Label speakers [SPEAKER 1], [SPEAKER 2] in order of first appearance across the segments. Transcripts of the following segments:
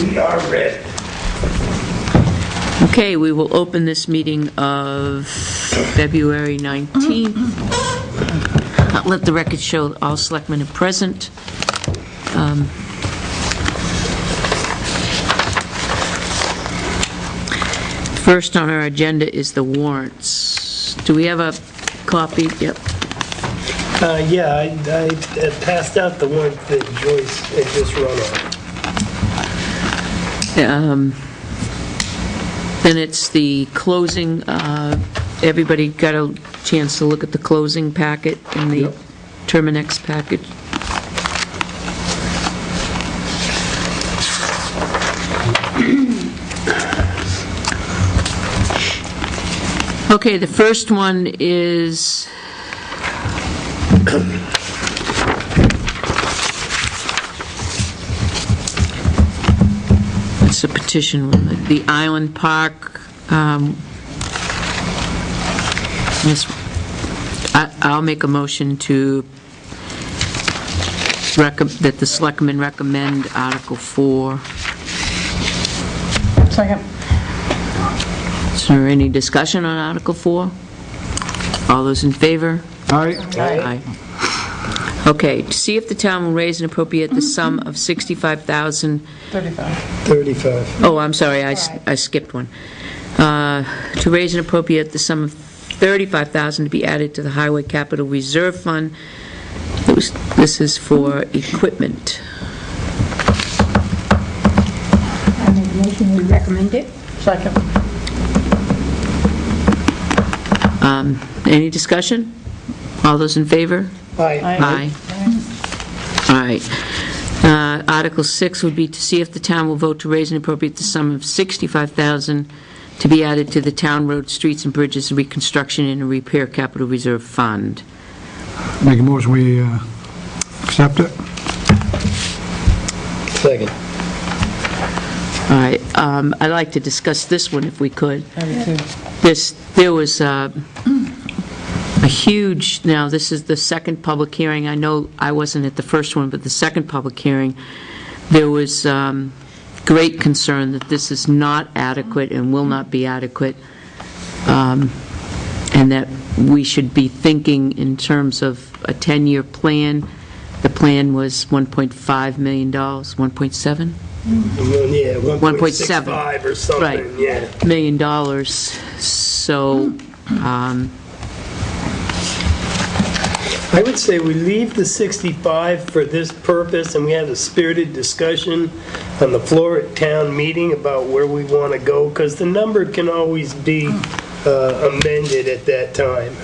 [SPEAKER 1] We are ready.
[SPEAKER 2] Okay, we will open this meeting of February 19th. Let the record show all selectmen are present. First on our agenda is the warrants. Do we have a copy? Yep.
[SPEAKER 1] Yeah, I passed out the one that Joyce had just run on.
[SPEAKER 2] Then it's the closing. Everybody got a chance to look at the closing packet in the
[SPEAKER 1] Yep.
[SPEAKER 2] Terminex package? Okay, the first one is it's a petition, the Island Park. I'll make a motion to that the selectmen recommend Article 4.
[SPEAKER 3] Second.
[SPEAKER 2] Is there any discussion on Article 4? All those in favor?
[SPEAKER 4] Aye.
[SPEAKER 2] Aye. Okay, to see if the town will raise and appropriate the sum of $65,000.
[SPEAKER 1] 35.
[SPEAKER 2] Oh, I'm sorry, I skipped one. To raise and appropriate the sum of $35,000 to be added to the Highway Capital Reserve Fund. This is for equipment.
[SPEAKER 3] I make a motion, we recommend it. Second.
[SPEAKER 2] Any discussion? All those in favor?
[SPEAKER 1] Aye.
[SPEAKER 2] All right. Article 6 would be to see if the town will vote to raise and appropriate the sum of $65,000 to be added to the town road, streets, and bridges reconstruction and repair capital reserve fund.
[SPEAKER 4] Make a motion, we accept it.
[SPEAKER 1] Second.
[SPEAKER 2] All right. I'd like to discuss this one if we could. There was a huge, now this is the second public hearing. I know I wasn't at the first one, but the second public hearing, there was great concern that this is not adequate and will not be adequate, and that we should be thinking in terms of a 10-year plan. The plan was $1.5 million, 1.7?
[SPEAKER 1] Yeah, 1.65 or something,
[SPEAKER 2] Right.
[SPEAKER 1] yeah.
[SPEAKER 2] $1 million. So,
[SPEAKER 1] I would say we leave the 65 for this purpose, and we have a spirited discussion on the floor at town meeting about where we want to go, because the number can always be amended at that time.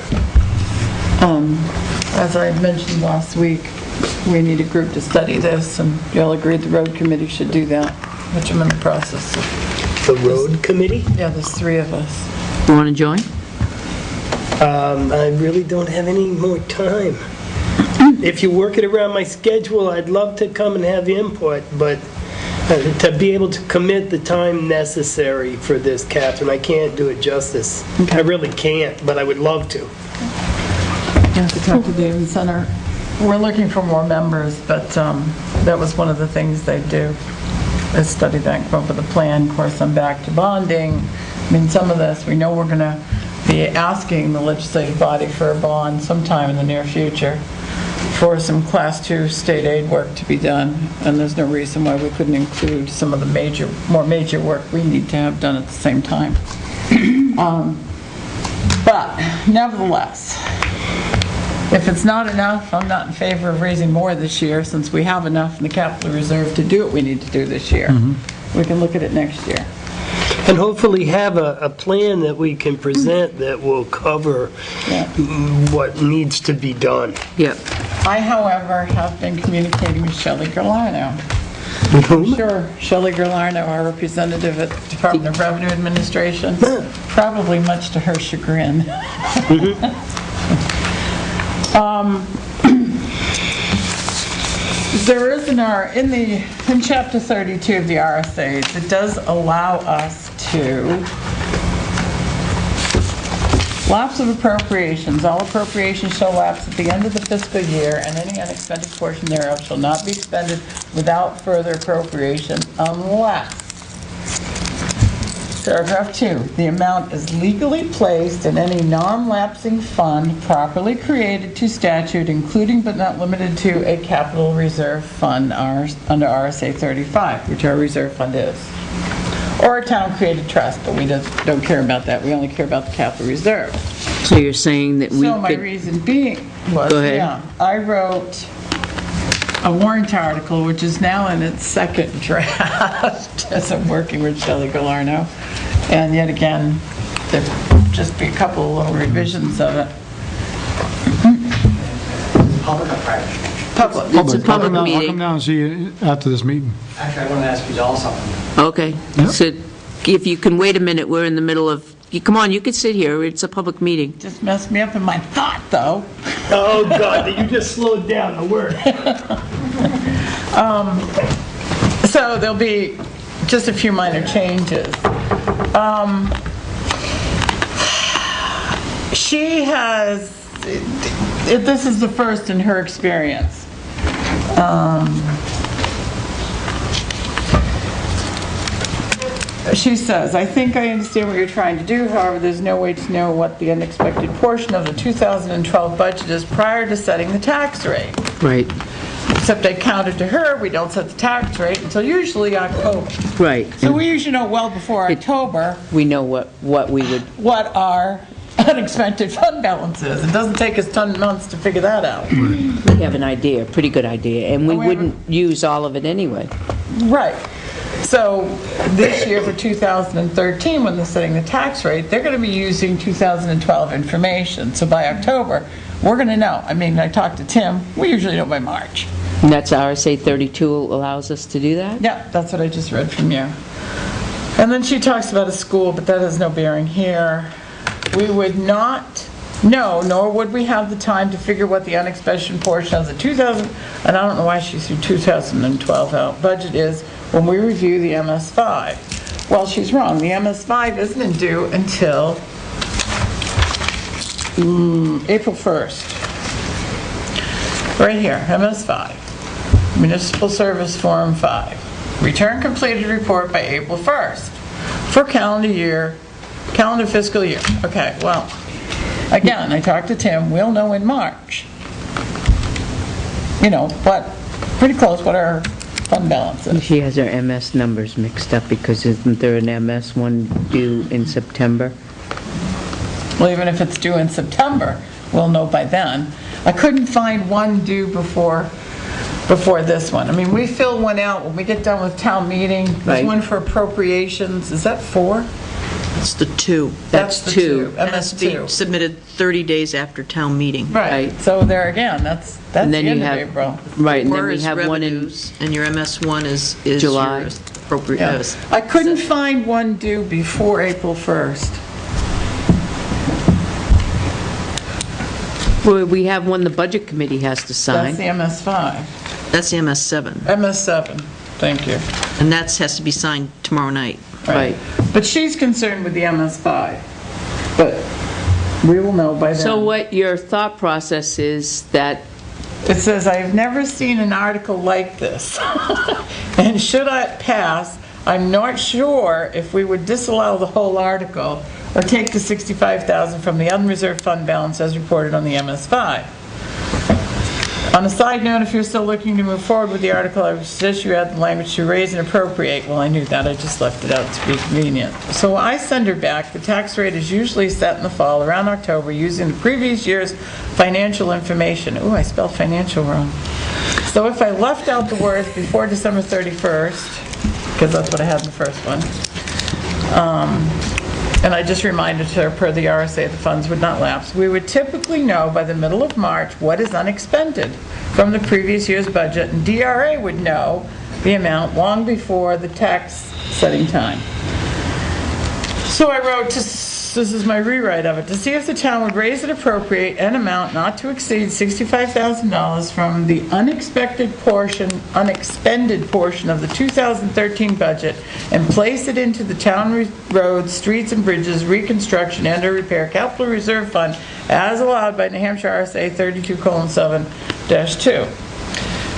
[SPEAKER 5] As I mentioned last week, we need a group to study this, and you all agreed the road committee should do that, which I'm in the process of.
[SPEAKER 1] The road committee?
[SPEAKER 5] Yeah, there's 3 of us.
[SPEAKER 2] you want to join?
[SPEAKER 1] I really don't have any more time. If you work it around my schedule, I'd love to come and have input, but to be able to commit the time necessary for this, Catherine, I can't do it justice.
[SPEAKER 5] Okay.
[SPEAKER 1] I really can't, but I would love to.
[SPEAKER 5] You have to talk to David Center. We're looking for more members, but that was one of the things they do, is study that, come up with a plan. Of course, I'm back to bonding. I mean, some of this, we know we're going to be asking the legislative body for a bond sometime in the near future for some Class 2 state aid work to be done, and there's no reason why we couldn't include some of the more major work we need to have done at the same time. But nevertheless, if it's not enough, I'm not in favor of raising more this year, since we have enough in the capital reserve to do what we need to do this year. We can look at it next year.
[SPEAKER 1] And hopefully have a plan that we can present that will cover what needs to be done.
[SPEAKER 2] Yep.
[SPEAKER 5] I, however, have been communicating with Shelley Gerlarno. I'm sure Shelley Gerlarno, our representative at the Department of Revenue Administration, probably much to her chagrin. There is in chapter 32 of the RSAs, it does allow us to Lapse of appropriations. All appropriations shall lapse at the end of the fiscal year, and any unexpended portion thereof shall not be expended without further appropriation unless, paragraph 2, the amount is legally placed in any non-lapsing fund properly created to statute, including but not limited to a capital reserve fund under RSA 35, which our reserve fund is. Or a town-created trust, but we don't care about that. We only care about the capital reserve.
[SPEAKER 2] So you're saying that we
[SPEAKER 5] So my
[SPEAKER 2] could,
[SPEAKER 5] reason being was,
[SPEAKER 2] Go ahead.
[SPEAKER 5] yeah, I wrote a warrant article, which is now in its second draft, as I'm working with Shelley Galarno. And yet again, there'll just be a couple of little revisions of it.
[SPEAKER 6] Public or private?
[SPEAKER 5] Public.
[SPEAKER 2] It's a public
[SPEAKER 4] I'll
[SPEAKER 2] meeting.
[SPEAKER 4] come down and see you after this meeting.
[SPEAKER 6] Actually, I want to ask you all something.
[SPEAKER 2] Okay,
[SPEAKER 4] Yep.
[SPEAKER 2] so if you can wait a minute, we're in the middle of, come on, you can sit here, it's a public meeting.
[SPEAKER 5] Just messed me up in my thought, though.
[SPEAKER 1] Oh, God, you just slowed down the word.
[SPEAKER 5] So there'll be just a few minor changes. She has, this is the first in her experience. She says, I think I understand what you're trying to do, however, there's no way to know what the unexpected portion of the 2012 budget is prior to setting the tax rate.
[SPEAKER 2] Right,
[SPEAKER 5] Except I counted to her, we don't set the tax rate until usually October.
[SPEAKER 2] right.
[SPEAKER 5] So we usually know well before October
[SPEAKER 2] We know what we would,
[SPEAKER 5] what our unexpended fund balance is. It doesn't take us 10 months to figure that out.
[SPEAKER 2] we have an idea, a pretty good idea, and we
[SPEAKER 5] Oh, we have a-
[SPEAKER 2] wouldn't use all of it anyway.
[SPEAKER 5] Right. So this year for 2013, when they're setting the tax rate, they're going to be using 2012 information. So by October, we're going to know. I mean, I talked to Tim, we usually know by March.
[SPEAKER 2] And that's RSA 32 allows us to do that?
[SPEAKER 5] Yeah, that's what I just read from you. And then she talks about a school, but that has no bearing here. We would not know, nor would we have the time to figure what the unexpended portion of the 2000, and I don't know why she threw 2012 out, budget is when we review the MS5. Well, she's wrong. The MS5 isn't due until April 1st. Right here, MS5. Municipal Service Form 5. Return completed report by April 1st for calendar fiscal year. Okay, well, again, I talked to Tim, we'll know in March. You know, but pretty close what our fund balance is.
[SPEAKER 2] She has her MS numbers mixed up because isn't there an MS one due in September?
[SPEAKER 5] Well, even if it's due in September, we'll know by then. I couldn't find one due before this one. I mean, we fill one out when we get done with town meeting. There's
[SPEAKER 2] Right.
[SPEAKER 5] one for appropriations. Is that 4?
[SPEAKER 7] It's the two.
[SPEAKER 5] That's the two.
[SPEAKER 7] It has to be
[SPEAKER 5] MS2.
[SPEAKER 7] submitted 30 days after town meeting.
[SPEAKER 5] Right. So there again, that's the
[SPEAKER 2] And then
[SPEAKER 5] end
[SPEAKER 2] you
[SPEAKER 5] of
[SPEAKER 2] have,
[SPEAKER 5] April.
[SPEAKER 2] right, and then
[SPEAKER 7] Or
[SPEAKER 2] we
[SPEAKER 7] is
[SPEAKER 2] have one in,
[SPEAKER 7] revenues, and your MS1 is
[SPEAKER 2] July.
[SPEAKER 7] your appropriate.
[SPEAKER 5] Yeah. I couldn't find one due before April 1st.
[SPEAKER 2] well, we have one the budget committee has to
[SPEAKER 5] That's
[SPEAKER 2] sign.
[SPEAKER 5] the MS5.
[SPEAKER 7] That's the MS7,
[SPEAKER 5] MS7, thank you.
[SPEAKER 7] and that has to be signed tomorrow night.
[SPEAKER 2] Right.
[SPEAKER 5] But she's concerned with the MS5. But we will know by then.
[SPEAKER 2] So what your thought process is that,
[SPEAKER 5] It says, I have never seen an article like this. And should it pass, I'm not sure if we would disallow the whole article or take the $65,000 from the unreserved fund balance as reported on the MS5. On a side note, if you're still looking to move forward with the article, I would suggest you add the language to raise and appropriate. Well, I knew that, I just left it out to be convenient. So I send her back, the tax rate is usually set in the fall, around October, using the previous year's financial information. Ooh, I spelled financial wrong. So if I left out the words before December 31st, because that's what I had in the first one, and I just reminded her, per the RSA, the funds would not lapse. We would typically know by the middle of March what is unexpended from the previous year's budget, and DRA would know the amount long before the tax setting time. So I wrote, to this is my rewrite of it, to see if the town would raise and appropriate an amount not to exceed $65,000 from the unexpended portion of the 2013 budget and place it into the town roads, streets, and bridges reconstruction and or repair capital reserve fund as allowed by New Hampshire RSA 32:7-2.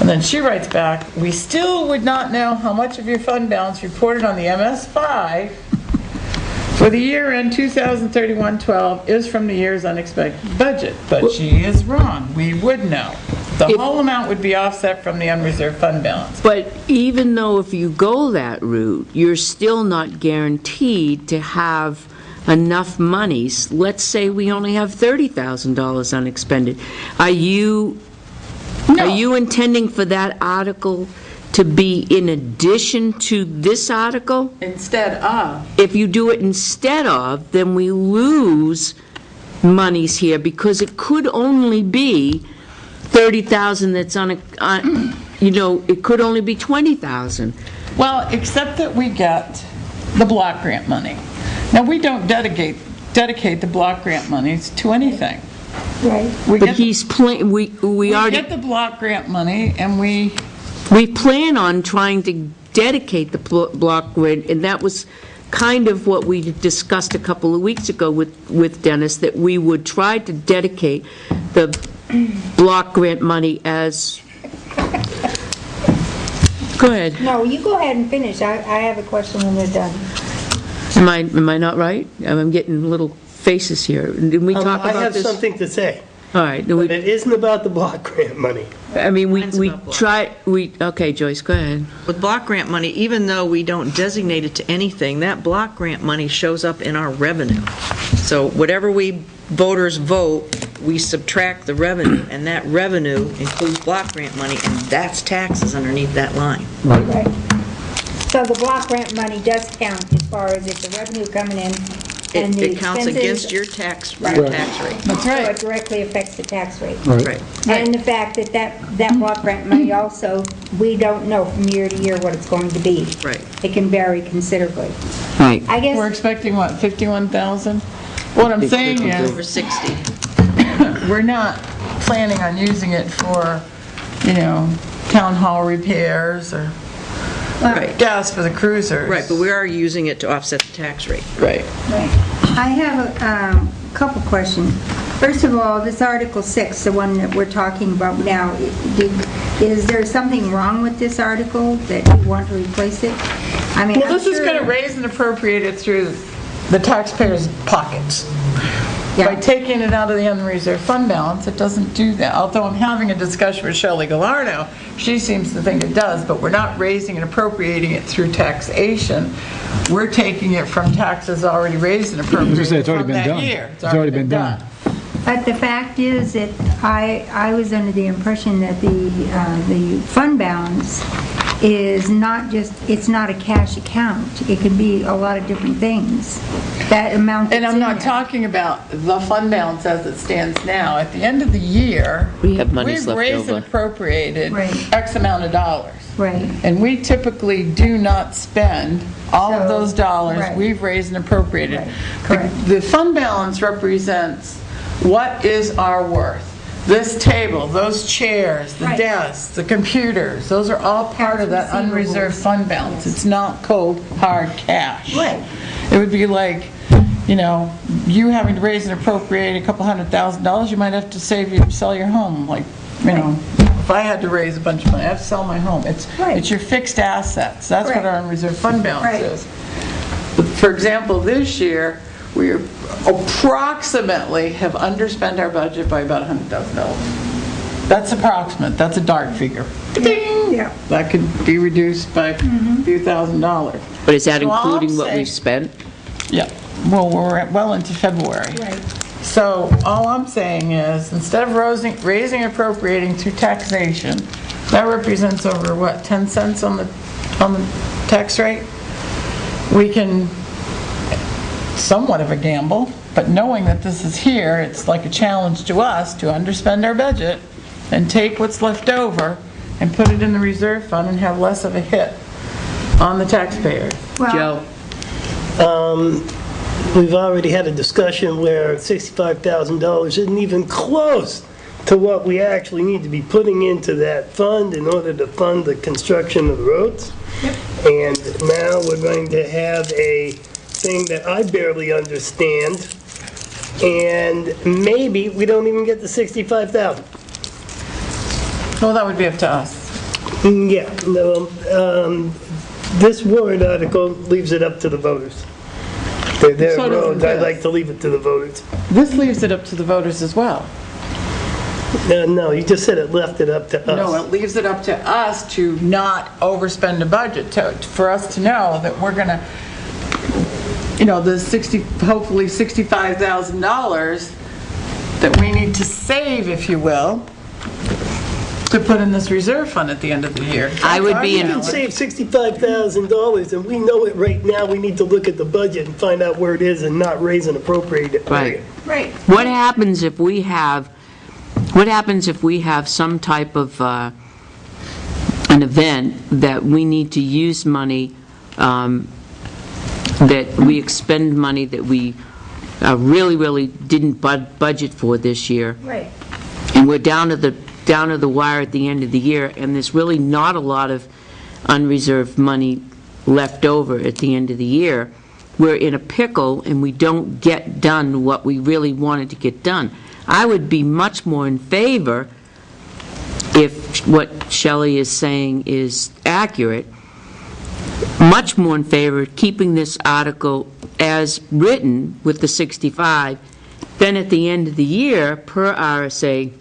[SPEAKER 5] And then she writes back, we still would not know how much of your fund balance reported on the MS5 for the year end 2031-12 is from the year's unexpected budget. But she is wrong. We would know. The whole amount would be offset from the unreserved fund balance.
[SPEAKER 2] But even though if you go that route, you're still not guaranteed to have enough monies. Let's say we only have $30,000 unexpended. Are you intending for that article to be in addition to this article?
[SPEAKER 5] Instead of.
[SPEAKER 2] If you do it instead of, then we lose monies here because it could only be 30,000 that's it could only be 20,000.
[SPEAKER 5] Well, except that we get the block grant money. Now, we don't dedicate the block grant monies to anything.
[SPEAKER 3] Right.
[SPEAKER 2] But he's playing, we already...
[SPEAKER 5] get the block grant money, and we
[SPEAKER 2] plan on trying to dedicate the block grant, and that was kind of what we discussed a couple of weeks ago with Dennis, that we would try to dedicate the block grant money as... Go ahead.
[SPEAKER 3] No, you go ahead and finish. I have a question when we're done.
[SPEAKER 2] Am I not right? I'm getting little faces here. Didn't we talk about this?
[SPEAKER 1] I have something to say.
[SPEAKER 2] All right.
[SPEAKER 1] But it isn't about the block grant money.
[SPEAKER 2] I mean,
[SPEAKER 7] Mine's
[SPEAKER 2] we
[SPEAKER 7] about block.
[SPEAKER 2] okay, Joyce, go ahead.
[SPEAKER 7] With block grant money, even though we don't designate it to anything, that block grant money shows up in our revenue. So whatever voters vote, we subtract the revenue, and that revenue includes block grant money, and that's taxes underneath that line.
[SPEAKER 3] Right. So the block grant money does count as far as if the revenue coming in and the
[SPEAKER 7] It counts
[SPEAKER 3] expenses-
[SPEAKER 7] against your tax rate.
[SPEAKER 5] That's
[SPEAKER 3] So
[SPEAKER 5] right.
[SPEAKER 3] it directly affects the tax rate.
[SPEAKER 7] Right.
[SPEAKER 3] And the fact that block grant money also, we don't know from year to year what it's going to be.
[SPEAKER 7] Right.
[SPEAKER 3] It can vary considerably.
[SPEAKER 2] Right.
[SPEAKER 3] I
[SPEAKER 5] We're
[SPEAKER 3] guess,
[SPEAKER 5] expecting, what, 51,000? What I'm saying
[SPEAKER 7] Over
[SPEAKER 5] is,
[SPEAKER 7] 60.
[SPEAKER 5] we're not planning on using it for, town hall repairs or
[SPEAKER 7] Right.
[SPEAKER 5] gas for the cruisers.
[SPEAKER 7] Right, but we are using it to offset the tax rate.
[SPEAKER 5] Right.
[SPEAKER 3] right. I have a couple questions. First of all, this Article 6, the one that we're talking about now, is there something wrong with this article that you want to replace it? I mean,
[SPEAKER 5] Well,
[SPEAKER 3] I'm
[SPEAKER 5] this is
[SPEAKER 3] sure-
[SPEAKER 5] going to raise and appropriate it through the taxpayers' pockets. By
[SPEAKER 3] Yeah.
[SPEAKER 5] taking it out of the unreserved fund balance, it doesn't do that. Although I'm having a discussion with Shelley Gallardo, she seems to think it does, but we're not raising and appropriating it through taxation. We're taking it from taxes already raised and
[SPEAKER 4] I was gonna say,
[SPEAKER 5] appropriated
[SPEAKER 4] it's already
[SPEAKER 5] from
[SPEAKER 4] been
[SPEAKER 5] that
[SPEAKER 4] done.
[SPEAKER 5] year.
[SPEAKER 4] It's already been done.
[SPEAKER 3] But the fact is that I was under the impression that the fund balance is not just, it's not a cash account. It could be a lot of different things. That amount
[SPEAKER 5] And
[SPEAKER 3] that's
[SPEAKER 5] I'm
[SPEAKER 3] in
[SPEAKER 5] not
[SPEAKER 3] there.
[SPEAKER 5] talking about the fund balance as it stands now. At the end of the year,
[SPEAKER 2] We have monies left
[SPEAKER 5] we've raised and
[SPEAKER 2] over.
[SPEAKER 5] appropriated
[SPEAKER 3] Right.
[SPEAKER 5] X amount of dollars.
[SPEAKER 3] Right.
[SPEAKER 5] And we typically do not spend all of
[SPEAKER 3] So,
[SPEAKER 5] those dollars
[SPEAKER 3] right.
[SPEAKER 5] we've raised and appropriated.
[SPEAKER 3] Right, correct.
[SPEAKER 5] The fund balance represents what is our worth. This table, those chairs, the
[SPEAKER 3] Right.
[SPEAKER 5] desks, the computers, those are all part of that
[SPEAKER 3] Accounts receivables.
[SPEAKER 5] unreserved fund balance. It's not cold, hard cash.
[SPEAKER 3] Right.
[SPEAKER 5] It would be like, you having to raise and appropriate a couple $100,000, you might have to sell your home, like, if I had to raise a bunch of money, I have to sell my home.
[SPEAKER 3] Right.
[SPEAKER 5] It's your fixed assets. That's what
[SPEAKER 3] Right.
[SPEAKER 5] our unreserved fund balance
[SPEAKER 3] Right.
[SPEAKER 5] is. For example, this year, we approximately have underspent our budget by about $100,000. That's approximate, that's a dark figure. Ding!
[SPEAKER 3] Yeah.
[SPEAKER 5] That could be reduced by a few $1,000s.
[SPEAKER 2] But is that
[SPEAKER 5] So all I'm
[SPEAKER 2] including what
[SPEAKER 5] saying-
[SPEAKER 2] we've spent?
[SPEAKER 5] Yeah, well, we're well into February.
[SPEAKER 3] Right.
[SPEAKER 5] So all I'm saying is, instead of raising and appropriating through taxation, that represents over, what, 10 cents on the tax rate? We can, somewhat of a gamble, but knowing that this is here, it's like a challenge to us to underspend our budget and take what's left over and put it in the reserve fund and have less of a hit on the taxpayers.
[SPEAKER 3] Well,
[SPEAKER 2] Joe?
[SPEAKER 1] we've already had a discussion where $65,000 isn't even close to what we actually need to be putting into that fund in order to fund the construction of the roads. And now we're going to have a thing that I barely understand, and maybe we don't even get the 65,000.
[SPEAKER 5] Well, that would be up to us.
[SPEAKER 1] Yeah, no, this warrant article leaves it up to the voters. They're their
[SPEAKER 5] So does
[SPEAKER 1] roads, I'd
[SPEAKER 5] this.
[SPEAKER 1] like to leave it to the voters.
[SPEAKER 5] This leaves it up to the voters as well.
[SPEAKER 1] No, you just said it left it up to us.
[SPEAKER 5] No, it leaves it up to us to not overspend the budget, for us to know that we're gonna, the hopefully $65,000 that we need to save, if you will, to put in this reserve fund at the end of the year.
[SPEAKER 2] I would be
[SPEAKER 1] We
[SPEAKER 2] in,
[SPEAKER 1] can save $65,000, and we know it right now. We need to look at the budget and find out where it is and not raise and appropriate it.
[SPEAKER 2] right.
[SPEAKER 3] Right.
[SPEAKER 2] What happens if we have some type of an event that we need to use money, that we expend money that we really didn't budget for this year,
[SPEAKER 3] Right.
[SPEAKER 2] and we're down to the wire at the end of the year, and there's really not a lot of unreserved money left over at the end of the year, we're in a pickle and we don't get done what we really wanted to get done. I would be much more in favor, if what Shelley is saying is accurate, much more in favor of keeping this article as written with the 65, then at the end of the year, per RSA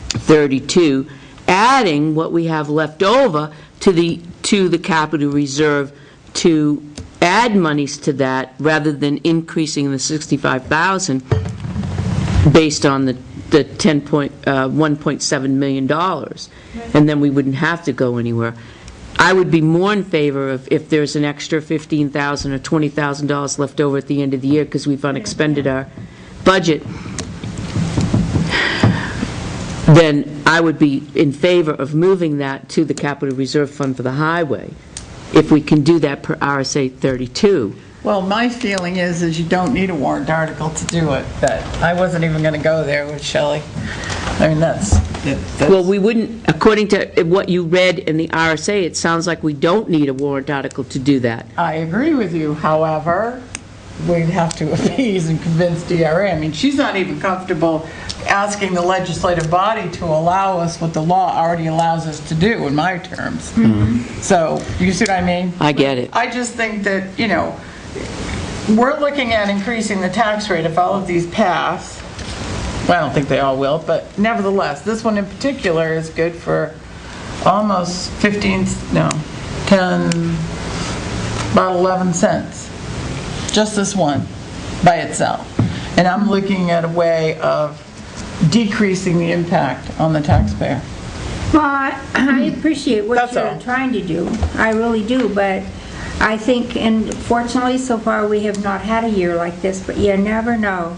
[SPEAKER 2] 32, adding what we have left over to the capital reserve to add monies to that, rather than increasing the 65,000 based on the $1.7 million, and then we wouldn't have to go anywhere. I would be more in favor of if there's an extra $15,000 or $20,000 left over at the end of the year because we've unexpended our budget, then I would be in favor of moving that to the capital reserve fund for the highway, if we can do that per RSA 32.
[SPEAKER 5] Well, my feeling is you don't need a warrant article to do it, but I wasn't even going to go there with Shelley. I mean, that's...
[SPEAKER 2] Well, we wouldn't, according to what you read in the RSA, it sounds like we don't need a warrant article to do that.
[SPEAKER 5] I agree with you, however, we'd have to appease and convince DRA. I mean, she's not even comfortable asking the legislative body to allow us what the law already allows us to do, in my terms. So, you see what I mean?
[SPEAKER 2] I get it.
[SPEAKER 5] I just think that, we're looking at increasing the tax rate if all of these pass. Well, I don't think they all will, but nevertheless, this one in particular is good for almost 10, about 11 cents. Just this one by itself. And I'm looking at a way of decreasing the impact on the taxpayer.
[SPEAKER 3] Well, I appreciate what
[SPEAKER 5] That's
[SPEAKER 3] you're
[SPEAKER 5] all.
[SPEAKER 3] trying to do. I really do, but I think, and fortunately, so far, we have not had a year like this, but you never know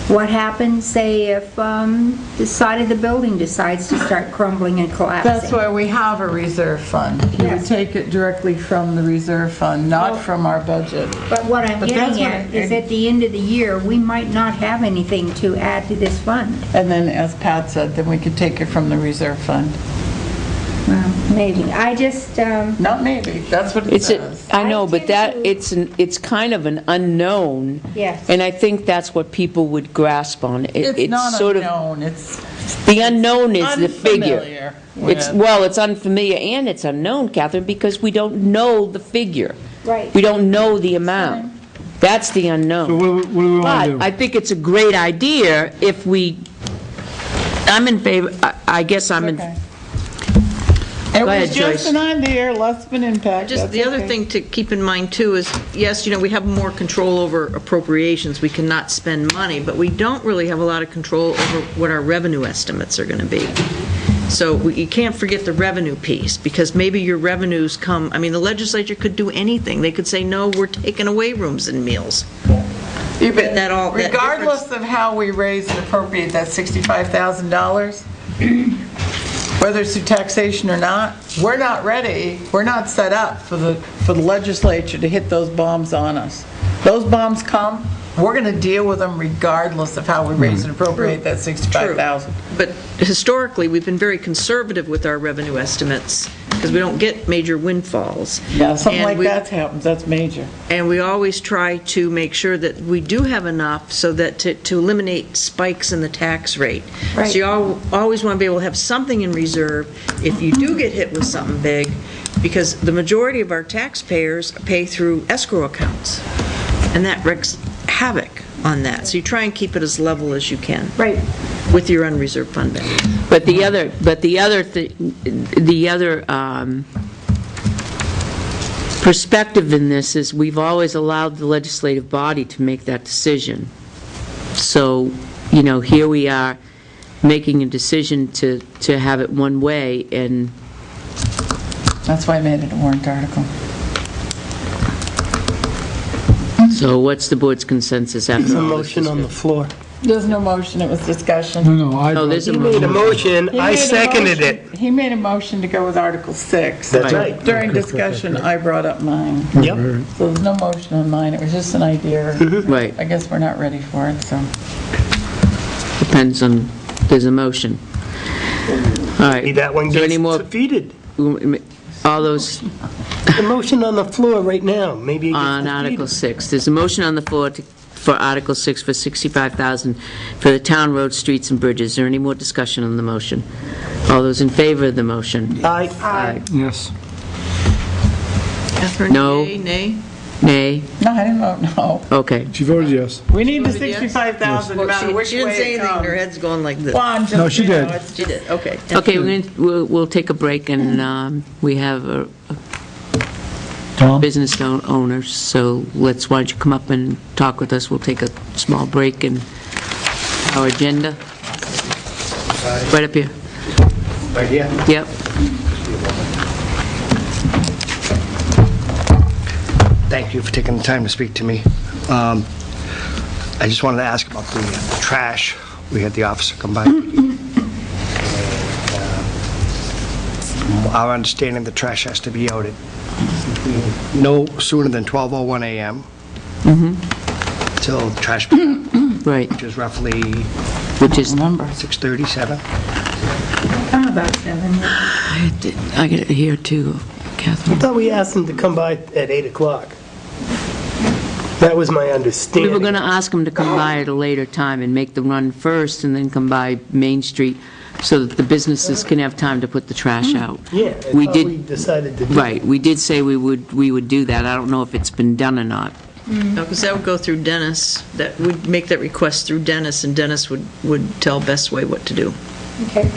[SPEAKER 3] what happens, say, if the side of the building decides to start crumbling and collapsing.
[SPEAKER 5] That's why we have a reserve fund. You would
[SPEAKER 3] Yes.
[SPEAKER 5] take it directly from the reserve fund, not from our budget.
[SPEAKER 3] But what I'm
[SPEAKER 5] But that's
[SPEAKER 3] getting
[SPEAKER 5] what
[SPEAKER 3] at
[SPEAKER 5] it-
[SPEAKER 3] is at the end of the year, we might not have anything to add to this fund.
[SPEAKER 5] And then, as Pat said, then we could take it from the reserve fund.
[SPEAKER 3] Well, maybe. I just,
[SPEAKER 5] Not maybe, that's what it
[SPEAKER 2] It's,
[SPEAKER 5] says.
[SPEAKER 2] I know, but
[SPEAKER 3] tend to-
[SPEAKER 2] it's kind of an unknown.
[SPEAKER 3] Yes.
[SPEAKER 2] And I think that's what people would grasp on.
[SPEAKER 5] It's not
[SPEAKER 2] sort of
[SPEAKER 5] unknown, it's
[SPEAKER 2] the unknown is the figure.
[SPEAKER 5] unfamiliar
[SPEAKER 2] It's,
[SPEAKER 5] with-
[SPEAKER 2] well, it's unfamiliar and it's unknown, Catherine, because we don't know the figure.
[SPEAKER 3] Right.
[SPEAKER 2] We don't know the amount. That's the unknown.
[SPEAKER 4] So what do we want to
[SPEAKER 2] But
[SPEAKER 4] do?
[SPEAKER 2] I think it's a great idea if I'm in favor, I guess I'm in,
[SPEAKER 5] Okay. It
[SPEAKER 2] Go
[SPEAKER 5] was
[SPEAKER 2] ahead,
[SPEAKER 5] just
[SPEAKER 2] Joyce.
[SPEAKER 5] an idea, less of an impact.
[SPEAKER 7] Just
[SPEAKER 5] that's
[SPEAKER 7] the other
[SPEAKER 5] okay.
[SPEAKER 7] thing to keep in mind too is, yes, we have more control over appropriations, we cannot spend money, but we don't really have a lot of control over what our revenue estimates are going to be. So you can't forget the revenue piece, because maybe your revenues come, I mean, the legislature could do anything. They could say, no, we're taking away rooms and meals.
[SPEAKER 5] Yeah, but
[SPEAKER 7] that all- that
[SPEAKER 5] regardless of how we raise and appropriate that $65,000, whether it's through taxation or not, we're not ready, we're not set up for the legislature to hit those bombs on us. Those bombs come, we're going to deal with them regardless of how we raise and appropriate that 65,000.
[SPEAKER 7] But historically, we've been very conservative with our revenue estimates because we don't get major windfalls.
[SPEAKER 5] Yeah, something
[SPEAKER 7] And
[SPEAKER 5] like
[SPEAKER 7] we-
[SPEAKER 5] that happens, that's major.
[SPEAKER 7] And we always try to make sure that we do have enough so that to eliminate spikes in the tax rate.
[SPEAKER 3] Right.
[SPEAKER 7] So you always want to be able to have something in reserve if you do get hit with something big, because the majority of our taxpayers pay through escrow accounts, and that wreaks havoc on that. So you try and keep it as level as you can
[SPEAKER 3] Right.
[SPEAKER 7] with your unreserved fund balance.
[SPEAKER 2] But the other perspective in this is we've always allowed the legislative body to make that decision. So, here we are making a decision to have it one way, and
[SPEAKER 5] That's why I made it a warrant article.
[SPEAKER 2] so what's the board's consensus after
[SPEAKER 1] A
[SPEAKER 2] all this
[SPEAKER 1] motion on the
[SPEAKER 2] discussion?
[SPEAKER 1] floor.
[SPEAKER 5] There's no motion, it was discussion.
[SPEAKER 4] No, I...
[SPEAKER 2] Oh, there's a
[SPEAKER 1] You made a
[SPEAKER 2] motion.
[SPEAKER 1] motion,
[SPEAKER 5] He
[SPEAKER 1] I
[SPEAKER 5] made a
[SPEAKER 1] seconded
[SPEAKER 5] motion-
[SPEAKER 1] it.
[SPEAKER 5] He made a motion to go with Article 6.
[SPEAKER 1] That's
[SPEAKER 2] Right.
[SPEAKER 1] right.
[SPEAKER 5] During discussion, I brought up mine.
[SPEAKER 1] Yep.
[SPEAKER 5] So there's no motion on mine, it was just an idea.
[SPEAKER 2] Right,
[SPEAKER 5] I guess we're not ready for it, so.
[SPEAKER 2] depends on, there's a motion. All right.
[SPEAKER 1] That one
[SPEAKER 2] Is there
[SPEAKER 1] gets
[SPEAKER 2] any more,
[SPEAKER 1] defeated.
[SPEAKER 2] all those
[SPEAKER 1] The motion on the floor right now, maybe it gets
[SPEAKER 2] on
[SPEAKER 1] defeated.
[SPEAKER 2] Article 6? There's a motion on the floor for Article 6 for $65,000 for the town roads, streets, and bridges. Is there any more discussion on the motion? All those in favor of the motion?
[SPEAKER 1] Aye.
[SPEAKER 4] Yes.
[SPEAKER 7] Catherine,
[SPEAKER 2] No.
[SPEAKER 7] yea, nay?
[SPEAKER 2] Nay?
[SPEAKER 5] No, I didn't vote no.
[SPEAKER 2] Okay.
[SPEAKER 4] She voted yes.
[SPEAKER 5] We need the
[SPEAKER 7] voted yes?
[SPEAKER 5] 65,000 no
[SPEAKER 7] Well,
[SPEAKER 5] matter which
[SPEAKER 7] she didn't
[SPEAKER 5] way
[SPEAKER 7] say
[SPEAKER 5] it
[SPEAKER 7] anything, her
[SPEAKER 5] comes.
[SPEAKER 7] head's going like this.
[SPEAKER 5] Well, I'm just,
[SPEAKER 4] No, she
[SPEAKER 5] you know,
[SPEAKER 4] did.
[SPEAKER 5] it's
[SPEAKER 7] She
[SPEAKER 5] just-
[SPEAKER 7] did, okay.
[SPEAKER 2] Okay, we'll take a break, and we have a
[SPEAKER 4] Tom?
[SPEAKER 2] business owners, so why don't you come up and talk with us? We'll take a small break in our agenda. Right up here.
[SPEAKER 6] Right here?
[SPEAKER 2] Yep.
[SPEAKER 6] Thank you for taking the time to speak to me. I just wanted to ask about the trash. We had the officer come by. And, our understanding, the trash has to be out at no sooner than 12:01 a.m. Till the trash pickup,
[SPEAKER 2] Right,
[SPEAKER 6] which is roughly
[SPEAKER 2] which is,
[SPEAKER 5] Remember.
[SPEAKER 6] 6:30, 7.
[SPEAKER 3] I'm about 7.
[SPEAKER 2] I get it here too,
[SPEAKER 1] I
[SPEAKER 2] Catherine.
[SPEAKER 1] thought we asked them to come by at 8 o'clock. That was my
[SPEAKER 2] We
[SPEAKER 1] understanding.
[SPEAKER 2] were going to ask them to come by at a later time and make the run first, and then come by Main Street, so that the businesses can have time to put the trash out.
[SPEAKER 1] Yeah, I
[SPEAKER 2] We
[SPEAKER 1] thought
[SPEAKER 2] did-
[SPEAKER 1] we decided to do.
[SPEAKER 2] Right, we did say we would do that. I don't know if it's been done or not.
[SPEAKER 7] No, because that would go through Dennis, that would make that request through Dennis, and Dennis would tell Best Way what to do.
[SPEAKER 3] Okay,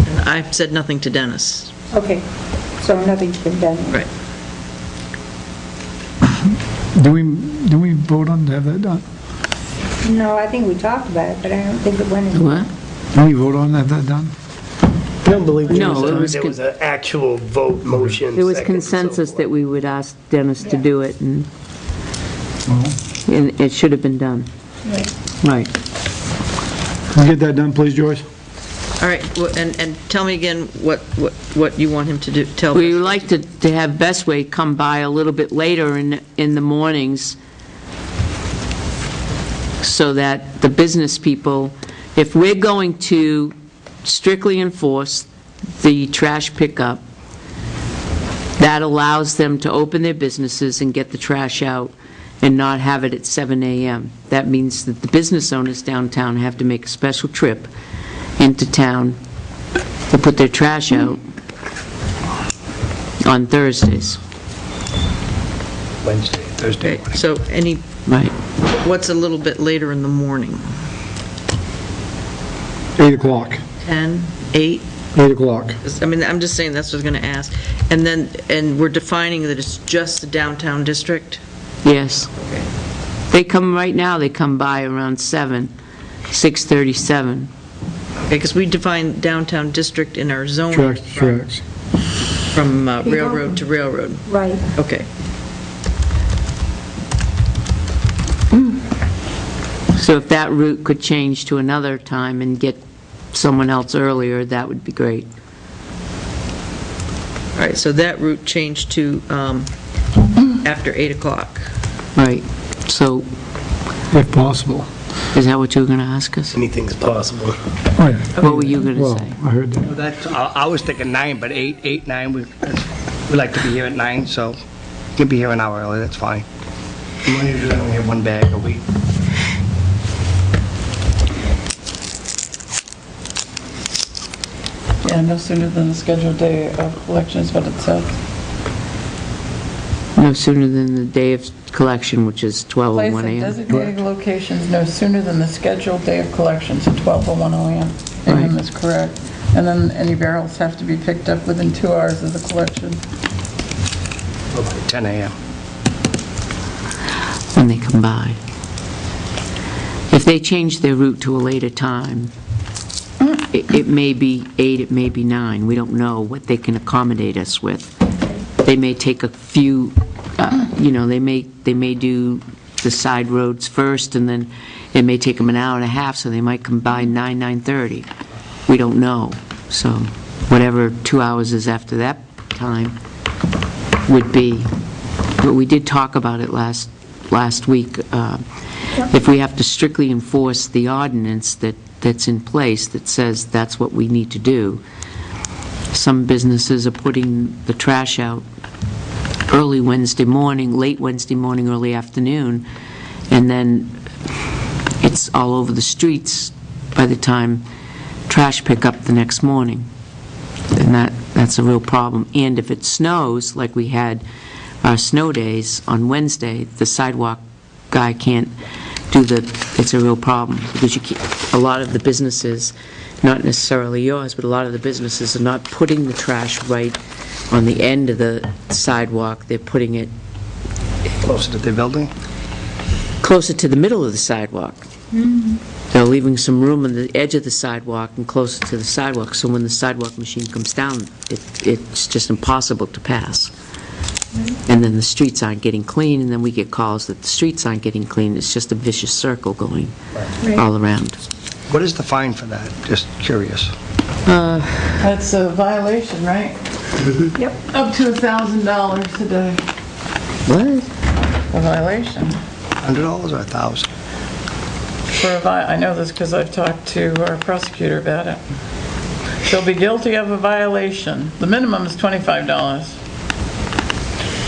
[SPEAKER 7] And I've said nothing to Dennis.
[SPEAKER 3] okay. So nothing's been done.
[SPEAKER 7] Right.
[SPEAKER 4] Do we vote on to have that done?
[SPEAKER 3] No, I think we talked about it, but I don't think it went in.
[SPEAKER 2] What?
[SPEAKER 4] Do we vote on to have that done?
[SPEAKER 1] I don't believe
[SPEAKER 2] No, it was
[SPEAKER 1] there was an actual vote motion.
[SPEAKER 2] There was
[SPEAKER 1] second, and so
[SPEAKER 2] consensus
[SPEAKER 1] forth.
[SPEAKER 2] that we would ask Dennis to do it, and
[SPEAKER 4] Well,
[SPEAKER 2] it should have been done.
[SPEAKER 3] Right.
[SPEAKER 2] Right.
[SPEAKER 4] can we get that done, please, Joyce?
[SPEAKER 7] All right, and tell me again what you want him to do, tell
[SPEAKER 2] We
[SPEAKER 7] Best
[SPEAKER 2] would
[SPEAKER 7] Way
[SPEAKER 2] like to have Best Way come by a little bit later in the mornings, so that the business people, if we're going to strictly enforce the trash pickup, that allows them to open their businesses and get the trash out and not have it at 7 a.m. That means that the business owners downtown have to make a special trip into town to put their trash out on Thursdays.
[SPEAKER 6] Wednesday, Thursday
[SPEAKER 7] Okay,
[SPEAKER 6] morning.
[SPEAKER 7] so
[SPEAKER 2] Right.
[SPEAKER 7] what's a little bit later in the morning?
[SPEAKER 4] 8 o'clock.
[SPEAKER 7] 10, 8?
[SPEAKER 4] 8 o'clock.
[SPEAKER 7] I mean, I'm just saying, that's what I was going to ask. And we're defining that it's just the downtown district?
[SPEAKER 2] Yes. They come, right now, they come by around 7, 6:37.
[SPEAKER 7] Okay, because we define downtown district in our zone
[SPEAKER 4] Tracks.
[SPEAKER 7] from railroad to railroad.
[SPEAKER 3] Right.
[SPEAKER 7] Okay.
[SPEAKER 2] So if that route could change to another time and get someone else earlier, that would be great.
[SPEAKER 7] All right, so that route changed to after 8 o'clock.
[SPEAKER 2] Right. So,
[SPEAKER 4] if possible.
[SPEAKER 2] is that what you were going to ask us?
[SPEAKER 1] Anything's possible.
[SPEAKER 4] Oh, yeah.
[SPEAKER 2] What were you going to
[SPEAKER 4] Well,
[SPEAKER 2] say?
[SPEAKER 4] I heard that.
[SPEAKER 6] I was thinking 9, but 8, 9, we like to be here at 9, so you can be here an hour early, that's fine. We usually only have one bag a week.
[SPEAKER 5] Yeah, no sooner than the scheduled day of collection is what it says.
[SPEAKER 2] No sooner than the day of collection, which is 12:01
[SPEAKER 5] Place in
[SPEAKER 2] a.m.
[SPEAKER 5] designated locations no sooner than the scheduled day of collection, so 12:01 a.m.
[SPEAKER 2] Right.
[SPEAKER 5] Is correct. And then any barrels have to be picked up within 2 hours of the collection.
[SPEAKER 6] 10 a.m.
[SPEAKER 2] when they come by. If they change their route to a later time, it may be 8, it may be 9. We don't know what they can accommodate us with. They may take a few, they may do the side roads first, and then it may take them an hour and a half, so they might come by 9:30. We don't know. So whatever 2 hours is after that time would be. But we did talk about it last week. If we have to strictly enforce the ordinance that's in place that says that's what we need to do, some businesses are putting the trash out early Wednesday morning, late Wednesday morning, early afternoon, and then it's all over the streets by the time trash pickup the next morning. And that's a real problem. And if it snows, like we had our snow days on Wednesday, the sidewalk guy can't do it's a real problem, because a lot of the businesses, not necessarily yours, but a lot of the businesses are not putting the trash right on the end of the sidewalk. They're putting it
[SPEAKER 6] Closer to the building?
[SPEAKER 2] closer to the middle of the sidewalk. They're leaving some room on the edge of the sidewalk and closer to the sidewalk, so when the sidewalk machine comes down, it's just impossible to pass. And then the streets aren't getting clean, and then we get calls that the streets aren't getting clean. It's just a vicious circle going all around.
[SPEAKER 6] What is the fine for that? Just curious.
[SPEAKER 5] That's a violation, right?
[SPEAKER 3] Yep.
[SPEAKER 5] Up to $1,000 a day.
[SPEAKER 2] What?
[SPEAKER 5] A violation.
[SPEAKER 6] $100 or $1,000?
[SPEAKER 5] I know this because I've talked to our prosecutor about it. They'll be guilty of a violation. The minimum is $25.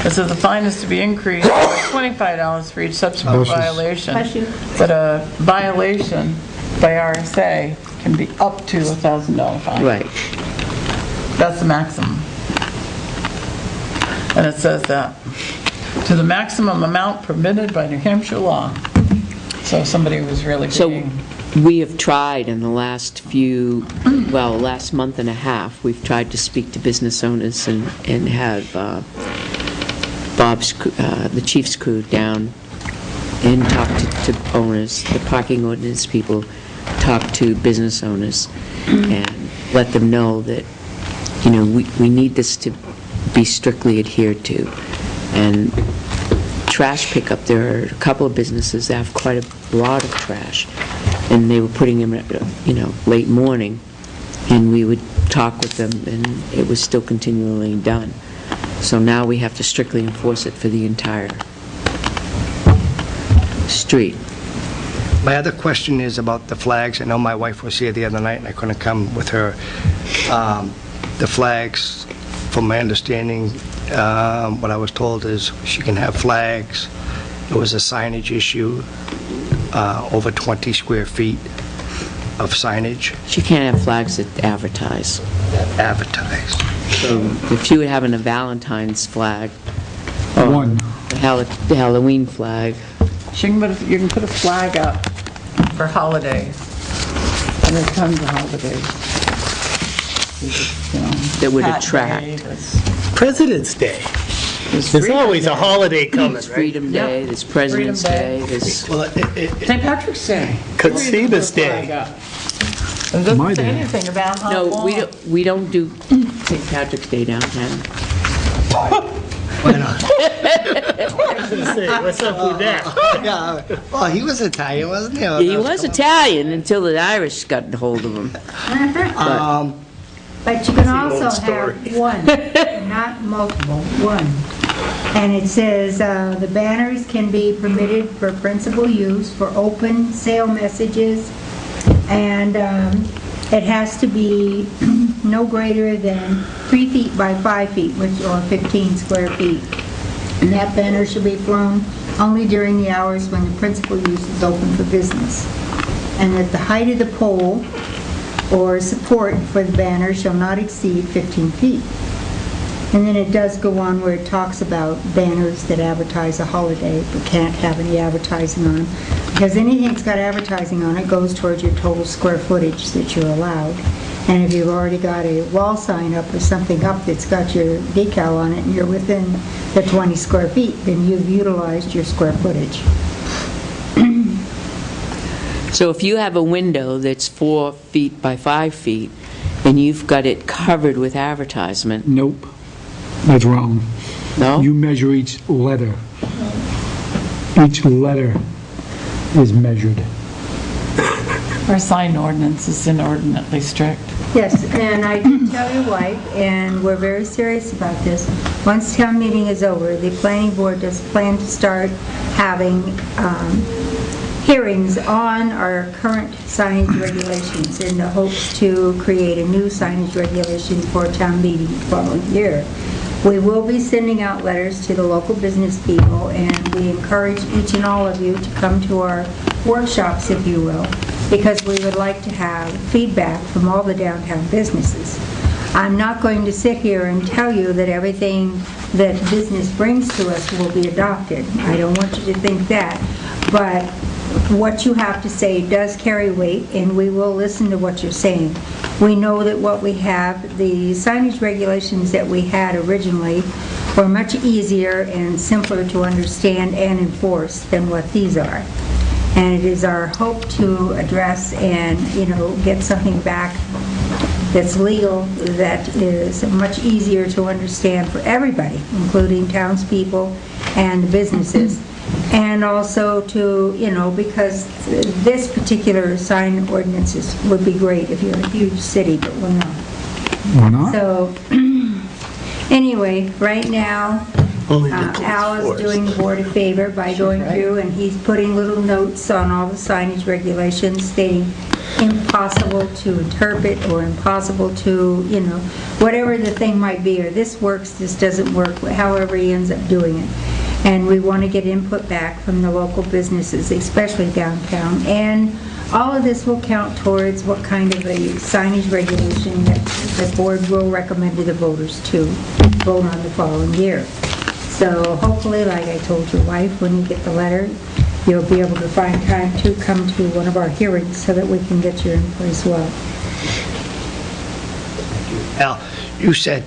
[SPEAKER 5] It says the fine is to be increased by $25 for each subsequent violation.
[SPEAKER 3] Bless you.
[SPEAKER 5] But a violation by RSA can be up to a $1,000 fine.
[SPEAKER 2] Right.
[SPEAKER 5] That's the maximum. And it says that, to the maximum amount permitted by New Hampshire law. So somebody was really
[SPEAKER 2] So
[SPEAKER 5] being...
[SPEAKER 2] we have tried in the last last month and a half, we've tried to speak to business owners and have the chief's crew down and talk to owners, the parking ordinance people, talk to business owners and let them know that, we need this to be strictly adhered to. And trash pickup, there are a couple of businesses that have quite a lot of trash, and they were putting them at, late morning, and we would talk with them, and it was still continually done. So now we have to strictly enforce it for the entire street.
[SPEAKER 6] My other question is about the flags. I know my wife was here the other night, and I couldn't come with her. The flags, from my understanding, what I was told is she can have flags. There was a signage issue, over 20 square feet of signage
[SPEAKER 2] She can't have flags that advertise.
[SPEAKER 6] advertised.
[SPEAKER 2] So if you were having a Valentine's flag, or
[SPEAKER 4] One.
[SPEAKER 2] the Halloween flag,
[SPEAKER 5] You can put a flag up for holidays. And there's tons of holidays.
[SPEAKER 2] That would
[SPEAKER 5] Hat
[SPEAKER 2] attract.
[SPEAKER 5] Day, there's
[SPEAKER 1] President's Day. There's always a holiday coming,
[SPEAKER 2] There's
[SPEAKER 1] right?
[SPEAKER 2] Freedom Day, there's President's
[SPEAKER 5] Freedom Day.
[SPEAKER 2] Day, there's...
[SPEAKER 6] Well,
[SPEAKER 5] St. Patrick's Day.
[SPEAKER 1] Conceivus Day.
[SPEAKER 5] It doesn't
[SPEAKER 4] My
[SPEAKER 5] say
[SPEAKER 4] day.
[SPEAKER 5] anything about how
[SPEAKER 2] No,
[SPEAKER 5] long.
[SPEAKER 2] we don't do St. Patrick's Day downtown.
[SPEAKER 6] why not?
[SPEAKER 1] Say, what's up with that?
[SPEAKER 6] Yeah, well, he was Italian, wasn't he?
[SPEAKER 2] He was Italian until the Irish got hold of him.
[SPEAKER 3] But you can
[SPEAKER 1] an old
[SPEAKER 3] also
[SPEAKER 1] story.
[SPEAKER 3] have one, not multiple, one. And it says, the banners can be permitted for principal use for open sale messages, and it has to be no greater than 3 feet by 5 feet, or 15 square feet. And that banner should be flown only during the hours when the principal use is open for business. And that the height of the pole or support for the banner shall not exceed 15 feet. And then it does go on where it talks about banners that advertise a holiday but can't have any advertising on them. Because anything that's got advertising on it goes towards your total square footage that you're allowed. And if you've already got a wall sign up or something up that's got your decal on it and you're within the 20 square feet, then you've utilized your square footage.
[SPEAKER 2] So if you have a window that's 4 feet by 5 feet, and you've got it covered with advertisement,
[SPEAKER 4] Nope. That's wrong.
[SPEAKER 2] no?
[SPEAKER 4] You measure each letter. Each letter is measured.
[SPEAKER 5] Our sign ordinance is inordinately strict.
[SPEAKER 3] Yes, and I did tell your wife, and we're very serious about this. Once town meeting is over, the planning board does plan to start having hearings on our current signage regulations in the hopes to create a new signage regulation for town meeting the following year. We will be sending out letters to the local business people, and we encourage each and all of you to come to our workshops, if you will, because we would like to have feedback from all the downtown businesses. I'm not going to sit here and tell you that everything that business brings to us will be adopted. I don't want you to think that. But what you have to say does carry weight, and we will listen to what you're saying. We know that what we have, the signage regulations that we had originally were much easier and simpler to understand and enforce than what these are. And it is our hope to address and, get something back that's legal, that is much easier to understand for everybody, including townspeople and businesses. And also to, because this particular sign ordinances would be great if you're a huge city, but we're not.
[SPEAKER 4] Why not?
[SPEAKER 3] So, anyway, right now,
[SPEAKER 1] Only the police
[SPEAKER 3] Al is
[SPEAKER 1] force.
[SPEAKER 3] doing the board a favor by going through, and he's putting little notes on all the signage regulations stating impossible to interpret or impossible to, whatever the thing might be, or this works, this doesn't work, however he ends up doing it. And we want to get input back from the local businesses, especially downtown. And all of this will count towards what kind of a signage regulation that the board will recommend to the voters to vote on the following year. So hopefully, like I told your wife, when you get the letter, you'll be able to find time to come to one of our hearings so that we can get your input as well.
[SPEAKER 6] Al, you said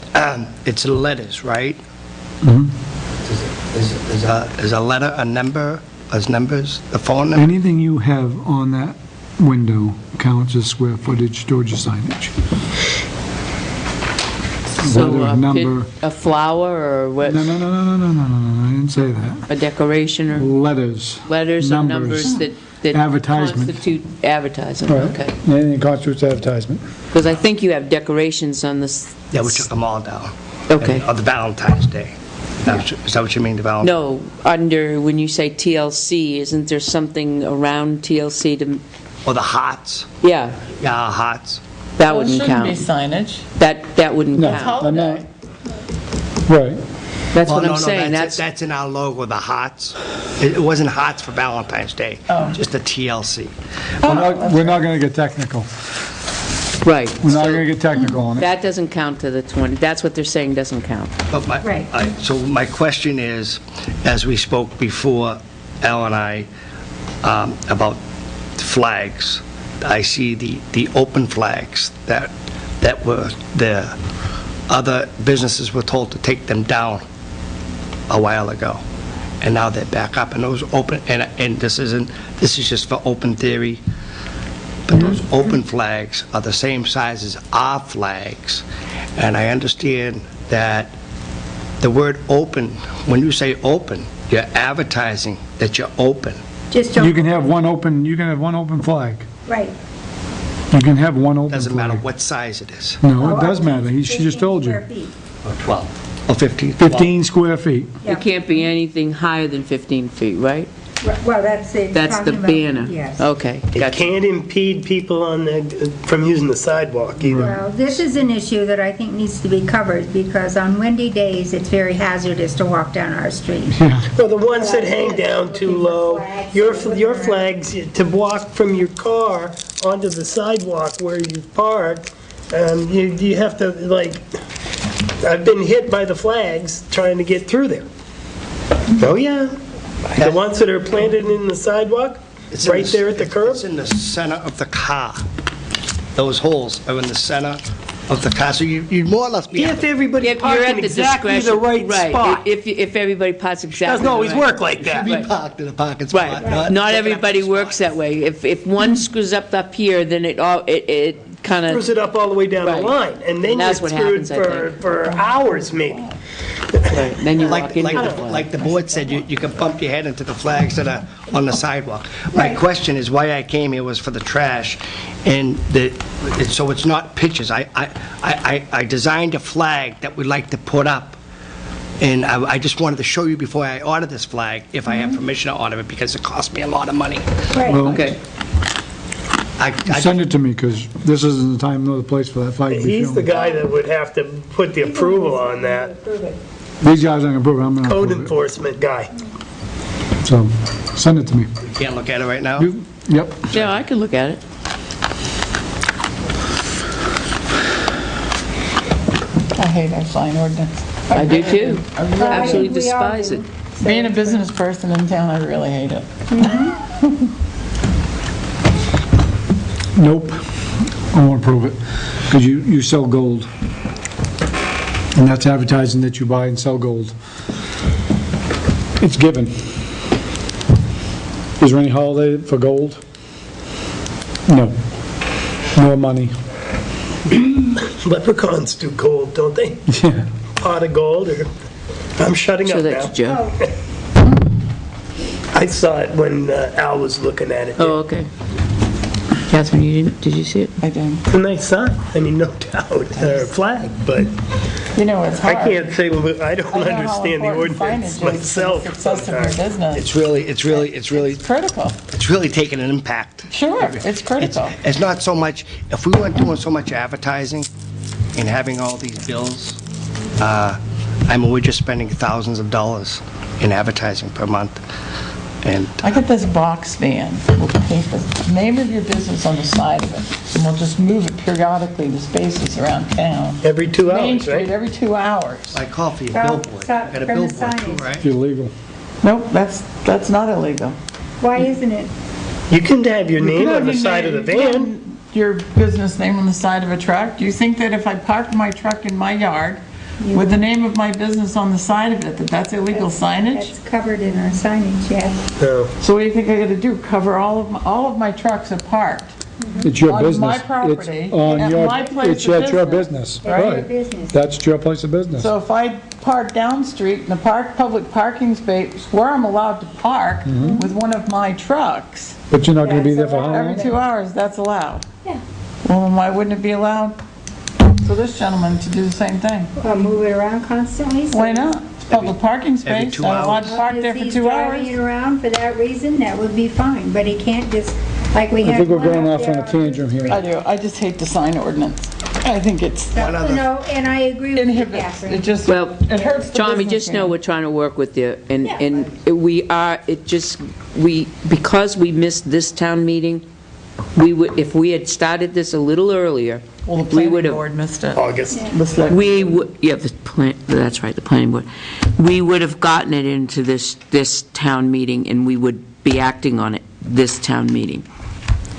[SPEAKER 6] it's letters, right? Is a letter a number, as numbers, the phone number?
[SPEAKER 4] Anything you have on that window counts as square footage towards your signage.
[SPEAKER 2] So
[SPEAKER 4] Letter, number.
[SPEAKER 2] a flower or what,
[SPEAKER 4] No, I didn't say that.
[SPEAKER 2] a decoration or
[SPEAKER 4] Letters.
[SPEAKER 2] letters or numbers that
[SPEAKER 4] Advertisement.
[SPEAKER 2] constitute advertising?
[SPEAKER 4] Right.
[SPEAKER 2] Okay.
[SPEAKER 4] Anything constitutes advertisement.
[SPEAKER 2] Because I think you have decorations on this.
[SPEAKER 6] Yeah, we took them all down.
[SPEAKER 2] Okay.
[SPEAKER 6] On the Valentine's Day. Is that what you mean, the Valentine's?
[SPEAKER 2] No, when you say TLC, isn't there something around TLC to,
[SPEAKER 6] Or the hearts?
[SPEAKER 2] yeah,
[SPEAKER 6] Yeah, hearts.
[SPEAKER 2] that
[SPEAKER 5] Well, it
[SPEAKER 2] wouldn't
[SPEAKER 5] shouldn't be
[SPEAKER 2] count.
[SPEAKER 5] signage.
[SPEAKER 2] That wouldn't
[SPEAKER 4] No,
[SPEAKER 2] count.
[SPEAKER 4] I'm not. Right.
[SPEAKER 2] That's
[SPEAKER 6] Well,
[SPEAKER 2] what
[SPEAKER 6] no,
[SPEAKER 2] I'm
[SPEAKER 6] no,
[SPEAKER 2] saying,
[SPEAKER 6] That's in our logo, the hearts. It wasn't hearts for Valentine's Day, just the TLC.
[SPEAKER 4] We're not going to get technical.
[SPEAKER 2] right.
[SPEAKER 4] We're not
[SPEAKER 2] So
[SPEAKER 4] going to get technical on it.
[SPEAKER 2] that doesn't count to the 20, that's what they're saying doesn't count.
[SPEAKER 6] But
[SPEAKER 3] Right.
[SPEAKER 6] so my question is, as we spoke before, Al and I, about flags, I see the open flags that were there. Other businesses were told to take them down a while ago, and now they're back up, and those open, and this is just for open theory, but those open flags are the same size as our flags, and I understand that the word open, when you say open, you're advertising that you're open.
[SPEAKER 3] Just
[SPEAKER 4] You
[SPEAKER 3] don't,
[SPEAKER 4] can have one open flag.
[SPEAKER 3] right.
[SPEAKER 4] You can have one open flag.
[SPEAKER 6] Doesn't matter what size it is.
[SPEAKER 4] No, it does matter. She just told you.
[SPEAKER 3] Square feet.
[SPEAKER 6] Well, Oh, 15.
[SPEAKER 4] 15 square feet.
[SPEAKER 2] It can't be anything higher than 15 feet, right?
[SPEAKER 3] Well, that's it.
[SPEAKER 2] That's the
[SPEAKER 3] talking about-
[SPEAKER 2] banner.
[SPEAKER 3] Yes.
[SPEAKER 2] Okay,
[SPEAKER 1] It
[SPEAKER 2] gotcha.
[SPEAKER 1] can't impede people from using the sidewalk either.
[SPEAKER 3] Well, this is an issue that I think needs to be covered, because on windy days, it's very hazardous to walk down our street.
[SPEAKER 1] Well, the ones that hang down too low, your flags, to walk from your car onto the sidewalk where you've parked, you have to, like, I've been hit by the flags trying to get through there. Oh, yeah. The ones that are planted in the sidewalk,
[SPEAKER 6] It's in
[SPEAKER 1] right there at the curb?
[SPEAKER 6] It's in the center of the car. Those holes are in the center of the car, so you'd more or less be...
[SPEAKER 1] If everybody
[SPEAKER 2] You're
[SPEAKER 1] parked
[SPEAKER 2] at
[SPEAKER 1] in
[SPEAKER 2] the
[SPEAKER 1] exactly the
[SPEAKER 2] discretion.
[SPEAKER 1] right spot.
[SPEAKER 2] If everybody parks exactly.
[SPEAKER 1] Doesn't always
[SPEAKER 2] right.
[SPEAKER 1] work like that.
[SPEAKER 6] Be parked in a parking spot,
[SPEAKER 2] Right, not everybody works that way. If one screws up here, then it kind of...
[SPEAKER 1] Screws it up all the way down the
[SPEAKER 2] Right.
[SPEAKER 1] line, and then
[SPEAKER 2] And
[SPEAKER 1] you're
[SPEAKER 2] that's what
[SPEAKER 1] screwed
[SPEAKER 2] happens, I
[SPEAKER 1] for hours maybe.
[SPEAKER 2] Then you walk into the
[SPEAKER 6] Like
[SPEAKER 2] flag.
[SPEAKER 6] the board said, you can bump your head into the flags that are on the sidewalk. My question is, why I came here was for the trash, and so it's not pictures. I designed a flag that we'd like to put up, and I just wanted to show you before I order this flag, if I have permission to order it, because it cost me a lot of money.
[SPEAKER 3] Right.
[SPEAKER 2] Okay.
[SPEAKER 4] Send it to me, because this isn't the time nor the place for that flag to be
[SPEAKER 1] He's the
[SPEAKER 4] shown.
[SPEAKER 1] guy that would have to put the approval on that,
[SPEAKER 4] These guys aren't gonna approve it, I'm gonna
[SPEAKER 1] code
[SPEAKER 4] approve it.
[SPEAKER 1] enforcement guy.
[SPEAKER 4] So, send it to me.
[SPEAKER 6] Can't look at it right now?
[SPEAKER 4] Yep.
[SPEAKER 2] Yeah, I can look at it.
[SPEAKER 5] I hate our sign ordinance.
[SPEAKER 2] I do too.
[SPEAKER 5] I really-
[SPEAKER 2] Absolutely
[SPEAKER 3] we all
[SPEAKER 2] despise
[SPEAKER 3] do.
[SPEAKER 2] it.
[SPEAKER 5] Being a business person in town, I really hate it.
[SPEAKER 4] Nope. I won't approve it, because you sell gold. And that's advertising that you buy and sell gold. It's given. Is there any holiday for gold? No. More money.
[SPEAKER 1] Leprechauns do gold, don't they?
[SPEAKER 4] Yeah.
[SPEAKER 1] Pot of gold, or, I'm shutting
[SPEAKER 2] So
[SPEAKER 1] up
[SPEAKER 2] that's
[SPEAKER 1] now.
[SPEAKER 2] Joe.
[SPEAKER 1] I saw it when Al was looking at it.
[SPEAKER 2] Oh, okay. Catherine, did you see it?
[SPEAKER 5] I do.
[SPEAKER 1] It's a nice sign, I mean, no doubt, or flag, but
[SPEAKER 5] You know, it's
[SPEAKER 1] I
[SPEAKER 5] hard.
[SPEAKER 1] can't say, I don't
[SPEAKER 5] I know how
[SPEAKER 1] understand the
[SPEAKER 5] important
[SPEAKER 1] ordinance
[SPEAKER 5] signage is to the
[SPEAKER 1] myself
[SPEAKER 5] success of your
[SPEAKER 1] sometimes.
[SPEAKER 5] business.
[SPEAKER 6] It's really
[SPEAKER 5] Critical.
[SPEAKER 6] taking an impact.
[SPEAKER 5] Sure, it's critical.
[SPEAKER 6] It's not so much, if we weren't doing so much advertising and having all these bills, I mean, we're just spending thousands of dollars in advertising per month. And
[SPEAKER 5] I get this box van with the paper, name of your business on the side of it, and we'll just move it periodically to spaces around town.
[SPEAKER 1] Every 2
[SPEAKER 5] Main
[SPEAKER 1] hours,
[SPEAKER 5] Street,
[SPEAKER 1] right?
[SPEAKER 5] every 2 hours.
[SPEAKER 6] I call for your
[SPEAKER 3] Well,
[SPEAKER 6] billboard.
[SPEAKER 3] stop
[SPEAKER 6] I got a
[SPEAKER 3] from the
[SPEAKER 6] billboard too,
[SPEAKER 3] signage.
[SPEAKER 6] right?
[SPEAKER 4] It's illegal.
[SPEAKER 5] Nope, that's not illegal.
[SPEAKER 3] Why isn't it?
[SPEAKER 1] You can have your
[SPEAKER 5] You
[SPEAKER 1] name
[SPEAKER 5] could
[SPEAKER 1] on
[SPEAKER 5] have
[SPEAKER 1] the
[SPEAKER 5] your
[SPEAKER 1] side of the
[SPEAKER 5] name-
[SPEAKER 1] van.
[SPEAKER 5] Your business name on the side of a truck. Do you think that if I parked my truck in my yard with the name of my business on the side of it, that that's illegal signage?
[SPEAKER 3] That's covered in our signage, yes.
[SPEAKER 1] No.
[SPEAKER 5] So what do you think I gotta do? Cover all of my trucks are parked
[SPEAKER 4] It's your
[SPEAKER 5] on
[SPEAKER 4] business.
[SPEAKER 5] my
[SPEAKER 4] It's
[SPEAKER 5] property,
[SPEAKER 4] on
[SPEAKER 5] at
[SPEAKER 4] your-
[SPEAKER 5] my place
[SPEAKER 4] it's
[SPEAKER 5] of
[SPEAKER 4] at your
[SPEAKER 5] business,
[SPEAKER 4] business.
[SPEAKER 5] right?
[SPEAKER 3] Your business.
[SPEAKER 4] That's your place of business.
[SPEAKER 5] So if I park down street in a public parking space where I'm allowed to park with one of my trucks,
[SPEAKER 4] But you're not gonna be there for how
[SPEAKER 5] every
[SPEAKER 4] long?
[SPEAKER 5] 2 hours, that's allowed.
[SPEAKER 3] Yeah.
[SPEAKER 5] Well, then why wouldn't it be allowed for this gentleman to do the same thing?
[SPEAKER 3] Move it around constantly? so-
[SPEAKER 5] Why not? It's public parking
[SPEAKER 6] every
[SPEAKER 5] space,
[SPEAKER 6] 2
[SPEAKER 5] I'm allowed
[SPEAKER 6] hours.
[SPEAKER 5] to park there
[SPEAKER 3] If
[SPEAKER 5] for
[SPEAKER 3] he's
[SPEAKER 5] 2 hours.
[SPEAKER 3] driving it around for that reason, that would be fine, but he can't just, like we
[SPEAKER 4] I
[SPEAKER 3] have
[SPEAKER 4] think we're
[SPEAKER 3] one
[SPEAKER 4] going
[SPEAKER 3] up
[SPEAKER 4] off on
[SPEAKER 3] there
[SPEAKER 4] a tangent here.
[SPEAKER 5] I do, I just hate the sign ordinance. I think it's
[SPEAKER 6] One other-
[SPEAKER 3] No, and I agree with you,
[SPEAKER 5] inhibits,
[SPEAKER 3] Catherine.
[SPEAKER 5] it just,
[SPEAKER 2] Well,
[SPEAKER 5] it hurts the
[SPEAKER 2] Tommy, just know
[SPEAKER 5] businessman.
[SPEAKER 2] we're trying to work with you, and
[SPEAKER 3] Yeah.
[SPEAKER 2] we are, because we missed this town meeting, if we had started this a little earlier,
[SPEAKER 5] Well, the
[SPEAKER 2] we
[SPEAKER 5] planning
[SPEAKER 2] would have,
[SPEAKER 5] board missed it.
[SPEAKER 1] August.
[SPEAKER 2] that's right, the planning board. We would have gotten it into this town meeting, and we would be acting on it this town meeting,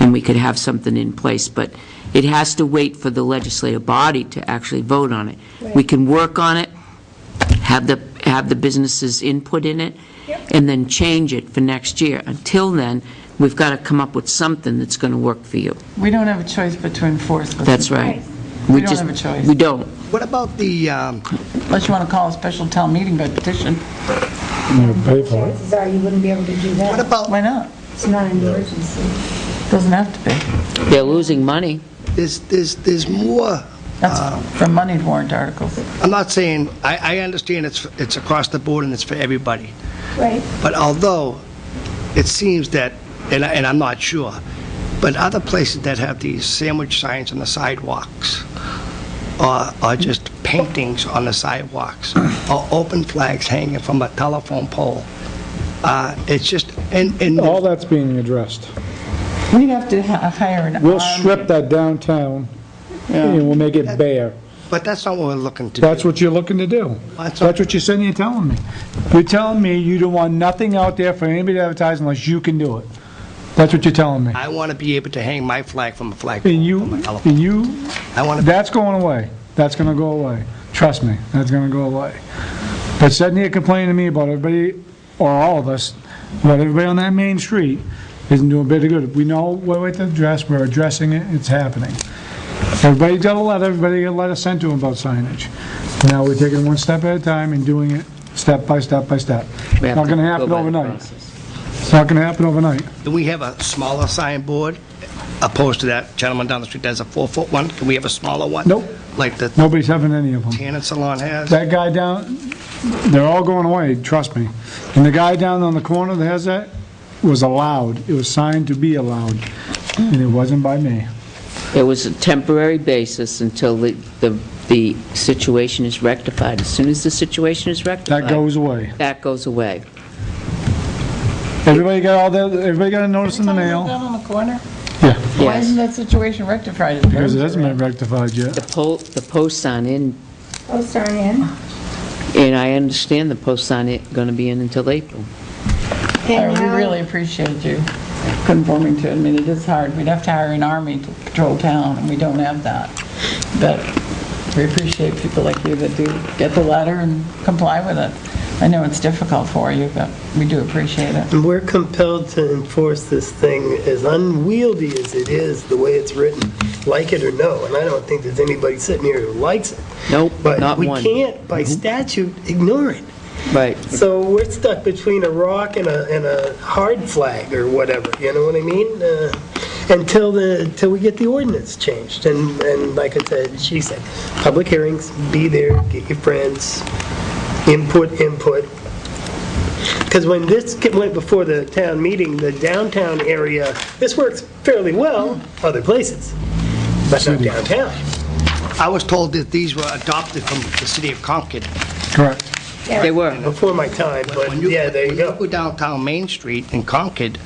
[SPEAKER 2] and we could have something in place, but it has to wait for the legislative body to actually vote on it. We can work on it, have the businesses' input in it, and then change it for next year. Until then, we've got to come up with something that's going to work for you.
[SPEAKER 5] We don't have a choice but to enforce this.
[SPEAKER 2] That's right.
[SPEAKER 5] We don't have a choice.
[SPEAKER 2] We don't.
[SPEAKER 6] What about the,
[SPEAKER 5] Unless you want to call a special town meeting by petition.
[SPEAKER 4] You pay for it.
[SPEAKER 3] Chances are you wouldn't be able to do
[SPEAKER 6] what
[SPEAKER 3] that.
[SPEAKER 6] about,
[SPEAKER 5] Why not?
[SPEAKER 3] It's not an emergency.
[SPEAKER 5] Doesn't have to be.
[SPEAKER 2] They're losing money.
[SPEAKER 6] there's more
[SPEAKER 5] That's from moneyed warrant articles.
[SPEAKER 6] I'm not saying, I understand it's across the board and it's for everybody.
[SPEAKER 3] Right.
[SPEAKER 6] But although it seems that, and I'm not sure, but other places that have these sandwich signs on the sidewalks, or just paintings on the sidewalks, or open flags hanging from a telephone pole, it's just, and
[SPEAKER 4] All that's being addressed.
[SPEAKER 5] We'd have to hire an army.
[SPEAKER 4] We'll strip that downtown, and we'll make it bare.
[SPEAKER 6] but that's not what we're looking to do.
[SPEAKER 4] That's what you're looking to do.
[SPEAKER 6] That's
[SPEAKER 4] That's what you're saying, you're telling me. You're telling me you don't want nothing out there for anybody to advertise unless you can do it. That's what you're telling me.
[SPEAKER 6] I want to be able to hang my flag from a flagpole
[SPEAKER 4] And
[SPEAKER 6] on my telephone. I want to,
[SPEAKER 4] that's going away. That's gonna go away. Trust me, that's gonna go away. But sitting here complaining to me about everybody, or all of us, about everybody on that main street isn't doing a bit of good. We know what we have to address, we're addressing it, it's happening. Everybody got a letter, everybody got a letter sent to them about signage. Now we're taking one step at a time and doing it step by step by step.
[SPEAKER 2] We have
[SPEAKER 4] Not
[SPEAKER 2] to
[SPEAKER 4] gonna
[SPEAKER 2] go
[SPEAKER 4] happen
[SPEAKER 2] by the
[SPEAKER 4] overnight.
[SPEAKER 2] process.
[SPEAKER 4] It's not gonna happen overnight.
[SPEAKER 6] can we have a smaller signboard opposed to that gentleman down the street that has a 4-foot one? Can we have a smaller one?
[SPEAKER 4] Nope.
[SPEAKER 6] Like the
[SPEAKER 4] Nobody's having any of them.
[SPEAKER 6] tanning salon has?
[SPEAKER 4] That guy down, they're all going away, trust me. And the guy down on the corner that has that was allowed. It was signed to be allowed, and it wasn't by me.
[SPEAKER 2] It was a temporary basis until the situation is rectified. As soon as the situation is rectified.
[SPEAKER 4] That goes away.
[SPEAKER 2] That goes away.
[SPEAKER 4] Everybody got a notice in the mail?
[SPEAKER 5] Down on the corner?
[SPEAKER 4] Yeah,
[SPEAKER 5] Why
[SPEAKER 2] Yes.
[SPEAKER 5] isn't that situation rectified?
[SPEAKER 4] because it hasn't been rectified yet.
[SPEAKER 2] The posts aren't in,
[SPEAKER 3] Posts aren't in.
[SPEAKER 2] and I understand the posts aren't going to be in until April.
[SPEAKER 5] We
[SPEAKER 3] And now-
[SPEAKER 5] really appreciate you conforming to it. I mean, it is hard. We'd have to hire an army to patrol town, and we don't have that. But we appreciate people like you that do get the letter and comply with it. I know it's difficult for you, but we do appreciate it.
[SPEAKER 1] And we're compelled to enforce this thing, as unwieldy as it is, the way it's written, like it or no. And I don't think there's anybody sitting here who likes it.
[SPEAKER 2] Nope,
[SPEAKER 1] But
[SPEAKER 2] not
[SPEAKER 1] we
[SPEAKER 2] one.
[SPEAKER 1] can't, by statute, ignore it.
[SPEAKER 2] Right.
[SPEAKER 1] So we're stuck between a rock and a hard flag or whatever, you know what I mean? Until we get the ordinance changed. And like I said, she said, public hearings, be there, get your friends, input. Because when this went before the town meeting, the downtown area, this works fairly well other places, but not downtown.
[SPEAKER 6] I was told that these were adopted from the city of Concord.
[SPEAKER 4] Correct.
[SPEAKER 2] They were.
[SPEAKER 1] Before my time, but
[SPEAKER 6] When
[SPEAKER 1] yeah, there you
[SPEAKER 6] When
[SPEAKER 1] go.
[SPEAKER 6] you go downtown Main Street in Concord,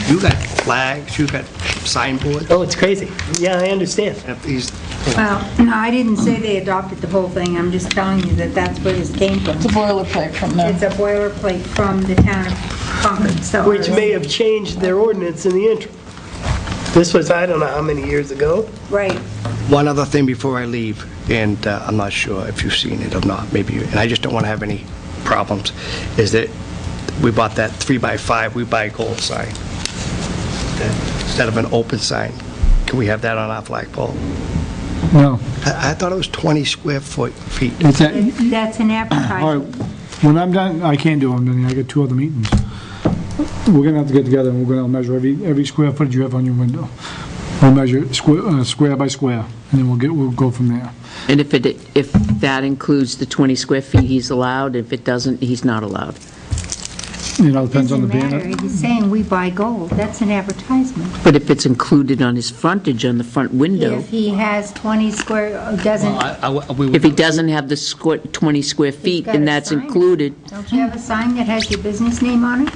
[SPEAKER 6] you got flags, you got signboards,
[SPEAKER 1] Oh, it's crazy. Yeah, I understand.
[SPEAKER 6] have these,
[SPEAKER 3] Well, no, I didn't say they adopted the whole thing. I'm just telling you that that's where this came from.
[SPEAKER 5] It's a boilerplate from
[SPEAKER 3] It's
[SPEAKER 5] them.
[SPEAKER 3] a boilerplate from the town of Concord, so.
[SPEAKER 1] Which may have changed their ordinance in the interim. This was, I don't know how many years ago.
[SPEAKER 3] Right.
[SPEAKER 6] one other thing before I leave, and I'm not sure if you've seen it or not, maybe, and I just don't want to have any problems, is that we bought that 3x5 We Buy Gold sign. Instead of an open sign, can we have that on our flagpole?
[SPEAKER 4] No.
[SPEAKER 6] I thought it was 20 square feet.
[SPEAKER 4] It's a,
[SPEAKER 3] That's an
[SPEAKER 4] all right,
[SPEAKER 3] advertisement.
[SPEAKER 4] when I'm done, I can't do them, I got 2 other meetings. We're gonna have to get together and we're gonna measure every square footage you have on your window. We'll measure it square by square, and then we'll go from there.
[SPEAKER 2] And if that includes the 20 square feet, he's allowed. If it doesn't, he's not allowed.
[SPEAKER 4] You know, depends on the
[SPEAKER 3] Doesn't matter.
[SPEAKER 4] banner.
[SPEAKER 3] He's saying we buy gold. That's an advertisement.
[SPEAKER 2] But if it's included on his frontage on the front window,
[SPEAKER 3] If he has 20 square, doesn't,
[SPEAKER 2] if he doesn't have the 20 square feet,
[SPEAKER 3] got
[SPEAKER 2] then
[SPEAKER 3] a
[SPEAKER 2] that's
[SPEAKER 3] sign.
[SPEAKER 2] included.
[SPEAKER 3] don't you have a sign that has your business name on it?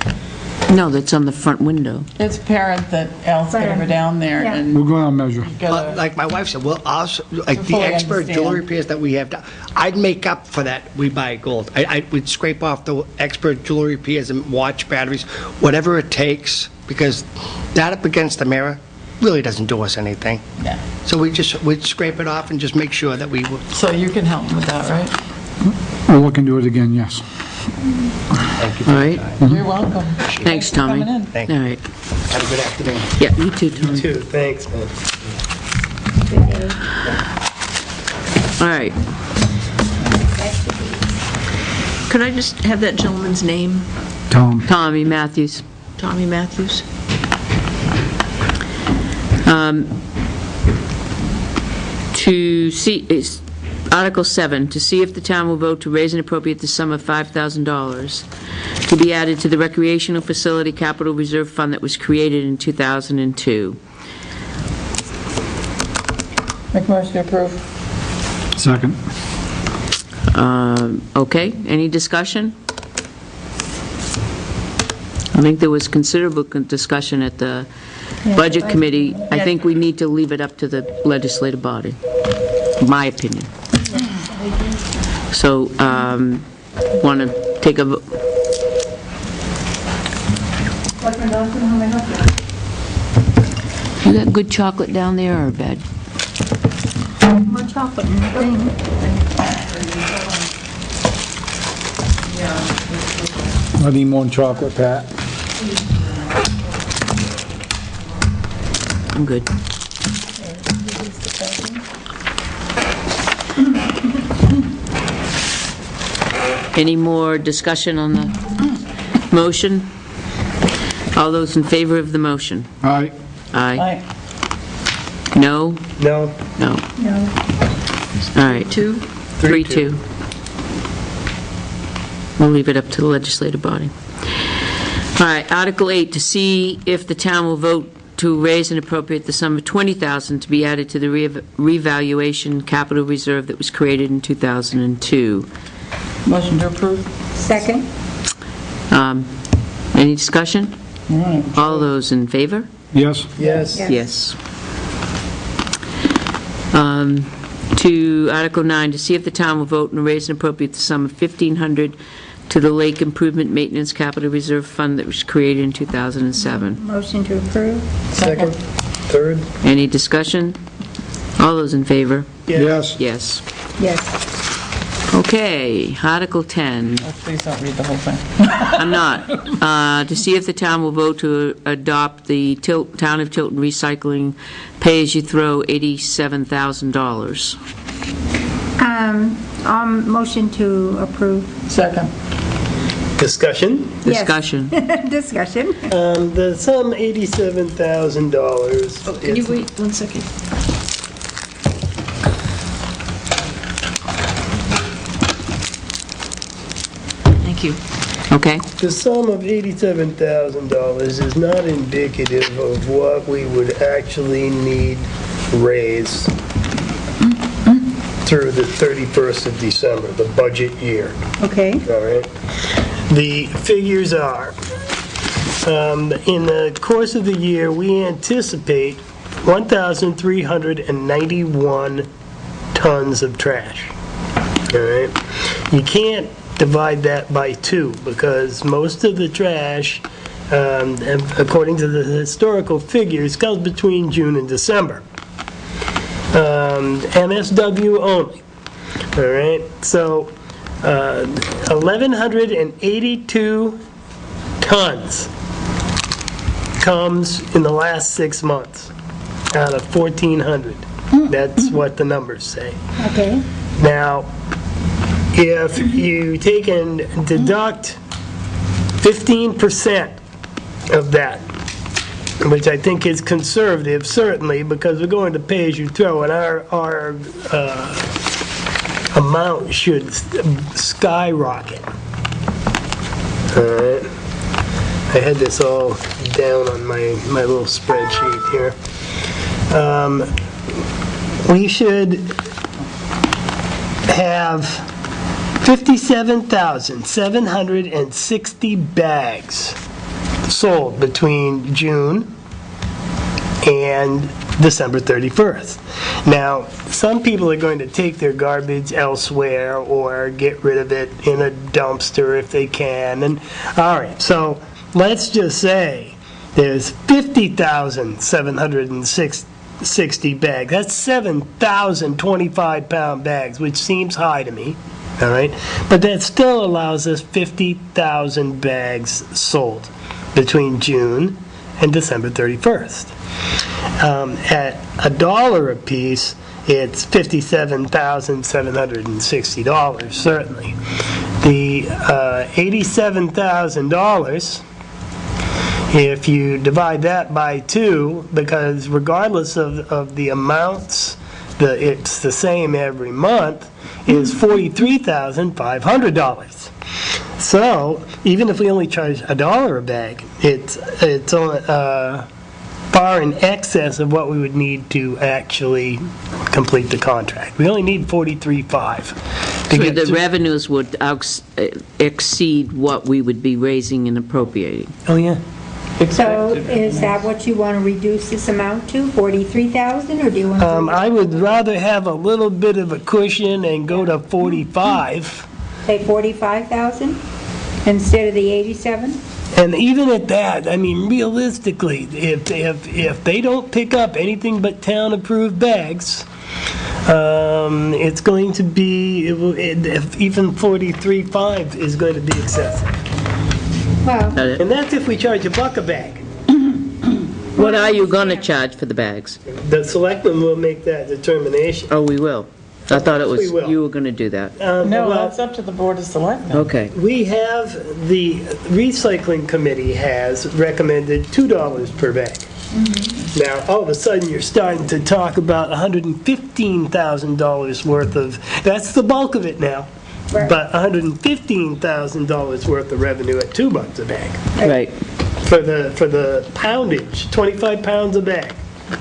[SPEAKER 2] No, that's on the front window.
[SPEAKER 5] It's apparent that Al's gonna go down there
[SPEAKER 3] Yeah.
[SPEAKER 5] and
[SPEAKER 4] We'll go out and measure.
[SPEAKER 5] get a,
[SPEAKER 6] Like my wife said, well, like the
[SPEAKER 5] fully
[SPEAKER 6] expert
[SPEAKER 5] understand.
[SPEAKER 6] jewelry repairs that we have, I'd make up for that We Buy Gold. I would scrape off the expert jewelry repairs and watch batteries, whatever it takes, because that up against the mirror really doesn't do us anything.
[SPEAKER 5] yeah.
[SPEAKER 6] So we'd scrape it off and just make sure that we would.
[SPEAKER 5] So you can help with that, right?
[SPEAKER 4] We'll look into it again, yes.
[SPEAKER 6] Thank you
[SPEAKER 2] All right?
[SPEAKER 5] You're welcome.
[SPEAKER 2] Thanks, Tommy.
[SPEAKER 5] coming in.
[SPEAKER 6] Thank
[SPEAKER 2] All
[SPEAKER 6] you.
[SPEAKER 2] right.
[SPEAKER 6] Have a good afternoon.
[SPEAKER 2] Yeah, you too, Tommy.
[SPEAKER 1] Too, thanks, man.
[SPEAKER 2] All right.
[SPEAKER 7] Could I just have that gentleman's name?
[SPEAKER 4] Tom,
[SPEAKER 2] Tommy Matthews.
[SPEAKER 7] Tommy Matthews?
[SPEAKER 2] To see, is Article 7, to see if the town will vote to raise and appropriate the sum of $5,000 to be added to the recreational facility capital reserve fund that was created in 2002.
[SPEAKER 5] Make motion to approve.
[SPEAKER 4] Second.
[SPEAKER 2] Okay, any discussion? I think there was considerable discussion at the Budget Committee. I think we need to leave it up to the legislative body, my opinion. So, want to take a vote? You got good chocolate down there or bad?
[SPEAKER 3] More chocolate in the thing.
[SPEAKER 4] I need more chocolate, Pat.
[SPEAKER 2] I'm good. Any more discussion on the motion? All those in favor of the motion?
[SPEAKER 4] Aye.
[SPEAKER 2] Aye.
[SPEAKER 5] Aye.
[SPEAKER 2] No?
[SPEAKER 1] No?
[SPEAKER 2] No.
[SPEAKER 3] No.
[SPEAKER 2] All right. 3-2. We'll leave it up to the legislative body. All right, Article 8, to see if the town will vote to raise and appropriate the sum of $20,000 to be added to the revaluation capital reserve that was created in 2002.
[SPEAKER 5] Motion to approve.
[SPEAKER 3] Second?
[SPEAKER 2] Any discussion?
[SPEAKER 5] All right.
[SPEAKER 2] All those in favor?
[SPEAKER 4] Yes.
[SPEAKER 1] Yes.
[SPEAKER 2] Yes. To Article 9, to see if the town will vote and raise and appropriate the sum of $1,500 to the Lake Improvement Maintenance Capital Reserve Fund that was created in 2007.
[SPEAKER 3] Motion to approve?
[SPEAKER 1] Second? Third?
[SPEAKER 2] Any discussion? All those in favor?
[SPEAKER 4] Yes.
[SPEAKER 2] Yes.
[SPEAKER 3] Yes.
[SPEAKER 2] Okay, Article 10.
[SPEAKER 5] Oh, please don't read the whole thing.
[SPEAKER 2] I'm not. To see if the town will vote to adopt the Town of Tilton Recycling Pay-As-You-Throw $87,000.
[SPEAKER 3] Motion to approve.
[SPEAKER 5] Second.
[SPEAKER 1] Discussion?
[SPEAKER 3] Yes.
[SPEAKER 2] Discussion.
[SPEAKER 3] Discussion.
[SPEAKER 1] The sum $87,000.
[SPEAKER 7] Can you wait 1 second? Thank you.
[SPEAKER 2] Okay.
[SPEAKER 1] The sum of $87,000 is not indicative of what we would actually need raised through the 31st of December, the budget year,
[SPEAKER 3] Okay.
[SPEAKER 1] all right? The figures are, in the course of the year, we anticipate 1,391 tons of trash, all right? You can't divide that by 2 because most of the trash, according to the historical figures, comes between June and December. MSW only, all right? So 1,182 tons comes in the last 6 months out of 1,400. That's what the numbers say.
[SPEAKER 3] Okay.
[SPEAKER 1] Now, if you take and deduct 15% of that, which I think is conservative, certainly, because we're going to pay as you throw, and our amount should skyrocket. All right. I had this all down on my little spreadsheet here. We should have 57,760 bags sold between June and December 31st. Now, some people are going to take their garbage elsewhere or get rid of it in a dumpster if they can. And all right, so let's just say there's 50,760 bags. That's 7,000 25-pound bags, which seems high to me. All right, but that still allows us 50,000 bags sold between June and December 31st. At $1 a piece, it's $57,760, certainly. The $87,000, if you divide that by 2, because regardless of the amounts it's the same every month, is $43,500. So even if we only charge $1 a bag, it's far in excess of what we would need to actually complete the contract. We only need $43,500 to
[SPEAKER 2] So
[SPEAKER 1] get
[SPEAKER 2] the
[SPEAKER 1] through.
[SPEAKER 2] revenues would exceed what we would be raising and appropriating.
[SPEAKER 1] Oh, yeah.
[SPEAKER 3] So is that what you want to reduce this amount to, 43,000, or do you want to?
[SPEAKER 1] I would rather have a little bit of a cushion and go to 45.
[SPEAKER 3] Say 45,000 instead of the 87?
[SPEAKER 1] And even at that, I mean, realistically, if they don't pick up anything but town-approved bags, it's going to be, even 43.5 is going to be excessive.
[SPEAKER 3] Well,
[SPEAKER 1] And that's if we charge $1 a bag.
[SPEAKER 2] What are you going to charge for the bags?
[SPEAKER 1] The selectmen will make that determination.
[SPEAKER 2] Oh, we will. I thought it was,
[SPEAKER 1] We will.
[SPEAKER 2] you were going to do that.
[SPEAKER 5] No,
[SPEAKER 1] Well,
[SPEAKER 5] that's up to the Board of Selectmen.
[SPEAKER 2] Okay.
[SPEAKER 1] we have, the recycling committee has recommended $2 per bag. Now, all of a sudden, you're starting to talk about $115,000 worth of, that's the bulk of it now,
[SPEAKER 3] Right.
[SPEAKER 1] but $115,000 worth of revenue at $2 a bag.
[SPEAKER 2] Right.
[SPEAKER 1] For the poundage, 25 pounds a bag.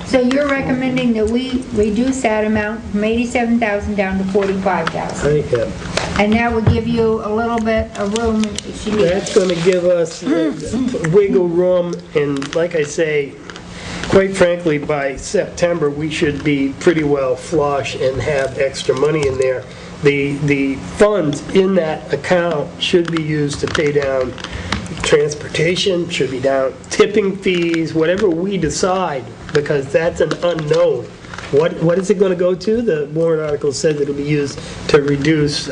[SPEAKER 3] so you're recommending that we reduce that amount from 87,000 down to 45,000? And that would give you a little bit of room if you need.
[SPEAKER 1] That's going to give us wiggle room, and like I say, quite frankly, by September, we should be pretty well flush and have extra money in there. The funds in that account should be used to pay down transportation, should be down tipping fees, whatever we decide, because that's an unknown. What is it going to go to? The warrant article says it'll be used to reduce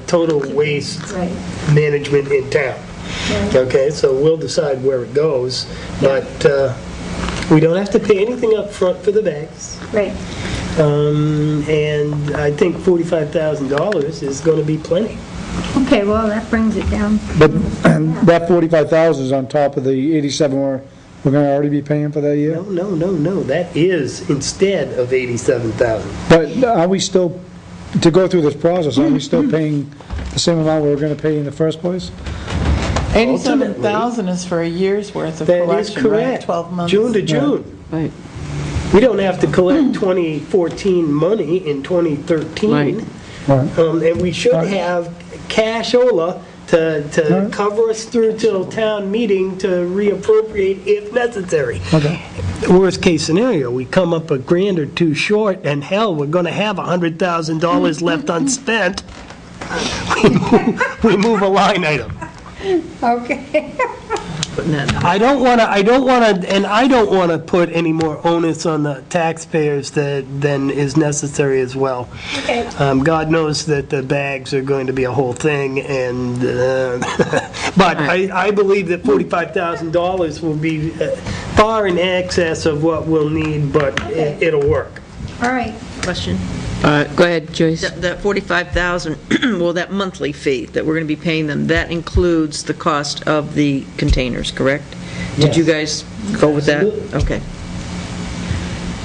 [SPEAKER 1] total waste
[SPEAKER 3] Right.
[SPEAKER 1] management in town. Okay, so we'll decide where it goes, but we don't have to pay anything up front for the bags.
[SPEAKER 3] Right.
[SPEAKER 1] And I think $45,000 is going to be plenty.
[SPEAKER 3] Okay, well, that brings it down.
[SPEAKER 4] But that 45,000 is on top of the 87 we're gonna already be paying for that year?
[SPEAKER 1] No, that is instead of $87,000.
[SPEAKER 4] But are we still, to go through this process, are we still paying the same amount we were gonna pay in the first place?
[SPEAKER 5] 87,000 is for a year's worth of
[SPEAKER 1] That is
[SPEAKER 5] collection, right?
[SPEAKER 1] correct.
[SPEAKER 5] 12 months.
[SPEAKER 1] June to June.
[SPEAKER 2] Right.
[SPEAKER 1] We don't have to collect 2014 money in 2013.
[SPEAKER 2] Right.
[SPEAKER 4] Right.
[SPEAKER 1] And we should have cashola to
[SPEAKER 4] Right.
[SPEAKER 1] cover us through till town meeting to reappropriate if necessary.
[SPEAKER 4] Okay.
[SPEAKER 1] Worst case scenario, we come up a grand or two short, and hell, we're gonna have $100,000 left unspent. We move a line item.
[SPEAKER 3] Okay.
[SPEAKER 7] Putting that
[SPEAKER 1] I don't want to put any more onus on the taxpayers than is necessary as well.
[SPEAKER 3] Okay.
[SPEAKER 1] God knows that the bags are going to be a whole thing, and, but I believe that $45,000 will be far in excess of what we'll need, but it'll work.
[SPEAKER 3] All right.
[SPEAKER 7] question.
[SPEAKER 2] Go ahead, Joyce.
[SPEAKER 7] That 45,000, well, that monthly fee that we're going to be paying them, that includes the cost of the containers, correct? Did you guys go with that?
[SPEAKER 1] Absolutely.
[SPEAKER 7] Okay.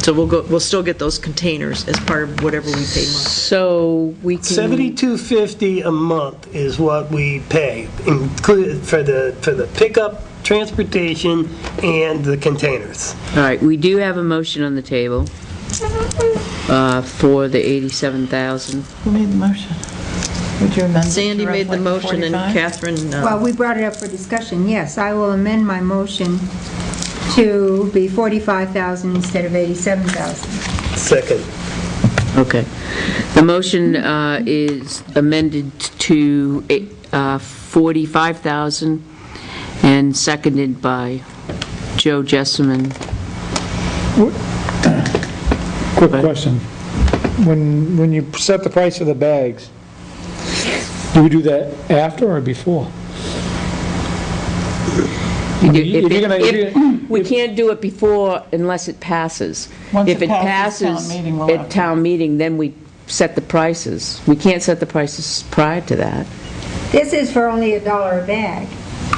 [SPEAKER 7] So we'll still get those containers as part of whatever we pay monthly.
[SPEAKER 2] So we can...
[SPEAKER 1] $72.50 a month is what we pay, included for the pickup, transportation, and the containers.
[SPEAKER 2] All right, we do have a motion on the table for the 87,000.
[SPEAKER 5] Who made the motion? Would you amend it to
[SPEAKER 7] Sandy made the
[SPEAKER 5] reflect
[SPEAKER 7] motion and
[SPEAKER 5] 45?
[SPEAKER 7] Catherine,
[SPEAKER 3] Well, we brought it up for discussion, yes. I will amend my motion to be 45,000 instead of 87,000.
[SPEAKER 1] Second.
[SPEAKER 2] Okay. The motion is amended to 45,000 and seconded by Joe Jessamine.
[SPEAKER 4] Quick question. When you set the price of the bags, do we do that after or before?
[SPEAKER 2] We can't do it before unless it passes.
[SPEAKER 5] Once
[SPEAKER 2] If
[SPEAKER 5] it
[SPEAKER 2] it
[SPEAKER 5] passes
[SPEAKER 2] passes
[SPEAKER 5] town meeting, we'll have
[SPEAKER 2] at
[SPEAKER 5] to-
[SPEAKER 2] town meeting, then we set the prices. We can't set the prices prior to that.
[SPEAKER 3] This is for only $1 a bag.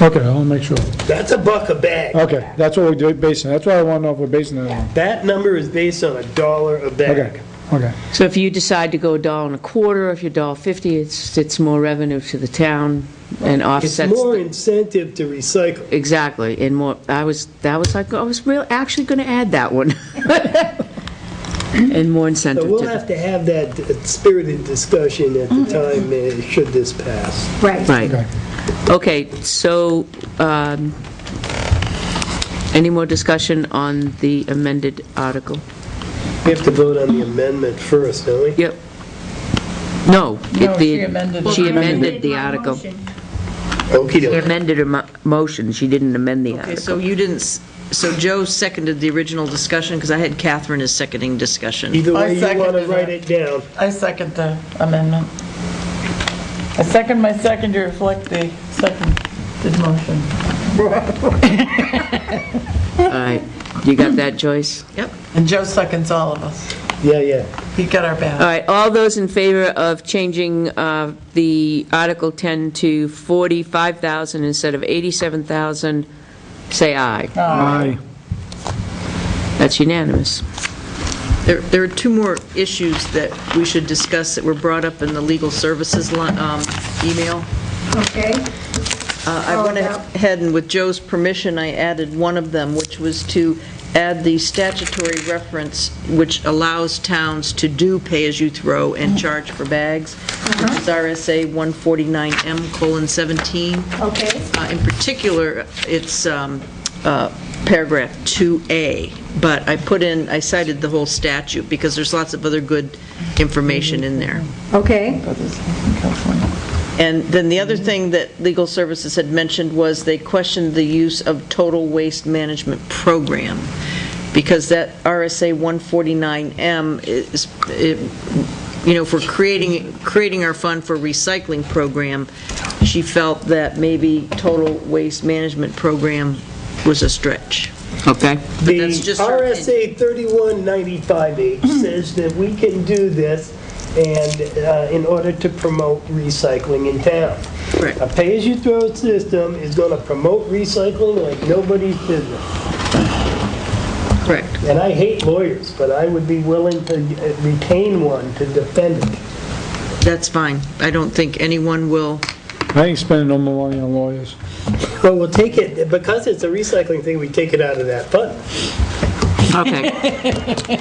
[SPEAKER 4] Okay, I want to make sure.
[SPEAKER 1] That's $1 a bag.
[SPEAKER 4] Okay, that's what we're basing, that's what I want to know if we're basing it on.
[SPEAKER 1] That number is based on $1 a bag.
[SPEAKER 4] Okay. Okay.
[SPEAKER 2] So if you decide to go $1.25, if you're $1.50, it's more revenue to the town and
[SPEAKER 1] It's
[SPEAKER 2] offsets.
[SPEAKER 1] more incentive to recycle.
[SPEAKER 2] Exactly, and more, I was actually going to add that one. And more
[SPEAKER 1] So
[SPEAKER 2] incentive
[SPEAKER 1] we'll
[SPEAKER 2] to
[SPEAKER 1] have to have that spirited discussion at the time, should this pass.
[SPEAKER 3] Right.
[SPEAKER 2] Right.
[SPEAKER 4] Okay.
[SPEAKER 2] Okay, so, any more discussion on the amended article?
[SPEAKER 1] We have to vote on the amendment first, don't we?
[SPEAKER 2] Yep. No.
[SPEAKER 5] No, she amended it.
[SPEAKER 2] She amended the
[SPEAKER 3] My
[SPEAKER 2] article.
[SPEAKER 3] motion.
[SPEAKER 1] Okey
[SPEAKER 2] She
[SPEAKER 1] doke.
[SPEAKER 2] amended her motion, she didn't amend the
[SPEAKER 7] Okay, so
[SPEAKER 2] article.
[SPEAKER 7] you didn't, so Joe seconded the original discussion, because I had Catherine as seconding discussion.
[SPEAKER 1] Either
[SPEAKER 5] I
[SPEAKER 1] way you want to
[SPEAKER 5] seconded
[SPEAKER 1] write
[SPEAKER 5] it.
[SPEAKER 1] it down.
[SPEAKER 5] I second the amendment. I second my second to reflect the seconded motion.
[SPEAKER 2] All right, you got that, Joyce?
[SPEAKER 7] Yep.
[SPEAKER 5] And Joe seconds all of us.
[SPEAKER 1] Yeah.
[SPEAKER 5] He got our
[SPEAKER 2] All
[SPEAKER 5] back.
[SPEAKER 2] right, all those in favor of changing the Article 10 to 45,000 instead of 87,000, say aye.
[SPEAKER 4] Aye.
[SPEAKER 2] That's unanimous.
[SPEAKER 7] There are two more issues that we should discuss that were brought up in the legal services email.
[SPEAKER 3] Okay.
[SPEAKER 7] I went ahead and with Joe's permission, I added one of them, which was to add the statutory reference which allows towns to do pay-as-you-throw and charge for bags, which is RSA 149M:17.
[SPEAKER 3] Okay.
[SPEAKER 7] In particular, it's paragraph 2A, but I cited the whole statute because there's lots of other good information in there.
[SPEAKER 3] Okay.
[SPEAKER 7] And then the other thing that Legal Services had mentioned was they questioned the use of total waste management program, because that RSA 149M is, for creating our fund for recycling program, she felt that maybe total waste management program was a stretch.
[SPEAKER 2] Okay?
[SPEAKER 1] The
[SPEAKER 7] that's just her
[SPEAKER 1] RSA 3195H says that we can do this and in order to promote recycling in town.
[SPEAKER 7] Correct.
[SPEAKER 1] A pay-as-you-throw system is going to promote recycling like nobody's business.
[SPEAKER 7] Correct.
[SPEAKER 1] And I hate lawyers, but I would be willing to retain one to defend it.
[SPEAKER 7] That's fine. I don't think anyone will.
[SPEAKER 4] I ain't spending no more money on lawyers.
[SPEAKER 1] Well, we'll take it, because it's a recycling thing, we take it out of that fund.
[SPEAKER 2] Okay.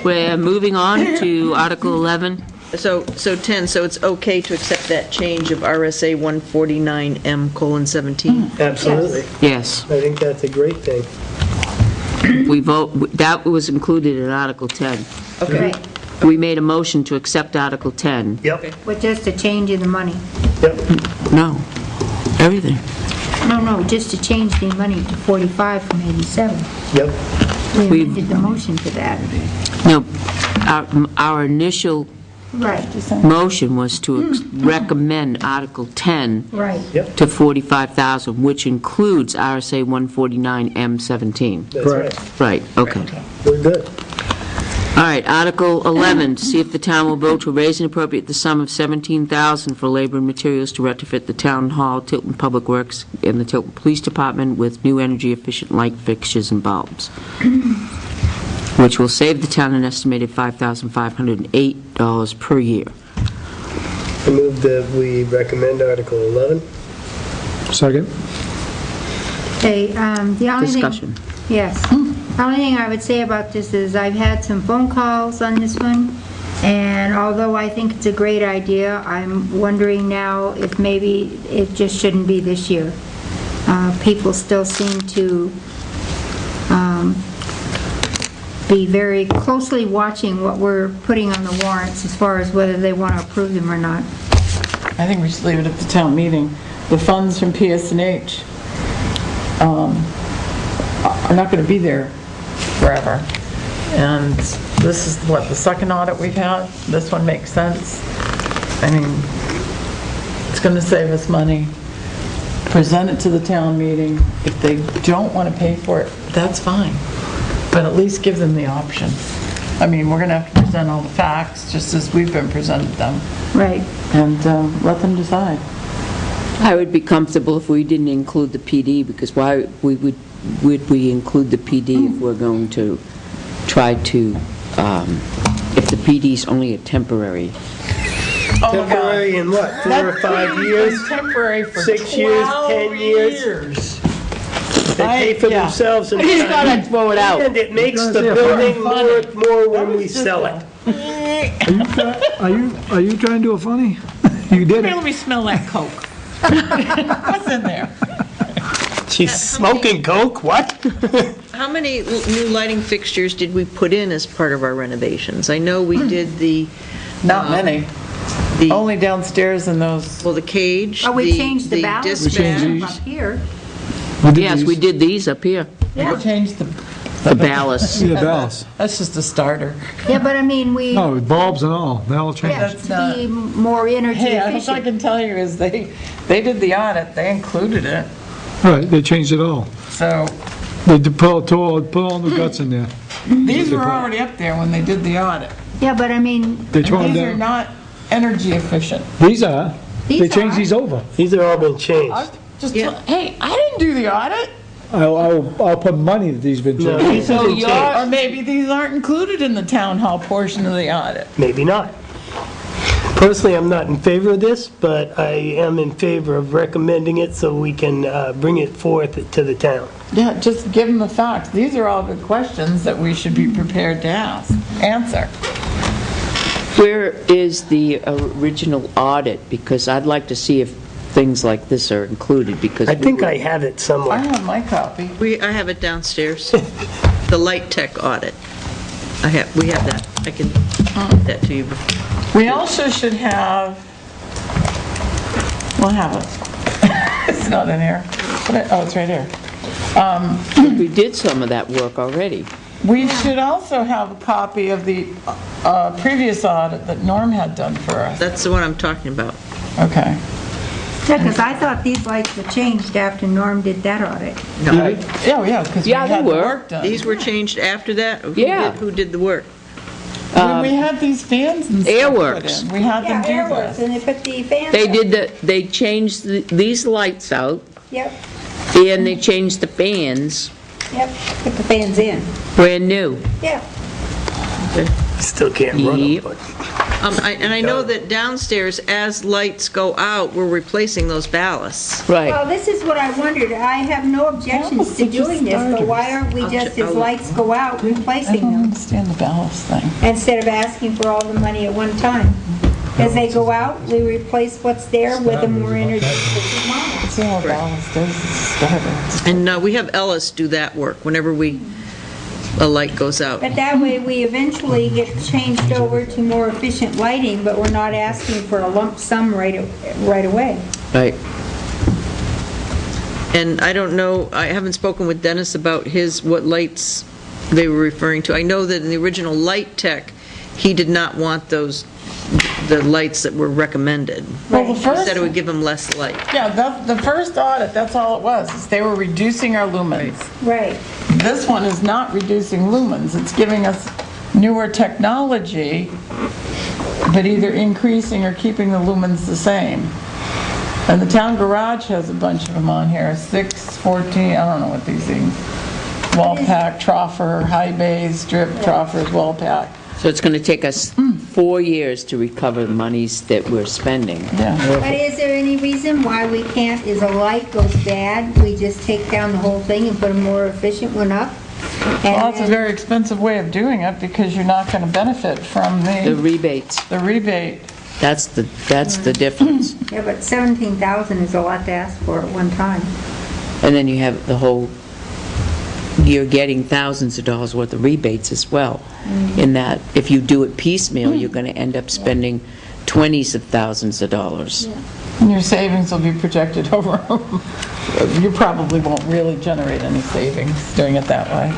[SPEAKER 2] We're moving on to Article 11.
[SPEAKER 7] So 10, so it's okay to accept that change of RSA 149M:17?
[SPEAKER 1] Absolutely.
[SPEAKER 2] Yes.
[SPEAKER 1] I think that's a great thing.
[SPEAKER 2] We vote, that was included in Article 10.
[SPEAKER 3] Okay.
[SPEAKER 2] We made a motion to accept Article 10.
[SPEAKER 1] Yep,
[SPEAKER 3] With just a change in the money.
[SPEAKER 1] yep.
[SPEAKER 2] No, everything.
[SPEAKER 3] No, just to change the money to 45 from 87.
[SPEAKER 1] Yep.
[SPEAKER 3] We
[SPEAKER 2] We've-
[SPEAKER 3] amended the motion to that.
[SPEAKER 2] No, our initial
[SPEAKER 3] Right,
[SPEAKER 2] motion was to recommend Article 10
[SPEAKER 3] right.
[SPEAKER 2] to 45,000, which includes RSA 149M:17.
[SPEAKER 1] That's
[SPEAKER 4] Correct.
[SPEAKER 1] right.
[SPEAKER 2] Right, okay.
[SPEAKER 1] We're good.
[SPEAKER 2] All right, Article 11, to see if the town will vote to raise and appropriate the sum of $17,000 for labor and materials to retrofit the Town Hall, Tilton Public Works, and the Tilton Police Department with new energy-efficient light fixtures and bulbs, which will save the town an estimated $5,508 per year.
[SPEAKER 1] I move that we recommend Article 11.
[SPEAKER 4] Second?
[SPEAKER 3] Okay, the only thing...
[SPEAKER 2] Discussion.
[SPEAKER 3] Yes. The only thing I would say about this is I've had some phone calls on this one, and although I think it's a great idea, I'm wondering now if maybe it just shouldn't be this year. People still seem to be very closely watching what we're putting on the warrants as far as whether they want to approve them or not.
[SPEAKER 5] I think we should leave it at the town meeting. The funds from PSNH are not going to be there forever. And this is what, the second audit we've had? This one makes sense. I mean, it's going to save us money. Present it to the town meeting. If they don't want to pay for it, that's fine. But at least give them the option. I mean, we're going to have to present all the facts, just as we've been presented them,
[SPEAKER 3] Right.
[SPEAKER 5] and let them decide.
[SPEAKER 2] I would be comfortable if we didn't include the PD, because why would we include the PD if we're going to try to if the PD's only a temporary.
[SPEAKER 5] Oh, my God.
[SPEAKER 1] Temporary in what, 4 or 5 years?
[SPEAKER 5] It's temporary for
[SPEAKER 1] 6 years, 10
[SPEAKER 5] 12
[SPEAKER 1] years?
[SPEAKER 5] years.
[SPEAKER 1] They pay for
[SPEAKER 5] Yeah.
[SPEAKER 1] themselves in
[SPEAKER 2] He's gotta
[SPEAKER 1] time.
[SPEAKER 2] throw it out.
[SPEAKER 1] And it makes the
[SPEAKER 4] That's
[SPEAKER 1] building
[SPEAKER 5] funny.
[SPEAKER 1] worth more when
[SPEAKER 5] That
[SPEAKER 1] we
[SPEAKER 5] was just
[SPEAKER 1] sell it.
[SPEAKER 4] Are you trying to do a funny? You did
[SPEAKER 5] Here,
[SPEAKER 4] it.
[SPEAKER 5] let me smell that Coke. What's in there?
[SPEAKER 1] She's smoking coke, what?
[SPEAKER 7] How many new lighting fixtures did we put in as part of our renovations? I know we did the,
[SPEAKER 5] Not many.
[SPEAKER 7] the
[SPEAKER 5] Only downstairs in those.
[SPEAKER 7] well, the cage,
[SPEAKER 3] Oh, we changed the ballast
[SPEAKER 7] dispatch.
[SPEAKER 3] system up here.
[SPEAKER 2] Yes, we did these up here,
[SPEAKER 5] We changed
[SPEAKER 2] the ballast.
[SPEAKER 4] Yeah, bells.
[SPEAKER 5] That's just a starter.
[SPEAKER 3] Yeah, but I mean, we,
[SPEAKER 4] No, bulbs and all, they all changed.
[SPEAKER 3] yeah,
[SPEAKER 5] that's
[SPEAKER 3] to be more energy
[SPEAKER 5] Hey, all I
[SPEAKER 3] efficient.
[SPEAKER 5] can tell you is they did the audit, they included it,
[SPEAKER 4] Right, they changed it all.
[SPEAKER 5] so
[SPEAKER 4] They put all the guts in there.
[SPEAKER 5] these were already up there when they did the audit.
[SPEAKER 3] Yeah, but I mean,
[SPEAKER 4] They tore them
[SPEAKER 5] These are
[SPEAKER 4] down.
[SPEAKER 5] not energy efficient.
[SPEAKER 4] These are. They
[SPEAKER 3] These
[SPEAKER 4] changed
[SPEAKER 3] are.
[SPEAKER 4] these over.
[SPEAKER 1] These have all been changed.
[SPEAKER 5] Just,
[SPEAKER 7] Yeah.
[SPEAKER 5] hey, I didn't do the audit,
[SPEAKER 4] I'll put money that these been
[SPEAKER 1] No,
[SPEAKER 4] changed.
[SPEAKER 1] these have been
[SPEAKER 5] or
[SPEAKER 1] changed.
[SPEAKER 5] maybe these aren't included in the town hall portion of the audit.
[SPEAKER 1] Maybe not. Personally, I'm not in favor of this, but I am in favor of recommending it so we can bring it forth to the town.
[SPEAKER 5] Yeah, just give them the facts. These are all good questions that we should be prepared to answer.
[SPEAKER 2] Where is the original audit? Because I'd like to see if things like this are included, because.
[SPEAKER 1] I think I have it
[SPEAKER 5] I
[SPEAKER 1] somewhere.
[SPEAKER 5] have my copy.
[SPEAKER 7] I have it downstairs, the light tech audit. We have that. I can get that to you.
[SPEAKER 5] We also should have, we'll have it. It's not in here. Oh, it's right here.
[SPEAKER 2] We did some of that work already.
[SPEAKER 5] We should also have a copy of the previous audit that Norm had done for us.
[SPEAKER 7] That's the one I'm talking about.
[SPEAKER 5] Okay.
[SPEAKER 3] yeah, because I thought these lights were changed after Norm did that audit.
[SPEAKER 7] No,
[SPEAKER 5] Yeah, because we
[SPEAKER 2] Yeah, they
[SPEAKER 5] had the
[SPEAKER 2] were.
[SPEAKER 5] work done.
[SPEAKER 7] these were changed after that?
[SPEAKER 2] Yeah.
[SPEAKER 7] Who did the work?
[SPEAKER 5] When we had these fans and stuff put
[SPEAKER 2] Airworks.
[SPEAKER 5] in, we had them
[SPEAKER 3] Yeah,
[SPEAKER 5] do
[SPEAKER 3] airworks,
[SPEAKER 5] this.
[SPEAKER 3] and they put the fans
[SPEAKER 2] They
[SPEAKER 3] up.
[SPEAKER 2] did they changed these lights out,
[SPEAKER 3] Yep,
[SPEAKER 2] and they changed the fans,
[SPEAKER 3] yep, put the fans in,
[SPEAKER 2] brand new.
[SPEAKER 3] yeah.
[SPEAKER 1] Still can't run them,
[SPEAKER 2] Yep.
[SPEAKER 1] but
[SPEAKER 7] And I know that downstairs, as lights go out, we're replacing those ballasts.
[SPEAKER 2] Right.
[SPEAKER 3] Well, this is what I wondered, I have no objections to doing this, but why aren't we just, as lights go out,
[SPEAKER 5] I
[SPEAKER 3] replacing
[SPEAKER 5] don't
[SPEAKER 3] them?
[SPEAKER 5] understand the ballast thing.
[SPEAKER 3] Instead of asking for all the money at one time. As they go out, we replace what's there with a more energy efficient model.
[SPEAKER 5] That's all ballast is, it's starters.
[SPEAKER 7] And we have Ellis do that work whenever a light goes out.
[SPEAKER 3] But that way, we eventually get changed over to more efficient lighting, but we're not asking for a lump sum right away.
[SPEAKER 2] Right.
[SPEAKER 7] And I don't know, I haven't spoken with Dennis about what lights they were referring to. I know that in the original light tech, he did not want the lights that were recommended.
[SPEAKER 5] Well, the
[SPEAKER 7] He
[SPEAKER 5] first,
[SPEAKER 7] said it would give them less light.
[SPEAKER 5] yeah, the first audit, that's all it was, is they were reducing our lumens.
[SPEAKER 3] Right.
[SPEAKER 5] This one is not reducing lumens, it's giving us newer technology, but either increasing or keeping the lumens the same. And the town garage has a bunch of them on here, 6, 14, I don't know what these things. Wall pack, troffer, high bays, strip, troffers, wall pack.
[SPEAKER 2] So it's going to take us 4 years to recover the monies that we're spending.
[SPEAKER 5] Yeah.
[SPEAKER 3] But is there any reason why we can't, as a light goes bad, we just take down the whole thing and put a more efficient one up?
[SPEAKER 5] Well, it's a very expensive way of doing it because you're not going to benefit from
[SPEAKER 2] The rebates,
[SPEAKER 5] the rebate.
[SPEAKER 2] that's the difference.
[SPEAKER 3] Yeah, but 17,000 is a lot to ask for at one time.
[SPEAKER 2] And then you have you're getting thousands of dollars worth of rebates as well. In that, if you do it piecemeal, you're going to end up spending 20s of thousands of dollars.
[SPEAKER 5] And your savings will be projected over, you probably won't really generate any savings doing it that way.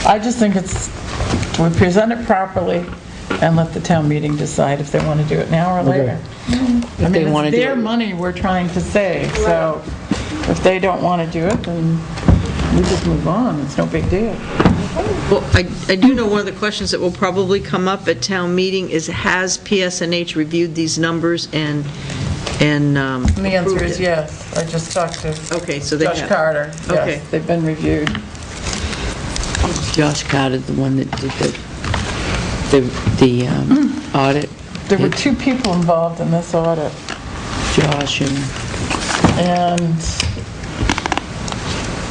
[SPEAKER 5] I just think we present it properly and let the town meeting decide if they want to do it now or later. I
[SPEAKER 2] they
[SPEAKER 5] mean,
[SPEAKER 2] wanna
[SPEAKER 5] it's
[SPEAKER 2] do
[SPEAKER 5] their
[SPEAKER 2] it.
[SPEAKER 5] money we're trying to save, so if they don't want to do it, then we just move on, it's no big deal.
[SPEAKER 7] Well, I do know one of the questions that will probably come up at town meeting is, has PSNH reviewed these numbers and
[SPEAKER 5] And the answer
[SPEAKER 7] approved
[SPEAKER 5] is
[SPEAKER 7] it?
[SPEAKER 5] yes, I just talked to
[SPEAKER 7] Okay, so they
[SPEAKER 5] Josh
[SPEAKER 7] have.
[SPEAKER 5] Carter,
[SPEAKER 7] Okay.
[SPEAKER 5] yes, they've been reviewed.
[SPEAKER 2] Josh Carter, the one that did the audit.
[SPEAKER 5] There were 2 people involved in this audit,
[SPEAKER 2] Josh and,
[SPEAKER 5] and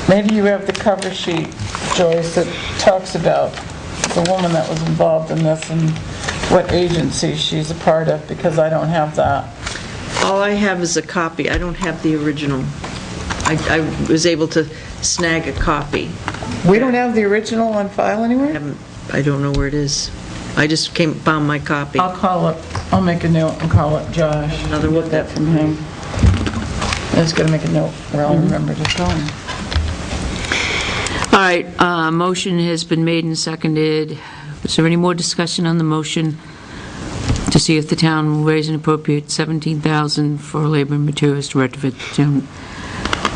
[SPEAKER 5] maybe you have the cover sheet, Joyce, that talks about the woman that was involved in this and what agency she's a part of, because I don't have that.
[SPEAKER 7] All I have is a copy. I don't have the original. I was able to snag a copy.
[SPEAKER 5] We don't have the original on file anywhere?
[SPEAKER 7] I don't know where it is. I just found my copy.
[SPEAKER 5] I'll make a note and call up Josh.
[SPEAKER 7] Another one.
[SPEAKER 5] Get that from him. I just gotta make a note where I'll remember to tell him.
[SPEAKER 2] all right, motion has been made and seconded. Is there any more discussion on the motion to see if the town will raise an appropriate $17,000 for labor and materials to retrofit the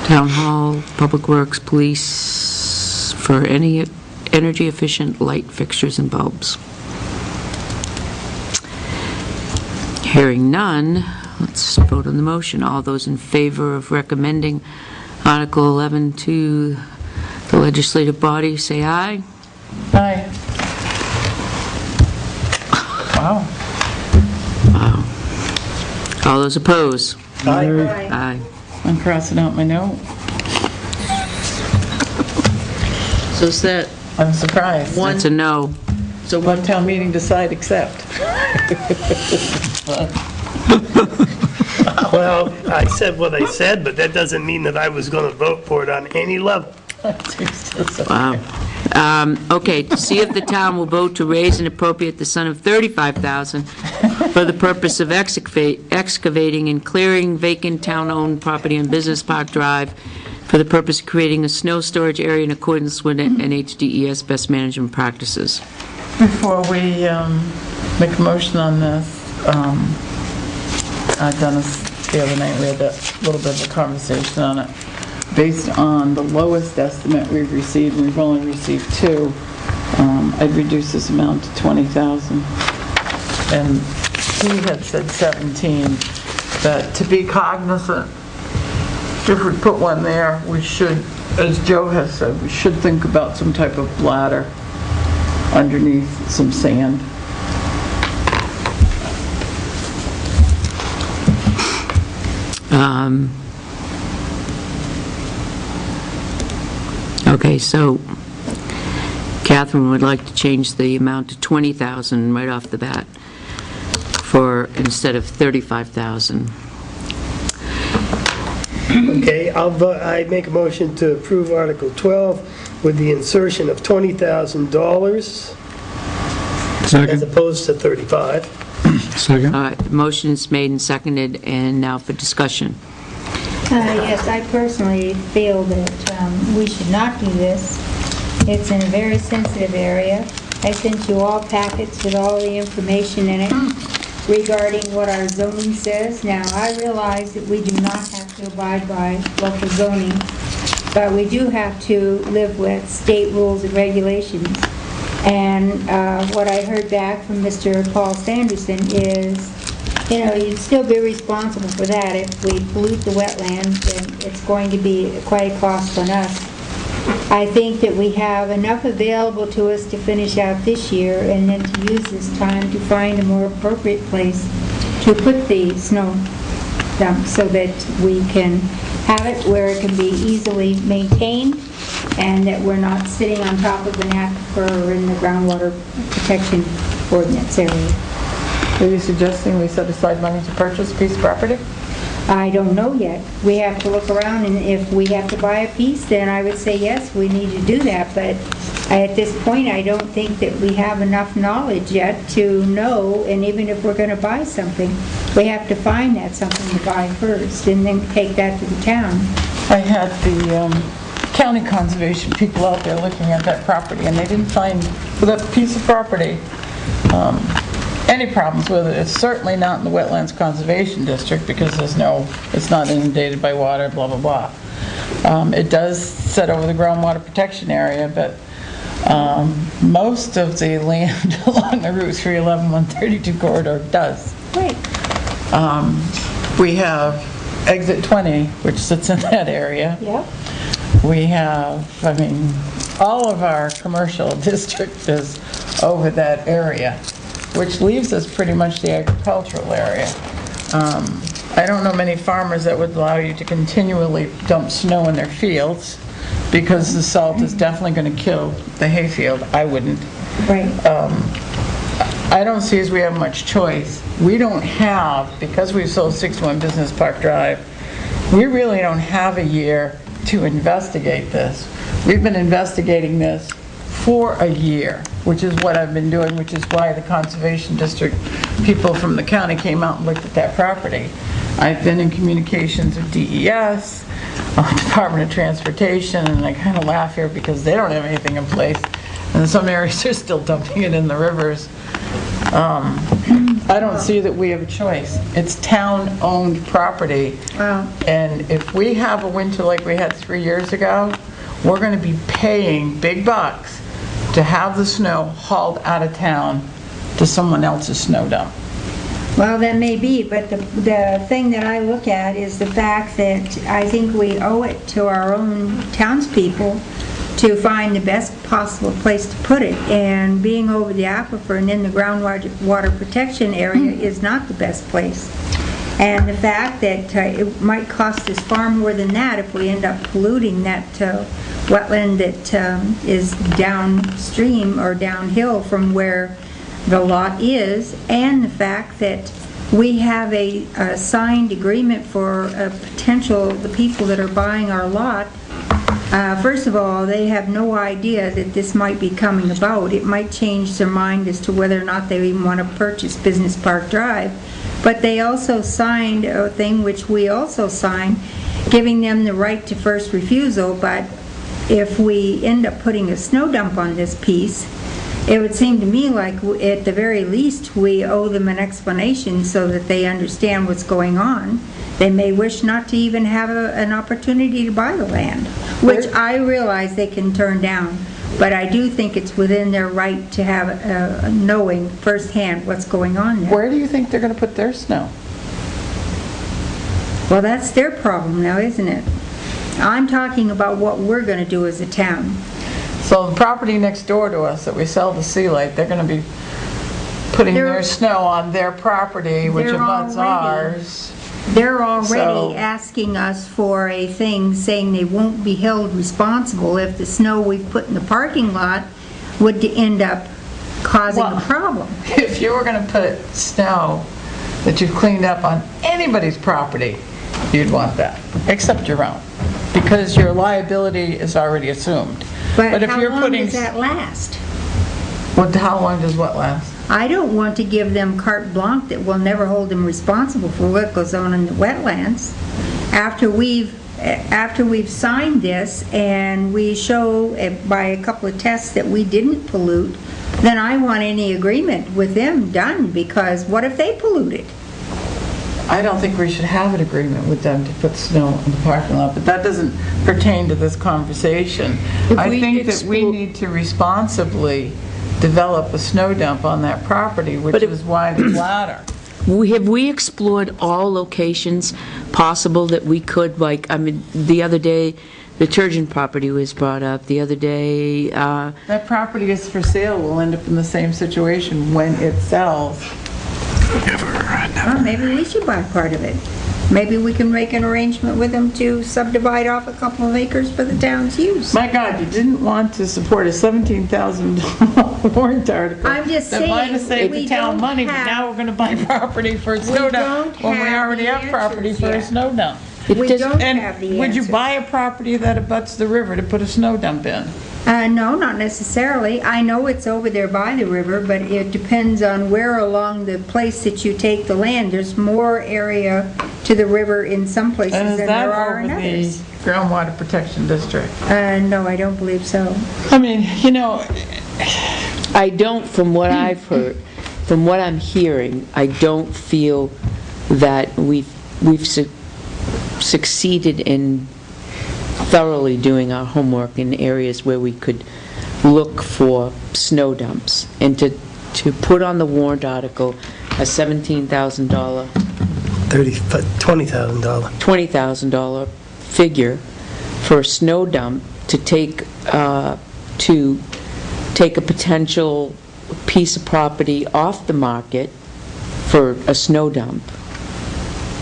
[SPEAKER 2] town hall, public works, police, for any energy-efficient light fixtures and bulbs? Hearing none, let's vote on the motion. All those in favor of recommending Article 11 to the legislative body, say aye.
[SPEAKER 5] Aye. Wow.
[SPEAKER 2] Wow. All those opposed?
[SPEAKER 1] Aye.
[SPEAKER 2] Aye.
[SPEAKER 5] I'm crossing out my note.
[SPEAKER 7] So is that
[SPEAKER 5] I'm surprised.
[SPEAKER 7] one?
[SPEAKER 2] That's a no.
[SPEAKER 7] So
[SPEAKER 5] Let town meeting decide accept.
[SPEAKER 1] Well, I said what I said, but that doesn't mean that I was going to vote for it on any level.
[SPEAKER 2] Wow. Okay, to see if the town will vote to raise and appropriate the sum of $35,000 for the purpose of excavating and clearing vacant town-owned property on Business Park Drive for the purpose of creating a snow storage area in accordance with NHDES best management practices.
[SPEAKER 5] Before we make a motion on this, Dennis, the other night, we had that little bit of a conversation on it. Based on the lowest estimate we've received, we've only received 2, I'd reduce this amount to 20,000. And he had said 17, but to be cognizant, if we put one there, we should, as Joe has said, we should think about some type of bladder underneath some sand.
[SPEAKER 2] Okay, so Catherine would like to change the amount to 20,000 right off the bat for, instead of 35,000.
[SPEAKER 1] Okay, I make a motion to approve Article 12 with the insertion of $20,000 as
[SPEAKER 4] Second.
[SPEAKER 1] opposed to 35.
[SPEAKER 4] Second.
[SPEAKER 2] All right, motion is made and seconded, and now for discussion.
[SPEAKER 3] Yes, I personally feel that we should not do this. It's in a very sensitive area. I sent you all packets with all the information in it regarding what our zoning says. Now, I realize that we do not have to abide by local zoning, but we do have to live with state rules and regulations. And what I heard back from Mr. Paul Sanderson is, you'd still be responsible for that. If we pollute the wetland, then it's going to be quite a cost on us. I think that we have enough available to us to finish out this year and then to use this time to find a more appropriate place to put the snow dump so that we can have it where it can be easily maintained and that we're not sitting on top of an aquifer or in the groundwater protection ordinance area.
[SPEAKER 5] Are you suggesting we set aside money to purchase a piece of property?
[SPEAKER 3] I don't know yet. We have to look around, and if we have to buy a piece, then I would say yes, we need to do that. But at this point, I don't think that we have enough knowledge yet to know, and even if we're going to buy something, we have to find that something to buy first and then take that to the town.
[SPEAKER 5] I had the county conservation people out there looking at that property, and they didn't find, with that piece of property, any problems with it. It's certainly not in the Wetlands Conservation District because it's not inundated by water, blah, blah, blah. It does set over the groundwater protection area, but most of the land along the Route 311, 132 corridor does.
[SPEAKER 3] Right.
[SPEAKER 5] We have exit 20, which sits in that area.
[SPEAKER 3] Yep.
[SPEAKER 5] We have, all of our commercial district is over that area, which leaves us pretty much the agricultural area. I don't know many farmers that would allow you to continually dump snow in their fields, because the salt is definitely going to kill the hayfield. I wouldn't.
[SPEAKER 3] Right.
[SPEAKER 5] I don't see as we have much choice. We don't have, because we've sold 61 Business Park Drive, we really don't have a year to investigate this. We've been investigating this for a year, which is what I've been doing, which is why the Conservation District people from the county came out and looked at that property. I've been in communications with DES, Department of Transportation, and I kind of laugh here because they don't have anything in place. And in some areas, they're still dumping it in the rivers. I don't see that we have a choice. It's town-owned property.
[SPEAKER 3] Wow.
[SPEAKER 5] And if we have a winter like we had 3 years ago, we're going to be paying big bucks to have the snow hauled out of town to someone else's snow dump.
[SPEAKER 3] Well, that may be, but the thing that I look at is the fact that I think we owe it to our own townspeople to find the best possible place to put it. And being over the aquifer and in the groundwater protection area is not the best place. And the fact that it might cost us far more than that if we end up polluting that wetland that is downstream or downhill from where the lot is, and the fact that we have a signed agreement for the people that are buying our lot. First of all, they have no idea that this might be coming about. It might change their mind as to whether or not they even want to purchase Business Park Drive. But they also signed a thing which we also signed, giving them the right to first refusal. But if we end up putting a snow dump on this piece, it would seem to me like at the very least we owe them an explanation so that they understand what's going on. They may wish not to even have an opportunity to buy the land, which I realize they can turn down. But I do think it's within their right to have knowing firsthand what's going on there.
[SPEAKER 5] Where do you think they're going to put their snow?
[SPEAKER 3] Well, that's their problem now, isn't it? I'm talking about what we're going to do as a town.
[SPEAKER 5] So the property next door to us that we sell to Sea Light, they're going to be putting their snow on their property, which
[SPEAKER 3] They're
[SPEAKER 5] abuts
[SPEAKER 3] already-
[SPEAKER 5] ours.
[SPEAKER 3] They're already
[SPEAKER 5] So-
[SPEAKER 3] asking us for a thing saying they won't be held responsible if the snow we put in the parking lot would end up causing a
[SPEAKER 5] Well-
[SPEAKER 3] problem.
[SPEAKER 5] If you were going to put snow that you've cleaned up on anybody's property, you'd want that, except your own, because your liability is already assumed.
[SPEAKER 3] But
[SPEAKER 5] if
[SPEAKER 3] how
[SPEAKER 5] you're
[SPEAKER 3] long
[SPEAKER 5] putting,
[SPEAKER 3] does that last?
[SPEAKER 5] how long does what last?
[SPEAKER 3] I don't want to give them carte blanche that will never hold them responsible for what goes on in the wetlands. After we've signed this and we show by a couple of tests that we didn't pollute, then I want any agreement with them done, because what if they pollute it?
[SPEAKER 5] I don't think we should have an agreement with them to put snow in the parking lot, but that doesn't pertain to this conversation.
[SPEAKER 2] If
[SPEAKER 5] I
[SPEAKER 2] we
[SPEAKER 5] think that we
[SPEAKER 2] explo-
[SPEAKER 5] need to responsibly develop a snow dump on that property, which
[SPEAKER 2] But if-
[SPEAKER 5] is why the ladder.
[SPEAKER 2] Have we explored all locations possible that we could, like, I mean, the other day, the Turgeon property was brought up, the other day,
[SPEAKER 5] That property is for sale, we'll end up in the same situation when it sells.
[SPEAKER 3] Well, maybe we should buy part of it. Maybe we can make an arrangement with them to subdivide off a couple of acres for the town's use.
[SPEAKER 5] My God, you didn't want to support a $17,000 warrant article.
[SPEAKER 3] I'm just
[SPEAKER 5] That might have
[SPEAKER 3] saying,
[SPEAKER 5] saved
[SPEAKER 3] we
[SPEAKER 5] the town
[SPEAKER 3] don't
[SPEAKER 5] money, but
[SPEAKER 3] have-
[SPEAKER 5] now we're going to buy property for a snow dump
[SPEAKER 3] don't
[SPEAKER 5] when we
[SPEAKER 3] have
[SPEAKER 5] already
[SPEAKER 3] the
[SPEAKER 5] have property
[SPEAKER 3] answers
[SPEAKER 5] for a
[SPEAKER 3] yet.
[SPEAKER 5] snow dump.
[SPEAKER 3] We
[SPEAKER 2] does-
[SPEAKER 3] don't have
[SPEAKER 5] And
[SPEAKER 3] the
[SPEAKER 5] would you
[SPEAKER 3] answers.
[SPEAKER 5] buy a property that abuts the river to put a snow dump in?
[SPEAKER 3] No, not necessarily. I know it's over there by the river, but it depends on where along the place that you take the land. There's more area to the river in some places
[SPEAKER 5] And
[SPEAKER 3] than
[SPEAKER 5] is that
[SPEAKER 3] there are
[SPEAKER 5] over
[SPEAKER 3] in
[SPEAKER 5] the
[SPEAKER 3] others.
[SPEAKER 5] groundwater protection district?
[SPEAKER 3] No, I don't believe so.
[SPEAKER 5] I mean, you know,
[SPEAKER 2] I don't, from what I've heard, from what I'm hearing, I don't feel that we've succeeded in thoroughly doing our homework in areas where we could look for snow dumps, and to put on the warrant article a $17,000,
[SPEAKER 1] $20,000.
[SPEAKER 2] $20,000 figure for a snow dump to take a potential piece of property off the market for a snow dump.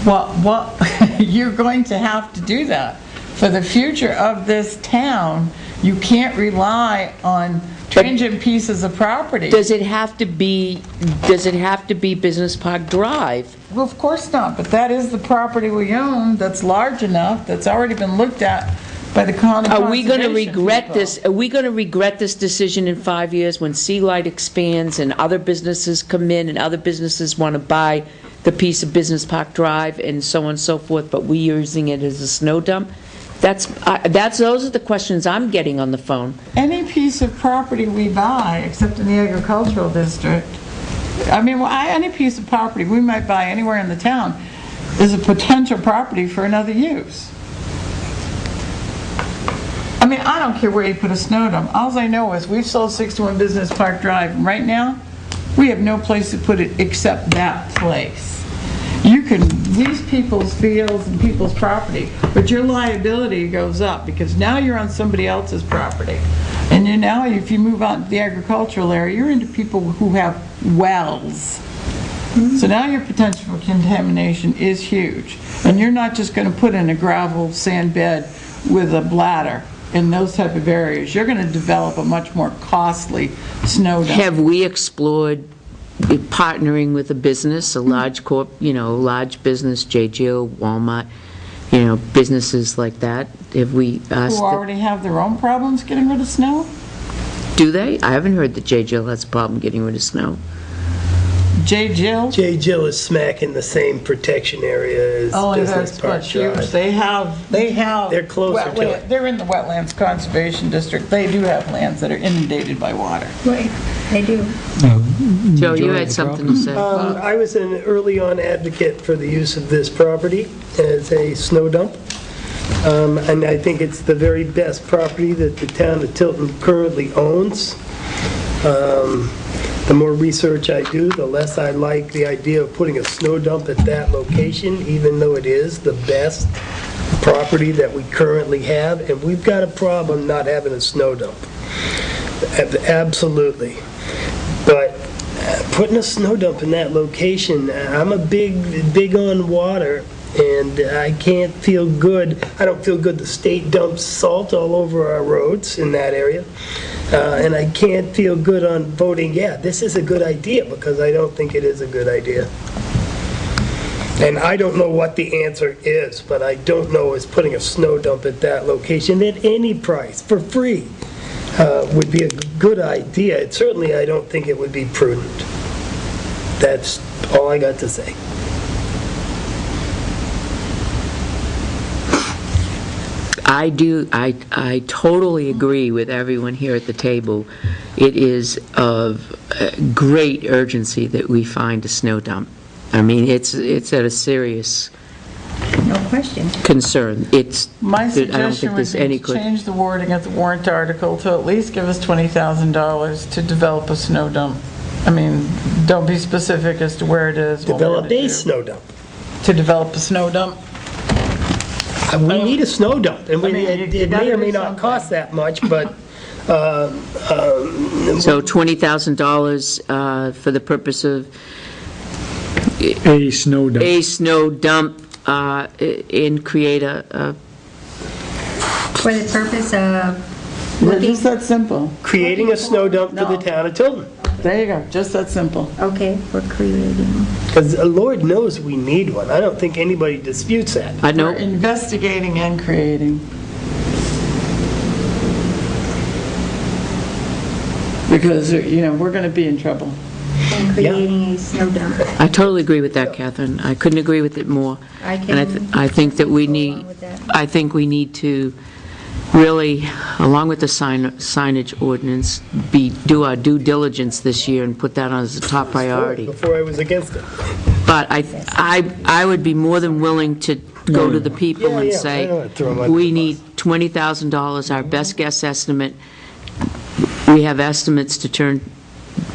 [SPEAKER 5] Well, you're going to have to do that. For the future of this town, you can't rely on transient pieces of property.
[SPEAKER 2] Does it have to be Business Park Drive?
[SPEAKER 5] Well, of course not, but that is the property we own that's large enough, that's already been looked at by the county
[SPEAKER 2] Are we going to
[SPEAKER 5] conservation
[SPEAKER 2] regret
[SPEAKER 5] people.
[SPEAKER 2] this? Are we going to regret this decision in 5 years when Sea Light expands and other businesses come in and other businesses want to buy the piece of Business Park Drive and so on and so forth, but we're using it as a snow dump? Those are the questions I'm getting on the phone.
[SPEAKER 5] Any piece of property we buy, except in the agricultural district, any piece of property we might buy anywhere in the town is a potential property for another use. I don't care where you put a snow dump. All I know is we've sold 61 Business Park Drive, and right now, we have no place to put it except that place. You can lease people's fields and people's property, but your liability goes up because now you're on somebody else's property. And if you move out to the agricultural area, you're into people who have wells. So now your potential for contamination is huge. And you're not just going to put in a gravel sand bed with a bladder in those type of areas. You're going to develop a much more costly snow dump.
[SPEAKER 2] Have we explored partnering with a business, a large large business, J.Jill, Walmart, businesses like that? Have we asked?
[SPEAKER 5] Who already have their own problems getting rid of snow?
[SPEAKER 2] Do they? I haven't heard that J.Jill has a problem getting rid of snow.
[SPEAKER 5] J.Jill?
[SPEAKER 1] J.Jill is smack in the same protection area as
[SPEAKER 5] Only
[SPEAKER 1] Business
[SPEAKER 5] that's
[SPEAKER 1] Park
[SPEAKER 5] what's huge.
[SPEAKER 1] Drive.
[SPEAKER 5] They have.
[SPEAKER 1] They're closer to it.
[SPEAKER 5] They're in the Wetlands Conservation District. They do have lands that are inundated by water.
[SPEAKER 3] Right, they do.
[SPEAKER 2] Joe, you had something to say.
[SPEAKER 1] I was an early on advocate for the use of this property as a snow dump. And I think it's the very best property that the town of Tilton currently owns. The more research I do, the less I like the idea of putting a snow dump at that location, even though it is the best property that we currently have. And we've got a problem not having a snow dump. Absolutely. But putting a snow dump in that location, I'm a big on water, and I can't feel good. I don't feel good the state dumps salt all over our roads in that area. And I can't feel good on voting, yeah, this is a good idea, because I don't think it is a good idea. And I don't know what the answer is, but I don't know is putting a snow dump at that location at any price, for free, would be a good idea. Certainly, I don't think it would be prudent. That's all I got to say.
[SPEAKER 2] I totally agree with everyone here at the table. It is of great urgency that we find a snow dump. It's at a serious
[SPEAKER 3] No question.
[SPEAKER 2] concern.
[SPEAKER 5] My
[SPEAKER 2] I don't
[SPEAKER 5] suggestion
[SPEAKER 2] think
[SPEAKER 5] would
[SPEAKER 2] there's
[SPEAKER 5] be
[SPEAKER 2] any
[SPEAKER 5] to change the wording of the warrant article to at least give us $20,000 to develop a snow dump. Don't be specific as to where it is. what we're
[SPEAKER 1] Develop
[SPEAKER 5] gonna
[SPEAKER 1] a
[SPEAKER 5] do.
[SPEAKER 1] snow dump.
[SPEAKER 5] To develop a snow dump?
[SPEAKER 1] We need a snow dump, and
[SPEAKER 5] you
[SPEAKER 1] it
[SPEAKER 5] gotta
[SPEAKER 1] may or
[SPEAKER 5] do
[SPEAKER 1] may not
[SPEAKER 5] something.
[SPEAKER 1] cost that much, but
[SPEAKER 2] So $20,000 for the purpose of
[SPEAKER 4] A snow dump.
[SPEAKER 2] a snow dump and create a
[SPEAKER 3] For the purpose of
[SPEAKER 5] Yeah,
[SPEAKER 3] looking,
[SPEAKER 5] just that simple.
[SPEAKER 1] creating a snow dump for the town of Tilton.
[SPEAKER 5] There you go, just that simple.
[SPEAKER 3] okay, we're creating.
[SPEAKER 1] Because Lord knows we need one. I don't think anybody disputes that.
[SPEAKER 2] I know.
[SPEAKER 5] We're investigating and creating. Because, we're going to be in trouble.
[SPEAKER 3] And creating a snow dump.
[SPEAKER 2] I totally agree with that, Catherine. I couldn't agree with it more.
[SPEAKER 3] I
[SPEAKER 2] And
[SPEAKER 3] can
[SPEAKER 2] I think that we
[SPEAKER 3] go
[SPEAKER 2] need,
[SPEAKER 3] along with that.
[SPEAKER 2] I think we need to really, along with the signage ordinance, do our due diligence this year and put that on as a top priority.
[SPEAKER 1] Before I was against it.
[SPEAKER 2] But I would be more than willing to go to the people and
[SPEAKER 1] Yeah,
[SPEAKER 2] say,
[SPEAKER 1] I don't wanna throw my
[SPEAKER 2] we
[SPEAKER 1] bus.
[SPEAKER 2] need $20,000, our best guess estimate. We have estimates to turn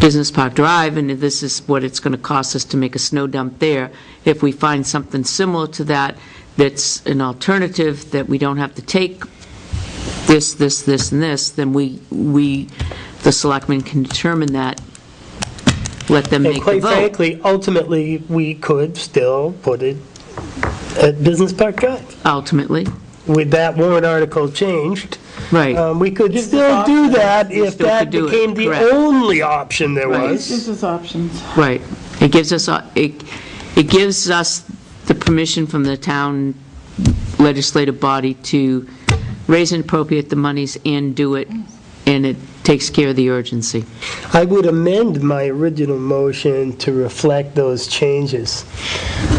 [SPEAKER 2] Business Park Drive, and this is what it's going to cost us to make a snow dump there. If we find something similar to that, that's an alternative, that we don't have to take this, and this, then we, the selectmen can determine that let them
[SPEAKER 1] And
[SPEAKER 2] make the
[SPEAKER 1] quite
[SPEAKER 2] vote.
[SPEAKER 1] frankly, ultimately, we could still put it at Business Park Drive.
[SPEAKER 2] Ultimately,
[SPEAKER 1] With that warrant article changed,
[SPEAKER 2] right.
[SPEAKER 1] we could
[SPEAKER 5] Gives us
[SPEAKER 1] still do
[SPEAKER 5] options.
[SPEAKER 1] that
[SPEAKER 2] We
[SPEAKER 1] if
[SPEAKER 2] still
[SPEAKER 1] that
[SPEAKER 2] could do it,
[SPEAKER 1] became the
[SPEAKER 2] correct.
[SPEAKER 1] only option there
[SPEAKER 2] Right.
[SPEAKER 5] This
[SPEAKER 1] was.
[SPEAKER 5] is options.
[SPEAKER 2] Right. It gives us, it gives us the permission from the town legislative body to raise and appropriate the monies and do it, and it takes care of the urgency.
[SPEAKER 1] I would amend my original motion to reflect those changes.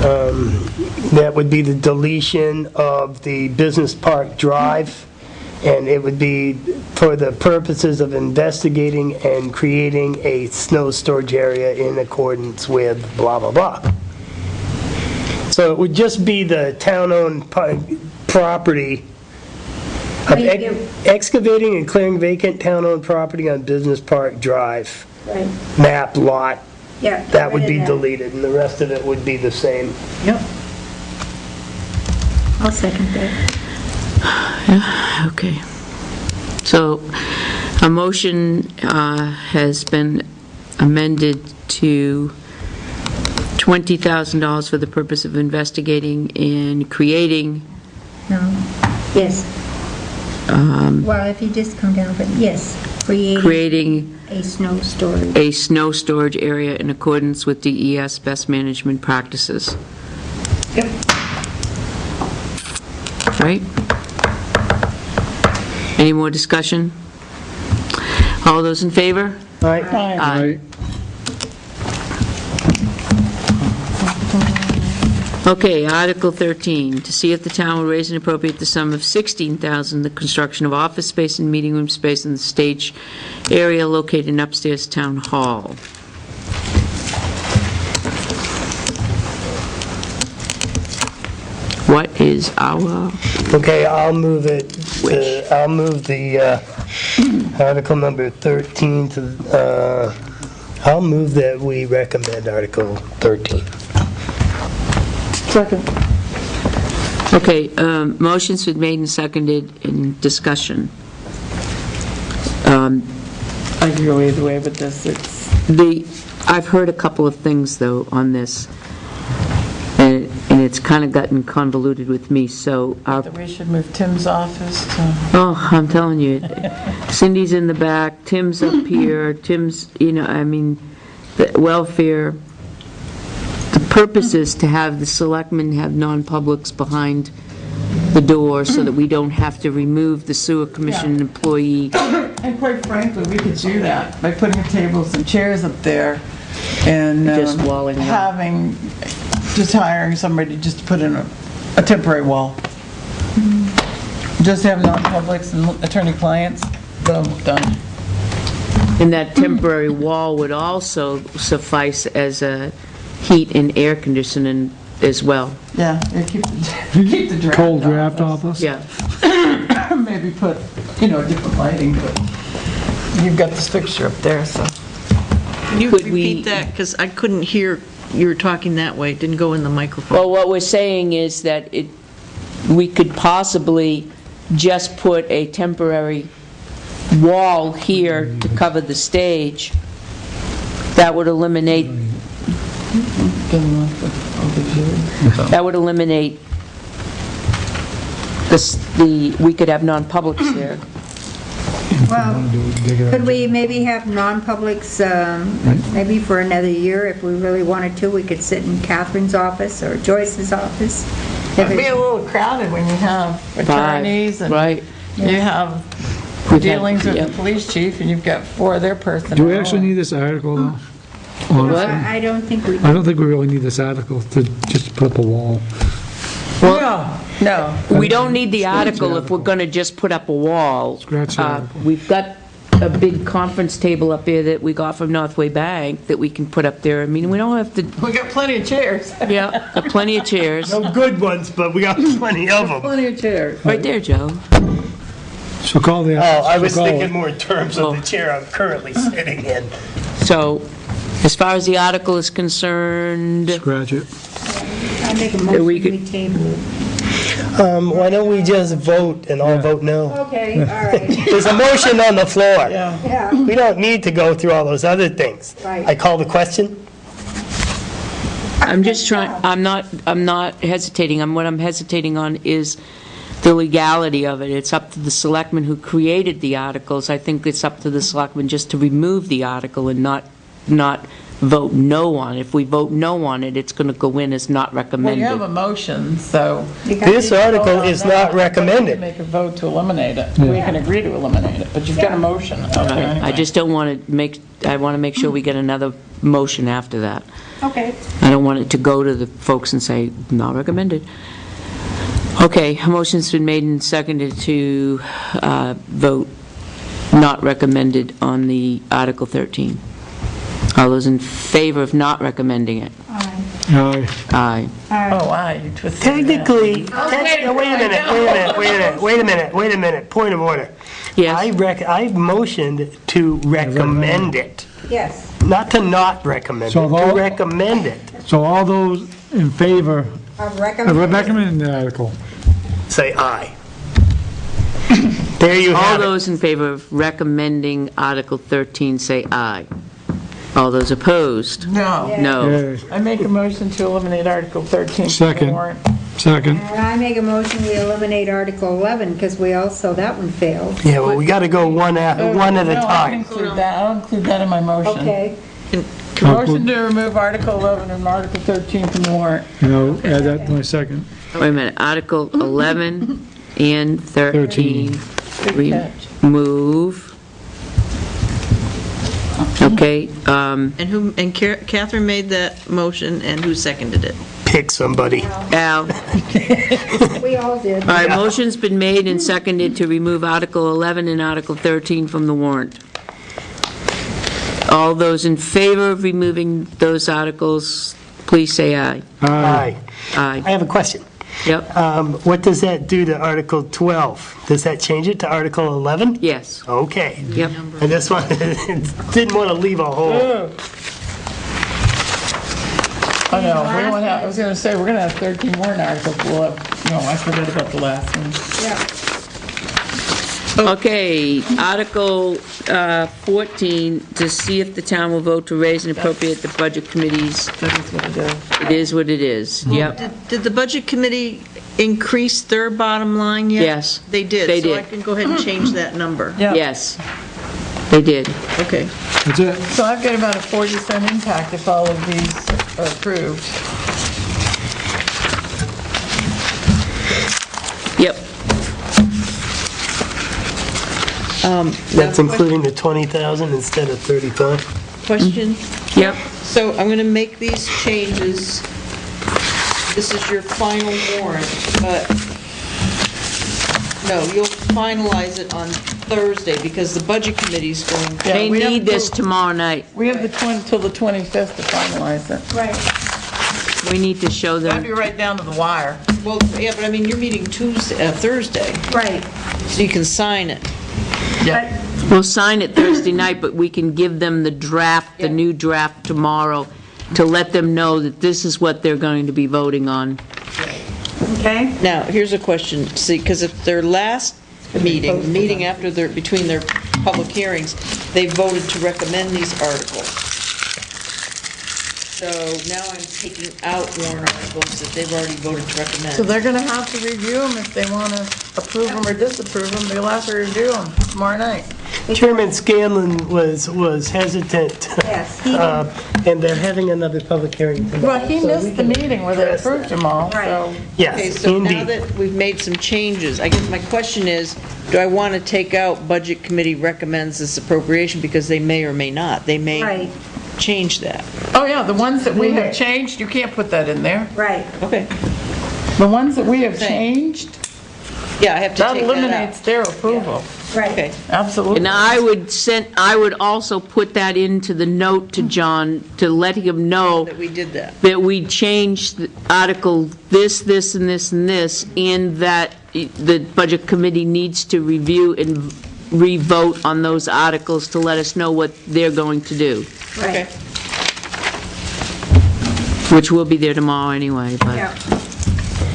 [SPEAKER 1] That would be the deletion of the Business Park Drive, and it would be for the purposes of investigating and creating a snow storage area in accordance with blah, blah, blah. So it would just be the town-owned property of
[SPEAKER 3] Well, you-
[SPEAKER 1] excavating and clearing vacant town-owned property on Business Park Drive,
[SPEAKER 3] Right,
[SPEAKER 1] map, lot,
[SPEAKER 3] yeah.
[SPEAKER 1] that would
[SPEAKER 3] rid
[SPEAKER 1] be
[SPEAKER 3] of
[SPEAKER 1] deleted, and the rest of it would be the same.
[SPEAKER 3] Yep. I'll second that.
[SPEAKER 2] Okay. So a motion has been amended to $20,000 for the purpose of investigating and creating,
[SPEAKER 3] No, yes. Well, if you just come down, but yes, creating a snow storage.
[SPEAKER 2] a snow storage area in accordance with DES best management practices.
[SPEAKER 3] Yep.
[SPEAKER 2] Right? Any more discussion? All those in favor?
[SPEAKER 1] Right?
[SPEAKER 2] Aye. Okay, Article 13, to see if the town will raise and appropriate the sum of $16,000, the construction of office space and meeting room space in the stage area located in upstairs town hall. What is our,
[SPEAKER 1] Okay, I'll move it, I'll move the Article number 13 to, I'll move that we recommend Article 13.
[SPEAKER 5] Second.
[SPEAKER 2] okay, motions been made and seconded in discussion.
[SPEAKER 5] I can go either way with this.
[SPEAKER 2] I've heard a couple of things, though, on this, and it's kind of gotten convoluted with me, so
[SPEAKER 5] That we should move Tim's office to,
[SPEAKER 2] oh, I'm telling you, Cindy's in the back, Tim's up here, Tim's, I mean, the welfare, the purpose is to have the selectmen have non-publics behind the door so that we don't have to remove the sewer commission employee.
[SPEAKER 5] and quite frankly, we could do that by putting tables and chairs up there and
[SPEAKER 2] Just walling them.
[SPEAKER 5] just hiring somebody just to put in a temporary wall. Just have non-publics and attorney-clients, boom, done.
[SPEAKER 2] And that temporary wall would also suffice as a heat and air conditioning as well.
[SPEAKER 5] Yeah, you keep the draft
[SPEAKER 4] Cold
[SPEAKER 5] off
[SPEAKER 4] draft
[SPEAKER 5] us.
[SPEAKER 4] office?
[SPEAKER 2] Yeah.
[SPEAKER 5] Maybe put, different lighting, but you've got this fixture up there, so.
[SPEAKER 7] Can you
[SPEAKER 2] Could we-
[SPEAKER 7] repeat that? Because I couldn't hear, you were talking that way, it didn't go in the microphone.
[SPEAKER 2] Well, what we're saying is that we could possibly just put a temporary wall here to cover the stage. That would eliminate, we could have non-publics there.
[SPEAKER 3] Well, could we maybe have non-publics, maybe for another year, if we really wanted to? We could sit in Catherine's office or Joyce's office. If
[SPEAKER 5] It'd be a
[SPEAKER 3] it's-
[SPEAKER 5] little crowded when you have attorneys and
[SPEAKER 2] Right.
[SPEAKER 5] you have dealings with the police chief and you've got 4 of their personnel.
[SPEAKER 4] Do we actually need this article, though? Honestly,
[SPEAKER 3] I don't think we
[SPEAKER 4] I don't think we really need this article to just put up a wall.
[SPEAKER 5] No.
[SPEAKER 2] We don't need the article if we're going to just put up a wall.
[SPEAKER 4] Scratch the article.
[SPEAKER 2] We've got a big conference table up here that we got from Northway Bank that we can put up there. I mean, we don't have to,
[SPEAKER 5] We got plenty of chairs.
[SPEAKER 2] yeah, got plenty of chairs.
[SPEAKER 1] No good ones, but we got plenty of them.
[SPEAKER 5] Plenty of chairs.
[SPEAKER 2] Right there, Joe.
[SPEAKER 4] So call the.
[SPEAKER 1] Oh, I was
[SPEAKER 4] so call
[SPEAKER 1] thinking
[SPEAKER 4] it.
[SPEAKER 1] more in terms of the chair I'm currently sitting in.
[SPEAKER 2] So, as far as the article is concerned,
[SPEAKER 4] Scratch it.
[SPEAKER 3] I make a
[SPEAKER 2] we
[SPEAKER 3] motion
[SPEAKER 2] could-
[SPEAKER 3] we table it.
[SPEAKER 1] Why don't we just vote and all vote no?
[SPEAKER 3] Okay, all right,
[SPEAKER 1] There's a motion on the floor.
[SPEAKER 3] yeah.
[SPEAKER 1] We don't need to go through all those other things.
[SPEAKER 3] Right.
[SPEAKER 1] I call the question.
[SPEAKER 2] I'm just trying, I'm not hesitating. What I'm hesitating on is the legality of it. It's up to the selectmen who created the articles. I think it's up to the selectmen just to remove the article and not vote no on it. If we vote no on it, it's going to go in as not
[SPEAKER 5] Well,
[SPEAKER 2] recommended.
[SPEAKER 5] you have a motion, so.
[SPEAKER 1] This article is not
[SPEAKER 5] You
[SPEAKER 1] recommended.
[SPEAKER 5] make a vote to eliminate it. We can agree to eliminate it, but you've got a motion.
[SPEAKER 2] Right. I just don't want to I want to make sure we get another motion after that.
[SPEAKER 3] Okay.
[SPEAKER 2] I don't want it to go to the folks and say, not recommended. Okay, a motion's been made and seconded to vote not recommended on the Article 13. All those in favor of not recommending it?
[SPEAKER 4] Aye.
[SPEAKER 2] Aye.
[SPEAKER 5] Oh, wow, you twisted that.
[SPEAKER 1] Technically, wait a minute, point of order.
[SPEAKER 2] Yes?
[SPEAKER 1] I motioned to recommend it,
[SPEAKER 3] Yes.
[SPEAKER 1] not to not recommend it,
[SPEAKER 4] So
[SPEAKER 1] to
[SPEAKER 4] all-
[SPEAKER 1] recommend it.
[SPEAKER 4] So all those in favor
[SPEAKER 3] Of
[SPEAKER 4] of
[SPEAKER 3] recommendation.
[SPEAKER 4] recommending the article?
[SPEAKER 1] Say aye. There you
[SPEAKER 2] All
[SPEAKER 1] have it.
[SPEAKER 2] those in favor of recommending Article 13, say aye. All those opposed?
[SPEAKER 5] No.
[SPEAKER 2] No.
[SPEAKER 4] Yay.
[SPEAKER 5] I make a motion to eliminate Article 13 from the
[SPEAKER 4] Second.
[SPEAKER 5] warrant.
[SPEAKER 4] Second.
[SPEAKER 3] And I make a motion, we eliminate Article 11, because we also, that one failed.
[SPEAKER 1] Yeah, well, we got to go one at a
[SPEAKER 5] No, I don't
[SPEAKER 1] time.
[SPEAKER 5] include that. I'll include that in my motion.
[SPEAKER 3] Okay.
[SPEAKER 5] Motion to remove Article 11 and Article 13 from the warrant.
[SPEAKER 4] And I'll add that to my second.
[SPEAKER 2] Wait a minute, Article 11 and 13.
[SPEAKER 5] Good catch.
[SPEAKER 2] Remove. Okay,
[SPEAKER 7] And Catherine made that motion, and who seconded it?
[SPEAKER 1] Pick somebody.
[SPEAKER 2] Al.
[SPEAKER 3] We all did.
[SPEAKER 2] All right, motion's been made and seconded to remove Article 11 and Article 13 from the warrant. All those in favor of removing those articles, please say aye.
[SPEAKER 1] Aye.
[SPEAKER 2] Aye.
[SPEAKER 1] I have a question.
[SPEAKER 2] Yep,
[SPEAKER 1] What does that do to Article 12? Does that change it to Article 11?
[SPEAKER 2] yes,
[SPEAKER 1] Okay.
[SPEAKER 2] yep.
[SPEAKER 1] I just didn't want to leave a hole.
[SPEAKER 5] I know, I was going to say, we're going to have 13 warrant articles. We'll have, no, I forgot about the last one.
[SPEAKER 3] Yeah.
[SPEAKER 2] Okay, Article 14, to see if the town will vote to raise and appropriate the budget committees.
[SPEAKER 5] That is what it is.
[SPEAKER 2] It is what it is, yep.
[SPEAKER 7] Did the Budget Committee increase their bottom line yet?
[SPEAKER 2] Yes,
[SPEAKER 7] They did.
[SPEAKER 2] they
[SPEAKER 7] So I
[SPEAKER 2] did.
[SPEAKER 7] can go ahead and change that number.
[SPEAKER 5] Yeah.
[SPEAKER 2] Yes, they did.
[SPEAKER 7] Okay.
[SPEAKER 4] That's it.
[SPEAKER 5] So I've got about a 40-cent impact if all of these are approved.
[SPEAKER 2] Yep,
[SPEAKER 1] That's including the 20,000 instead of 35?
[SPEAKER 7] Question?
[SPEAKER 2] yep.
[SPEAKER 7] So I'm going to make these changes. This is your final warrant, but, no, you'll finalize it on Thursday because the Budget Committee's going.
[SPEAKER 5] Yeah,
[SPEAKER 2] They
[SPEAKER 5] we have
[SPEAKER 2] need this
[SPEAKER 5] till-
[SPEAKER 2] tomorrow night.
[SPEAKER 5] We have till the 25th to finalize it.
[SPEAKER 3] Right.
[SPEAKER 2] We need to show
[SPEAKER 5] That'd
[SPEAKER 2] them,
[SPEAKER 5] be right down to the wire.
[SPEAKER 7] Well, yeah, but I mean, you're meeting Thursday,
[SPEAKER 3] Right.
[SPEAKER 7] so you can sign it.
[SPEAKER 3] But
[SPEAKER 2] we'll sign it Thursday night, but we can give them the draft, the new draft tomorrow, to let them know that this is what they're going to be voting on.
[SPEAKER 3] Okay.
[SPEAKER 7] Now, here's a question, see, because if their last meeting after between their public hearings, they voted to recommend these articles. So now I'm taking out warrant articles that they've already voted to
[SPEAKER 5] So
[SPEAKER 7] recommend.
[SPEAKER 5] they're going to have to review them if they want to approve them or disapprove them. They'll have to review them tomorrow night.
[SPEAKER 1] Chairman Scanlon was hesitant,
[SPEAKER 3] Yes,
[SPEAKER 1] and they're having another public hearing tomorrow.
[SPEAKER 5] Well, he missed the meeting where they approved them all, so.
[SPEAKER 7] Okay,
[SPEAKER 1] Yes,
[SPEAKER 7] so now
[SPEAKER 1] indeed.
[SPEAKER 7] that we've made some changes, I guess my question is, do I want to take out Budget Committee recommends this appropriation because they may or may not? They may
[SPEAKER 3] right,
[SPEAKER 7] change that.
[SPEAKER 5] Oh, yeah, the ones that we have changed, you can't put that in there.
[SPEAKER 3] right.
[SPEAKER 7] Okay.
[SPEAKER 5] The ones that we have changed,
[SPEAKER 7] Yeah, I have to
[SPEAKER 5] that
[SPEAKER 7] take that
[SPEAKER 5] eliminates
[SPEAKER 7] out.
[SPEAKER 5] their approval.
[SPEAKER 3] Right.
[SPEAKER 7] Okay.
[SPEAKER 5] Absolutely.
[SPEAKER 2] And I would also put that into the note to John, to let him know
[SPEAKER 7] That we did that.
[SPEAKER 2] that we changed the article this, this, and this, and this, and that the Budget Committee needs to review and re-vote on those articles to let us know what they're going to do,
[SPEAKER 7] Okay.
[SPEAKER 3] Right.
[SPEAKER 2] which will be there tomorrow anyway, but.
[SPEAKER 3] Yeah.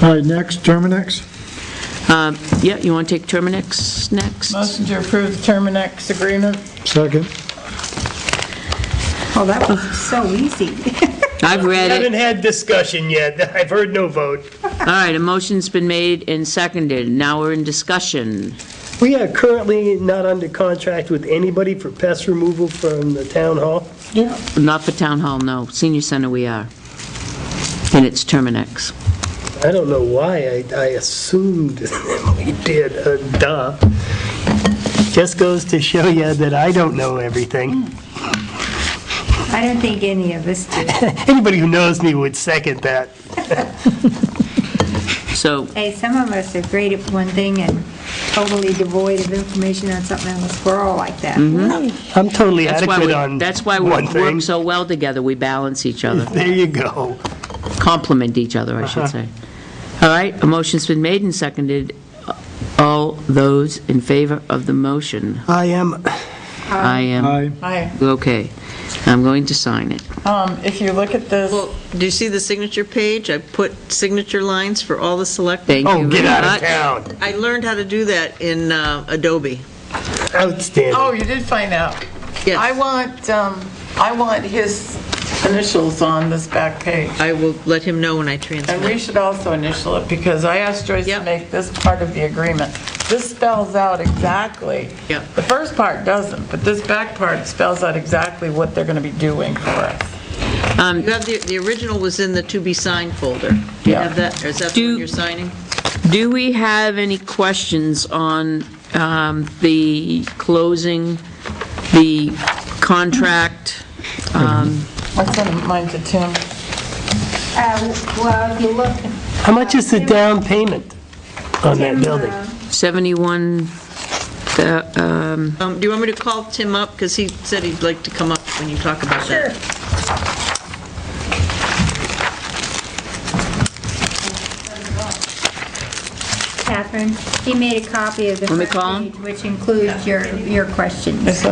[SPEAKER 4] All right, next, Terminex.
[SPEAKER 2] Yeah, you want to take Terminex next?
[SPEAKER 5] Motion to approve the Terminex agreement.
[SPEAKER 4] Second.
[SPEAKER 3] Oh, that was so easy.
[SPEAKER 2] I've read
[SPEAKER 1] Haven't
[SPEAKER 2] it.
[SPEAKER 1] had discussion yet. I've heard no vote.
[SPEAKER 2] All right, a motion's been made and seconded. Now we're in discussion.
[SPEAKER 1] We are currently not under contract with anybody for pest removal from the town hall.
[SPEAKER 2] Not for Town Hall, no. Senior Center we are. And it's Terminex.
[SPEAKER 1] I don't know why I assumed we did. Duh. Just goes to show you that I don't know everything.
[SPEAKER 3] I don't think any of us do.
[SPEAKER 1] Anybody who knows me would second that.
[SPEAKER 2] So,
[SPEAKER 3] Hey, some of us are great at one thing and totally devoid of information on something else. We're all like that.
[SPEAKER 1] I'm totally
[SPEAKER 2] that's why
[SPEAKER 1] adequate on
[SPEAKER 2] that's why we
[SPEAKER 1] one thing.
[SPEAKER 2] work so well together. We balance each other.
[SPEAKER 1] There you go.
[SPEAKER 2] Complement each other, I should say. All right, a motion's been made and seconded. All those in favor of the motion?
[SPEAKER 1] I am.
[SPEAKER 2] I am.
[SPEAKER 4] Aye.
[SPEAKER 5] Aye.
[SPEAKER 2] Okay, I'm going to sign it.
[SPEAKER 5] If you look at this,
[SPEAKER 7] Well, do you see the signature page? I put signature lines for all the selectmen.
[SPEAKER 2] Thank
[SPEAKER 1] Oh,
[SPEAKER 2] you
[SPEAKER 1] get
[SPEAKER 2] very
[SPEAKER 1] out of
[SPEAKER 2] much.
[SPEAKER 1] town.
[SPEAKER 7] I learned how to do that in Adobe.
[SPEAKER 1] Outstanding.
[SPEAKER 5] oh, you did find out.
[SPEAKER 7] Yes.
[SPEAKER 5] I want his initials on this back page.
[SPEAKER 7] I will let him know when I
[SPEAKER 5] And we
[SPEAKER 7] transmit.
[SPEAKER 5] should also initial it, because I asked Joyce to
[SPEAKER 7] Yep.
[SPEAKER 5] make this part of the agreement. This spells out exactly.
[SPEAKER 7] Yep.
[SPEAKER 5] The first part doesn't, but this back part spells out exactly what they're going to be doing for us.
[SPEAKER 7] You have the original was in the to be signed folder. Do you
[SPEAKER 5] Yeah.
[SPEAKER 7] have that? Or is that the one you're signing?
[SPEAKER 2] Do we have any questions on the closing, the contract?
[SPEAKER 5] I sent mine to Tim.
[SPEAKER 3] Well, if you look.
[SPEAKER 1] How much is the down payment on that building?
[SPEAKER 2] 71,
[SPEAKER 7] Do you want me to call Tim up? Because he said he'd like to come up when you talk about that.
[SPEAKER 3] Catherine, he made a copy of the
[SPEAKER 2] Let me
[SPEAKER 3] first
[SPEAKER 2] call him?
[SPEAKER 3] page, which includes your questions.
[SPEAKER 5] It's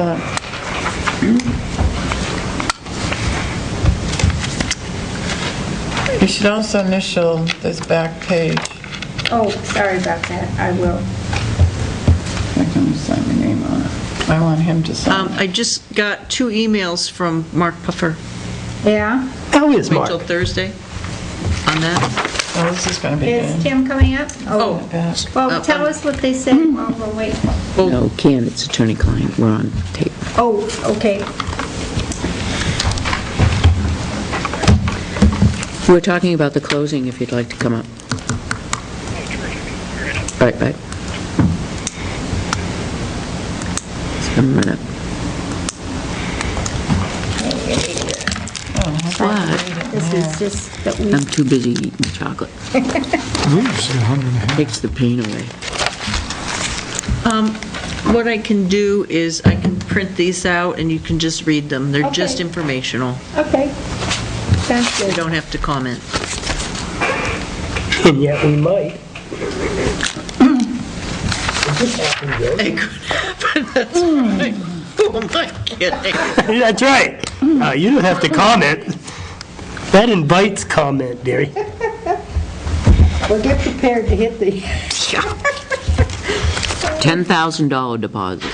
[SPEAKER 5] You should also initial this back page.
[SPEAKER 3] Oh, sorry about that, I will.
[SPEAKER 5] I can sign my name on it. I want him to sign.
[SPEAKER 7] I just got 2 emails from Mark Puffer.
[SPEAKER 3] Yeah?
[SPEAKER 1] How is
[SPEAKER 7] Wait till
[SPEAKER 1] Mark?
[SPEAKER 7] Thursday on that.
[SPEAKER 5] Oh, this is going to be
[SPEAKER 3] Is
[SPEAKER 5] good.
[SPEAKER 3] Tim coming up?
[SPEAKER 7] Oh.
[SPEAKER 3] Well, tell us what they said while we're waiting.
[SPEAKER 2] no, Ken, it's attorney-client, we're on tape.
[SPEAKER 3] Oh, okay.
[SPEAKER 2] We're talking about the closing, if you'd like to come up. Right. Just come right up. But
[SPEAKER 3] This is just that we,
[SPEAKER 2] I'm too busy eating chocolate.
[SPEAKER 4] Ooh, she's got 100.5.
[SPEAKER 2] Takes the pain away.
[SPEAKER 7] What I can do is I can print these out and you can just read them. They're just
[SPEAKER 3] Okay.
[SPEAKER 7] informational.
[SPEAKER 3] okay. Sounds
[SPEAKER 7] You
[SPEAKER 3] good.
[SPEAKER 7] don't have to comment.
[SPEAKER 1] And yet we might. This happened good.
[SPEAKER 7] It could happen, that's right. Who am I kidding?
[SPEAKER 1] That's right. You don't have to comment. That invites comment, dearie.
[SPEAKER 3] Well, get prepared to hit the,
[SPEAKER 2] $10,000 deposit.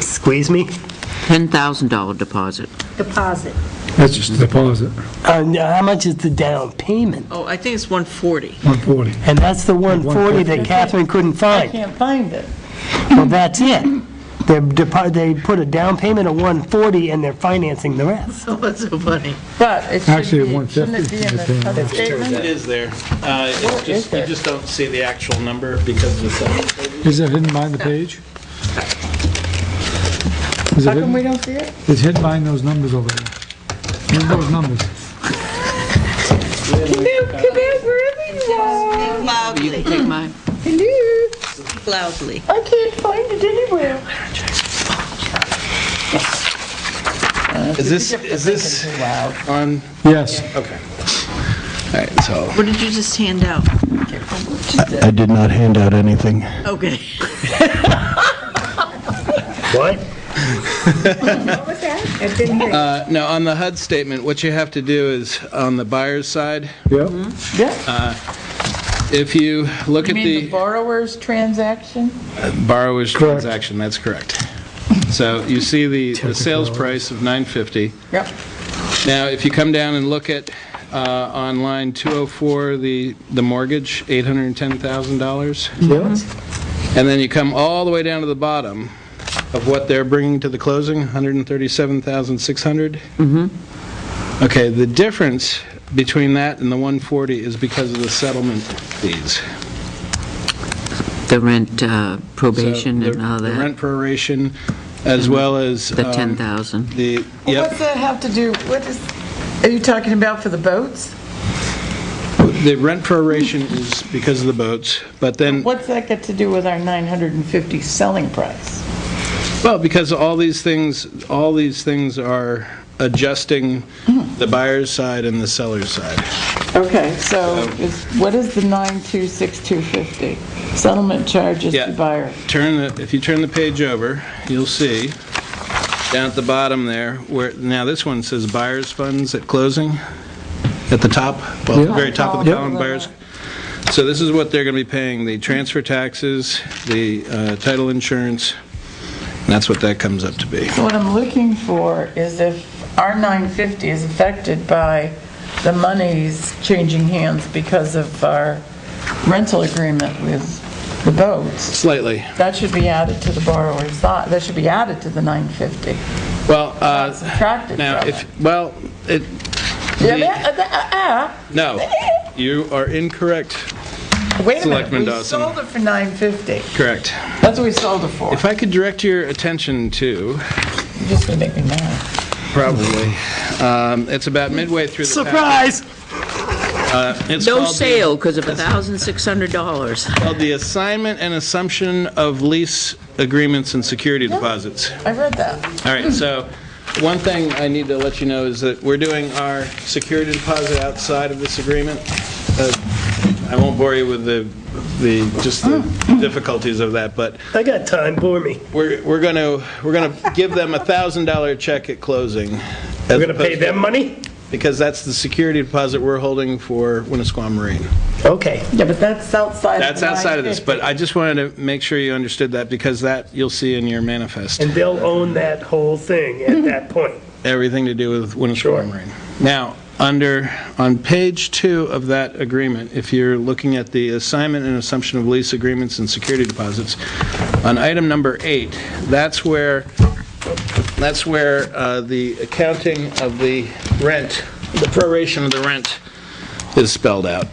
[SPEAKER 1] Squeeze me.
[SPEAKER 2] $10,000 deposit.
[SPEAKER 3] deposit.
[SPEAKER 4] That's just a deposit,
[SPEAKER 1] How much is the down payment?
[SPEAKER 7] Oh, I think it's 140.
[SPEAKER 4] 140.
[SPEAKER 1] And that's the 140 that Catherine couldn't
[SPEAKER 5] I
[SPEAKER 1] find.
[SPEAKER 5] can't find it.
[SPEAKER 1] Well, that's it. They put a down payment of 140 and they're financing the rest.
[SPEAKER 7] Oh, that's so funny.
[SPEAKER 5] But it should
[SPEAKER 4] Actually,
[SPEAKER 5] be,
[SPEAKER 4] 150
[SPEAKER 5] shouldn't it be in
[SPEAKER 4] is the
[SPEAKER 5] the
[SPEAKER 4] payment.
[SPEAKER 5] statement?
[SPEAKER 8] It is there. It's just, you just don't see the actual number because of the separate pages.
[SPEAKER 4] Is it hidden behind the page? Is it
[SPEAKER 5] How come we
[SPEAKER 4] hidden?
[SPEAKER 5] don't see it?
[SPEAKER 4] It's hidden behind those numbers over there. Where's those numbers?
[SPEAKER 7] Loudly,
[SPEAKER 2] You can take mine.
[SPEAKER 7] loudly.
[SPEAKER 5] I can't find it anywhere.
[SPEAKER 8] Is this on?
[SPEAKER 4] Yes.
[SPEAKER 8] Okay. All right, so.
[SPEAKER 7] What did you just hand out?
[SPEAKER 6] I did not hand out anything.
[SPEAKER 7] Okay.
[SPEAKER 1] What?
[SPEAKER 3] What was that? I didn't hear you.
[SPEAKER 8] No, on the HUD statement, what you have to do is, on the buyer's side,
[SPEAKER 4] Yep.
[SPEAKER 8] If you look
[SPEAKER 5] You
[SPEAKER 8] at
[SPEAKER 5] mean the
[SPEAKER 8] the
[SPEAKER 5] borrower's transaction?
[SPEAKER 8] borrower's
[SPEAKER 4] Correct.
[SPEAKER 8] transaction, that's correct. So you see the sales price of $950.
[SPEAKER 5] Yep.
[SPEAKER 8] Now, if you come down and look at, on line 204, the mortgage, $810,000.
[SPEAKER 1] Yes.
[SPEAKER 8] And then you come all the way down to the bottom of what they're bringing to the closing, $137,600. Okay, the difference between that and the 140 is because of the settlement fees.
[SPEAKER 2] The rent probation
[SPEAKER 8] So
[SPEAKER 2] and all
[SPEAKER 8] The
[SPEAKER 2] that,
[SPEAKER 8] rent proration, as well as...
[SPEAKER 2] the 10,000.
[SPEAKER 8] The,
[SPEAKER 5] Well,
[SPEAKER 8] yep,
[SPEAKER 5] what's that have to do, are you talking about for the boats?
[SPEAKER 8] the rent proration is because of the boats, but then,
[SPEAKER 5] What's that got to do with our 950 selling price?
[SPEAKER 8] well, because all these things are adjusting the buyer's side and the seller's side.
[SPEAKER 5] Okay, so what is the 926,250? Settlement charges
[SPEAKER 8] Yeah.
[SPEAKER 5] to buyer.
[SPEAKER 8] If you turn the page over, you'll see down at the bottom there, where, now this one says buyer's funds at closing, at the top, well, at the very top of the column, buyers. So this is what they're going to be paying, the transfer taxes, the title insurance, and that's what that comes up to be.
[SPEAKER 5] So what I'm looking for is if our 950 is affected by the monies changing hands because of our rental agreement with the boats,
[SPEAKER 8] Slightly.
[SPEAKER 5] that should be added to the borrower's side, that should be added to the 950.
[SPEAKER 8] Well,
[SPEAKER 5] Not subtracted
[SPEAKER 8] now,
[SPEAKER 5] from
[SPEAKER 8] if,
[SPEAKER 5] it.
[SPEAKER 8] well, it, no, you are incorrect,
[SPEAKER 5] Wait a minute,
[SPEAKER 8] Selectman
[SPEAKER 5] we
[SPEAKER 8] Dawson.
[SPEAKER 5] sold it for 950.
[SPEAKER 8] correct.
[SPEAKER 5] That's what we sold it for.
[SPEAKER 8] If I could direct your attention to,
[SPEAKER 5] You're just gonna make me mad.
[SPEAKER 8] probably, it's about midway through the
[SPEAKER 1] Surprise!
[SPEAKER 8] It's
[SPEAKER 2] No
[SPEAKER 8] called the-
[SPEAKER 2] sale because of $1,600.
[SPEAKER 8] called the assignment and assumption of lease agreements and security deposits.
[SPEAKER 5] I read that.
[SPEAKER 8] All right, so one thing I need to let you know is that we're doing our security deposit outside of this agreement. I won't bore you with the difficulties of that, but
[SPEAKER 1] I got time, bore me.
[SPEAKER 8] we're gonna give them a $1,000 check at closing.
[SPEAKER 1] We're gonna pay them money?
[SPEAKER 8] Because that's the security deposit we're holding for Winnisquam Marine.
[SPEAKER 1] Okay.
[SPEAKER 5] Yeah, but that's outside of the
[SPEAKER 8] That's outside of this,
[SPEAKER 5] 950.
[SPEAKER 8] but I just wanted to make sure you understood that, because that you'll see in your manifest.
[SPEAKER 1] And they'll own that whole thing at that point.
[SPEAKER 8] Everything to do with Winnisquam
[SPEAKER 1] Sure.
[SPEAKER 8] Marine. Now, on page 2 of that agreement, if you're looking at the assignment and assumption of lease agreements and security deposits, on item number 8, that's where the accounting of the rent, the proration of the rent is spelled out.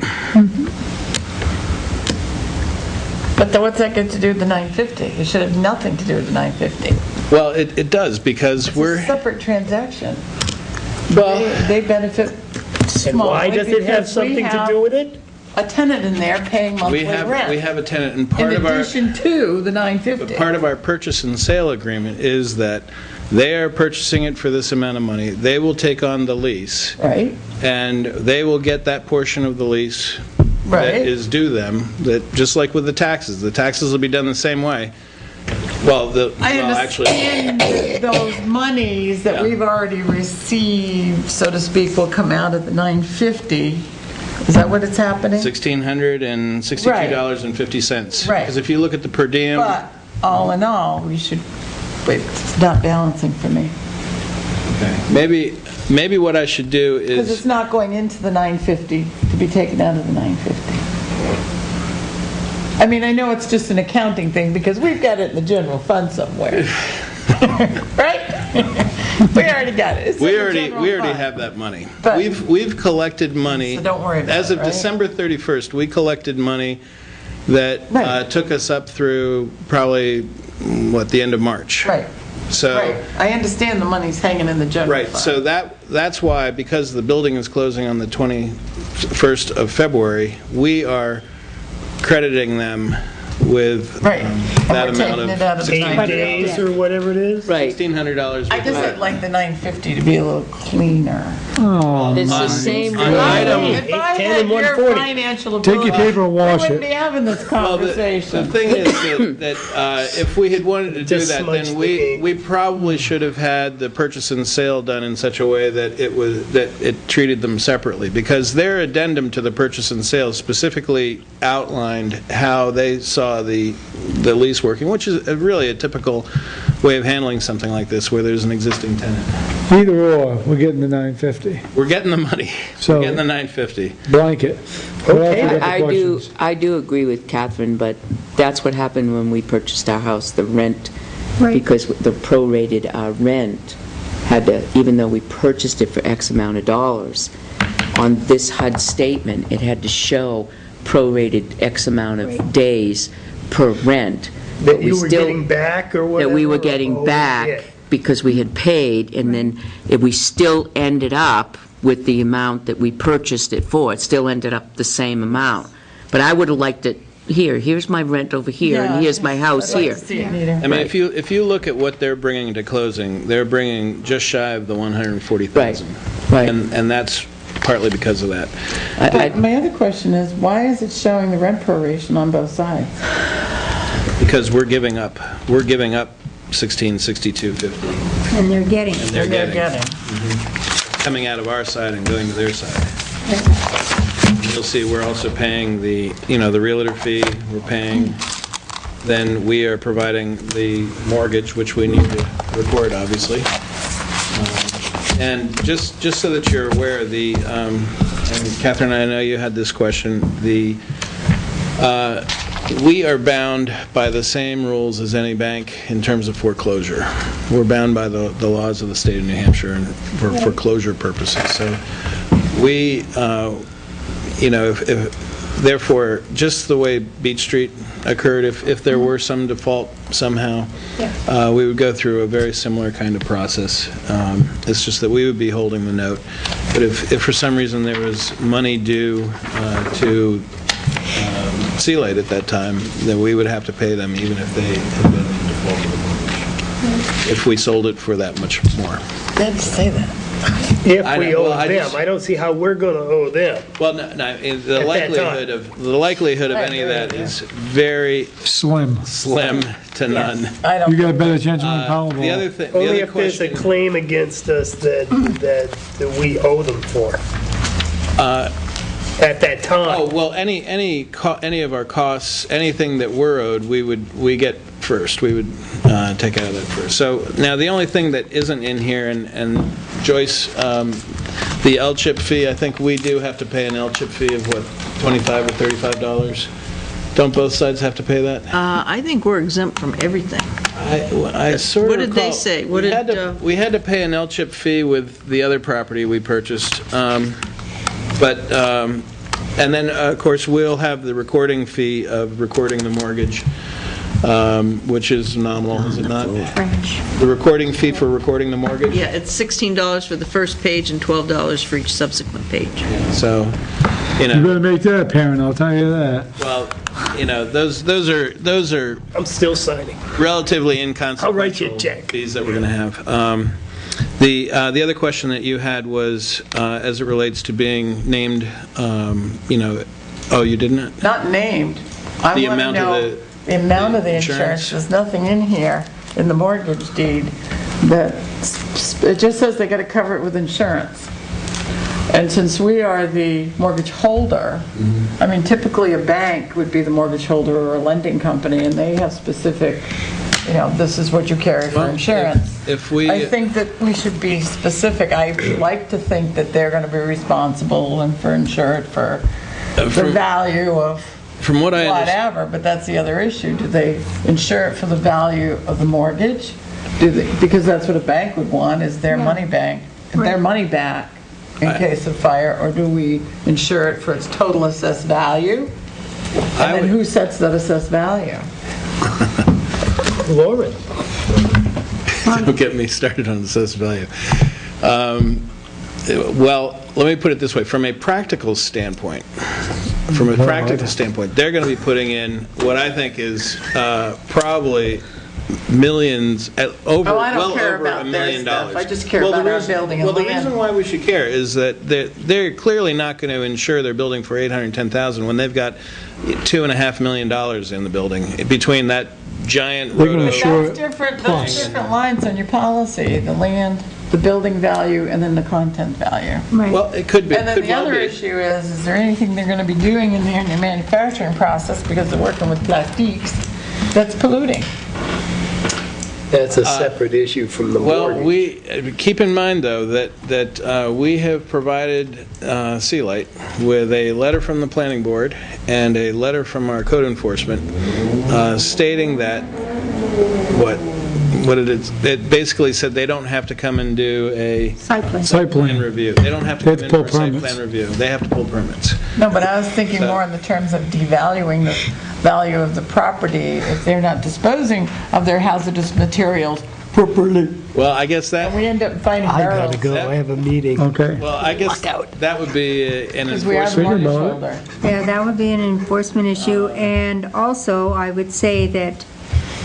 [SPEAKER 5] But then what's that got to do with the 950? It should have nothing to do with the 950.
[SPEAKER 8] Well, it does, because
[SPEAKER 5] It's a
[SPEAKER 8] we're,
[SPEAKER 5] separate transaction.
[SPEAKER 8] well,
[SPEAKER 5] They benefit
[SPEAKER 1] And
[SPEAKER 5] small.
[SPEAKER 1] why does it have something to do with it?
[SPEAKER 5] A tenant in there paying monthly
[SPEAKER 8] we have
[SPEAKER 5] rent.
[SPEAKER 8] a tenant, and
[SPEAKER 5] In
[SPEAKER 8] part of our...
[SPEAKER 5] addition to the 950.
[SPEAKER 8] Part of our purchase and sale agreement is that they are purchasing it for this amount of money. They will take on the lease,
[SPEAKER 5] Right,
[SPEAKER 8] and they will get that portion of the lease that
[SPEAKER 5] right.
[SPEAKER 8] is due them, that, just like with the taxes will be done the same way. Well,
[SPEAKER 5] I
[SPEAKER 8] actually,
[SPEAKER 5] understand that those monies that
[SPEAKER 8] Yeah.
[SPEAKER 5] we've already received, so to speak, will come out of the 950. Is that what it's happening?
[SPEAKER 8] $1,662.50.
[SPEAKER 5] Right.
[SPEAKER 8] Because if you look at the per diem,
[SPEAKER 5] But all in all, we should, wait, it's not balancing for me.
[SPEAKER 8] maybe what I should do
[SPEAKER 5] Because it's
[SPEAKER 8] is,
[SPEAKER 5] not going into the 950 to be taken out of the 950. I mean, I know it's just an accounting thing because we've got it in the general fund somewhere. Right? We already got it. It's in
[SPEAKER 8] we
[SPEAKER 5] the
[SPEAKER 8] already
[SPEAKER 5] general fund.
[SPEAKER 8] have that money.
[SPEAKER 5] But-
[SPEAKER 8] We've collected money.
[SPEAKER 5] So don't worry about
[SPEAKER 8] As
[SPEAKER 5] it,
[SPEAKER 8] of
[SPEAKER 5] right?
[SPEAKER 8] December 31st, we collected money that
[SPEAKER 5] Right.
[SPEAKER 8] took us up through probably, the end of March.
[SPEAKER 5] Right,
[SPEAKER 8] So,
[SPEAKER 5] right. I understand the money's hanging in the general
[SPEAKER 8] right,
[SPEAKER 5] fund.
[SPEAKER 8] so that's why, because the building is closing on the 21st of February, we are crediting them with
[SPEAKER 5] Right.
[SPEAKER 8] that
[SPEAKER 5] We're
[SPEAKER 8] amount
[SPEAKER 5] taking it out
[SPEAKER 8] of
[SPEAKER 5] of the
[SPEAKER 1] 80
[SPEAKER 5] 950.
[SPEAKER 1] days or whatever it is?
[SPEAKER 2] Right.
[SPEAKER 8] $1,600.
[SPEAKER 5] I just would like the 950 to be a little cleaner.
[SPEAKER 4] Oh,
[SPEAKER 2] It's the same
[SPEAKER 8] on
[SPEAKER 2] way.
[SPEAKER 8] item-
[SPEAKER 5] If I
[SPEAKER 1] 10
[SPEAKER 5] had
[SPEAKER 1] and
[SPEAKER 5] your
[SPEAKER 1] 140.
[SPEAKER 5] financial
[SPEAKER 4] Take your
[SPEAKER 5] ability,
[SPEAKER 4] paper and wash
[SPEAKER 5] we wouldn't
[SPEAKER 4] it.
[SPEAKER 5] be having this
[SPEAKER 8] Well, the
[SPEAKER 5] conversation.
[SPEAKER 8] thing is that if we had wanted to do
[SPEAKER 1] Just
[SPEAKER 8] that,
[SPEAKER 1] smudge
[SPEAKER 8] then
[SPEAKER 1] the ink.
[SPEAKER 8] we probably should have had the purchase and sale done in such a way that it treated them separately, because their addendum to the purchase and sale specifically outlined how they saw the lease working, which is really a typical way of handling something like this, where there's an existing tenant.
[SPEAKER 4] Either or, we're getting the 950.
[SPEAKER 8] We're getting the money.
[SPEAKER 4] So-
[SPEAKER 8] We're getting the 950.
[SPEAKER 4] Blanket. What else you got for questions?
[SPEAKER 2] I do agree with Catherine, but that's what happened when we purchased our house, the rent,
[SPEAKER 3] Right.
[SPEAKER 2] because the prorated rent had to, even though we purchased it for X amount of dollars, on this HUD statement, it had to show prorated X amount of days per rent. but
[SPEAKER 1] That
[SPEAKER 2] we
[SPEAKER 1] you were
[SPEAKER 2] still-
[SPEAKER 1] getting back or whatever?
[SPEAKER 2] That we were
[SPEAKER 1] Oh,
[SPEAKER 2] getting
[SPEAKER 1] yeah.
[SPEAKER 2] back because we had paid, and then if we still ended up with the amount that we purchased it for. It still ended up the same amount. But I would have liked it, here's my rent over here, and here's my house
[SPEAKER 5] I'd like
[SPEAKER 2] here.
[SPEAKER 5] to see it neater.
[SPEAKER 8] I mean, if you look at what they're bringing to closing, they're bringing just shy of the 140,000.
[SPEAKER 2] Right.
[SPEAKER 8] And that's partly because of that.
[SPEAKER 5] But my other question is, why is it showing the rent proration on both sides?
[SPEAKER 8] Because we're giving up 1662.50,
[SPEAKER 3] And they're getting.
[SPEAKER 8] and they're
[SPEAKER 5] They're
[SPEAKER 8] getting,
[SPEAKER 5] getting.
[SPEAKER 8] coming out of our side and going to their side. You'll see, we're also paying the realtor fee, we're paying, then we are providing the mortgage, which we need to record, obviously. And just so that you're aware, and Catherine, I know you had this question, we are bound by the same rules as any bank in terms of foreclosure. We're bound by the laws of the state of New Hampshire and for foreclosure purposes. So we, therefore, just the way Beach Street occurred, if there were some default somehow, we would go through a very similar kind of process. It's just that we would be holding the note. But if for some reason there was money due to Sea Light at that time, then we would have to pay them even if they had been in default of the mortgage, if we sold it for that much more.
[SPEAKER 5] They have to say that.
[SPEAKER 1] If
[SPEAKER 8] I
[SPEAKER 1] we
[SPEAKER 8] know,
[SPEAKER 1] owe
[SPEAKER 8] well, I
[SPEAKER 1] them,
[SPEAKER 8] just-
[SPEAKER 1] I don't see how we're going to owe them.
[SPEAKER 8] Well, no, the likelihood of any of that is very
[SPEAKER 4] Slim.
[SPEAKER 8] slim to none.
[SPEAKER 5] I don't.
[SPEAKER 4] You got a better chance than Powerball.
[SPEAKER 8] The other thing,
[SPEAKER 1] Only if there's a claim against us that we owe them for. At that time.
[SPEAKER 8] Oh, well, any of our costs, anything that we're owed, we get first. We would take out of that first. So now the only thing that isn't in here, and Joyce, the LCHIP fee, I think we do have to pay an LCHIP fee of what, $25 or $35? Don't both sides have to pay that?
[SPEAKER 7] I think we're exempt from everything.
[SPEAKER 8] I sort of
[SPEAKER 7] What did they
[SPEAKER 8] recall-
[SPEAKER 7] say? What
[SPEAKER 8] we
[SPEAKER 7] did,
[SPEAKER 8] had to- We had to pay an LCHIP fee with the other property we purchased. And then, of course, we'll have the recording fee of recording the mortgage, which is nominal, is it not? The recording fee for recording the mortgage?
[SPEAKER 7] Yeah, it's $16 for the first page and $12 for each subsequent page.
[SPEAKER 8] So,
[SPEAKER 4] You better make that apparent, I'll tell you that.
[SPEAKER 8] well, those are
[SPEAKER 1] I'm still signing.
[SPEAKER 8] relatively inconsequential
[SPEAKER 1] I'll write you a check.
[SPEAKER 8] fees that we're going to have. The other question that you had was, as it relates to being named, oh, you didn't?
[SPEAKER 5] Not named. I
[SPEAKER 8] The
[SPEAKER 5] want to
[SPEAKER 8] amount of
[SPEAKER 5] know the amount of the
[SPEAKER 8] insurance.
[SPEAKER 5] insurance. There's nothing in here, in the mortgage deed, that, it just says they got to cover it with insurance. And since we are the mortgage holder, I mean, typically a bank would be the mortgage holder or a lending company, and they have specific, this is what you carry for
[SPEAKER 8] Well,
[SPEAKER 5] insurance.
[SPEAKER 8] if we-
[SPEAKER 5] I think that we should be specific. I like to think that they're going to be responsible and insure it for the value of
[SPEAKER 8] From what I understand,
[SPEAKER 5] whatever, but that's the other issue. Do they insure it for the value of the mortgage? Because that's what a bank would want, is their money back in case of fire, or do we insure it for its total assessed value? And then who sets that assessed value?
[SPEAKER 1] Lauren.
[SPEAKER 8] don't get me started on assessed value. Well, let me put it this way. From a practical standpoint, from a practical standpoint, they're going to be putting in what I think is probably millions, over,
[SPEAKER 5] Oh, I don't
[SPEAKER 8] well
[SPEAKER 5] care
[SPEAKER 8] over
[SPEAKER 5] about
[SPEAKER 8] $1
[SPEAKER 5] their
[SPEAKER 8] million.
[SPEAKER 5] stuff. I just care
[SPEAKER 8] Well, the
[SPEAKER 5] about our
[SPEAKER 8] reason-
[SPEAKER 5] building and
[SPEAKER 8] Well, the
[SPEAKER 5] land.
[SPEAKER 8] reason why we should care is that they're clearly not going to insure their building for $810,000 when they've got $2.5 million in the building, between that giant
[SPEAKER 4] They're gonna
[SPEAKER 8] roto.
[SPEAKER 4] insure-
[SPEAKER 5] That's different,
[SPEAKER 4] Plus.
[SPEAKER 5] those different lines on your policy, the land, the building value, and then the content value.
[SPEAKER 3] Right.
[SPEAKER 8] Well, it could be,
[SPEAKER 5] And then
[SPEAKER 8] could
[SPEAKER 5] the
[SPEAKER 8] well
[SPEAKER 5] other
[SPEAKER 8] be.
[SPEAKER 5] issue is there anything they're gonna be doing in their manufacturing process, because they're working with plastiques, that's polluting?
[SPEAKER 1] That's a separate issue from the
[SPEAKER 8] Well,
[SPEAKER 1] mortgage.
[SPEAKER 8] keep in mind, though, that we have provided Sea Light with a letter from the planning board and a letter from our code enforcement stating that, what it is, it basically said they don't have to come and do a
[SPEAKER 3] Site plan.
[SPEAKER 4] Site
[SPEAKER 8] plan
[SPEAKER 4] plan.
[SPEAKER 8] review. They don't have to
[SPEAKER 4] They
[SPEAKER 8] come
[SPEAKER 4] have
[SPEAKER 8] in
[SPEAKER 4] to
[SPEAKER 8] for
[SPEAKER 4] pull
[SPEAKER 8] a site
[SPEAKER 4] permits.
[SPEAKER 8] plan review. They have to pull permits.
[SPEAKER 5] No, but I was thinking more in the terms of devaluing the value of the property if they're not disposing of their hazardous materials properly.
[SPEAKER 8] Well, I guess that,
[SPEAKER 5] We end up finding
[SPEAKER 1] I
[SPEAKER 5] barrels.
[SPEAKER 1] gotta go, I have a meeting.
[SPEAKER 4] Okay.
[SPEAKER 8] well, I guess that would be an
[SPEAKER 5] Because we are the
[SPEAKER 8] enforcement.
[SPEAKER 5] mortgage
[SPEAKER 4] about it.
[SPEAKER 5] holder.
[SPEAKER 3] Yeah, that would be an enforcement issue, and also, I would say that,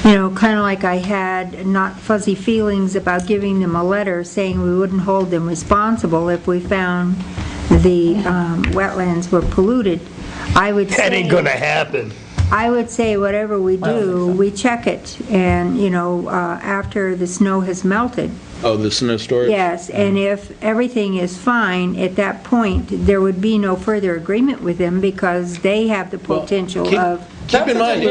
[SPEAKER 3] you know, kind of like I had not fuzzy feelings about giving them a letter saying we wouldn't hold them responsible if we found the wetlands were polluted, I would say...
[SPEAKER 1] That ain't gonna happen.
[SPEAKER 3] I would say whatever we do, we check it, and, you know, after the snow has melted.
[SPEAKER 8] Oh, the snow storage?
[SPEAKER 3] Yes, and if everything is fine, at that point, there would be no further agreement with them because they have the potential
[SPEAKER 8] keep-
[SPEAKER 3] of...
[SPEAKER 8] Keep in mind,
[SPEAKER 5] You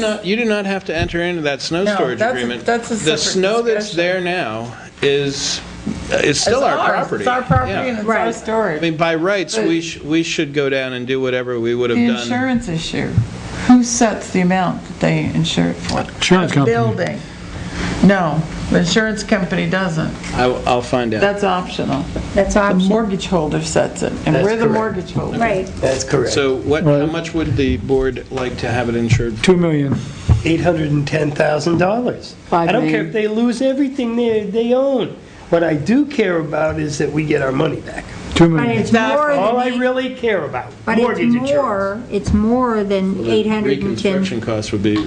[SPEAKER 5] know,
[SPEAKER 8] you do not have to enter into that snow
[SPEAKER 5] No,
[SPEAKER 8] storage
[SPEAKER 5] that's a-
[SPEAKER 8] agreement.
[SPEAKER 5] that's a
[SPEAKER 8] The
[SPEAKER 5] separate
[SPEAKER 8] snow that's
[SPEAKER 5] discussion.
[SPEAKER 8] there now is, it's still
[SPEAKER 5] It's
[SPEAKER 8] our
[SPEAKER 5] ours.
[SPEAKER 8] property.
[SPEAKER 5] It's our property
[SPEAKER 8] Yeah.
[SPEAKER 5] and it's our
[SPEAKER 3] Right.
[SPEAKER 8] I
[SPEAKER 5] storage.
[SPEAKER 8] mean, by rights,
[SPEAKER 5] But-
[SPEAKER 8] we should go down and do whatever we would have
[SPEAKER 5] The
[SPEAKER 8] done.
[SPEAKER 5] insurance issue, who sets the amount that they insure it for?
[SPEAKER 4] Insurance
[SPEAKER 5] The
[SPEAKER 4] company.
[SPEAKER 5] Building. No, the insurance company doesn't.
[SPEAKER 8] I'll find out.
[SPEAKER 5] That's optional.
[SPEAKER 3] That's
[SPEAKER 5] The
[SPEAKER 3] option.
[SPEAKER 5] mortgage holder sets it, and
[SPEAKER 1] That's
[SPEAKER 5] we're the
[SPEAKER 1] correct.
[SPEAKER 5] mortgage holder.
[SPEAKER 3] Right.
[SPEAKER 1] That's correct.
[SPEAKER 8] So how
[SPEAKER 4] Right.
[SPEAKER 8] much would the board like to have it insured?
[SPEAKER 4] 2 million.
[SPEAKER 1] $810,000. I don't care if they lose everything they own. What I do care about is that we get our money back.
[SPEAKER 4] 2
[SPEAKER 3] But
[SPEAKER 4] million.
[SPEAKER 3] it's more
[SPEAKER 1] All I
[SPEAKER 3] than,
[SPEAKER 1] really care about,
[SPEAKER 3] but
[SPEAKER 1] mortgage insurance.
[SPEAKER 3] it's more than
[SPEAKER 8] The
[SPEAKER 3] 810.
[SPEAKER 8] reconstruction costs would be,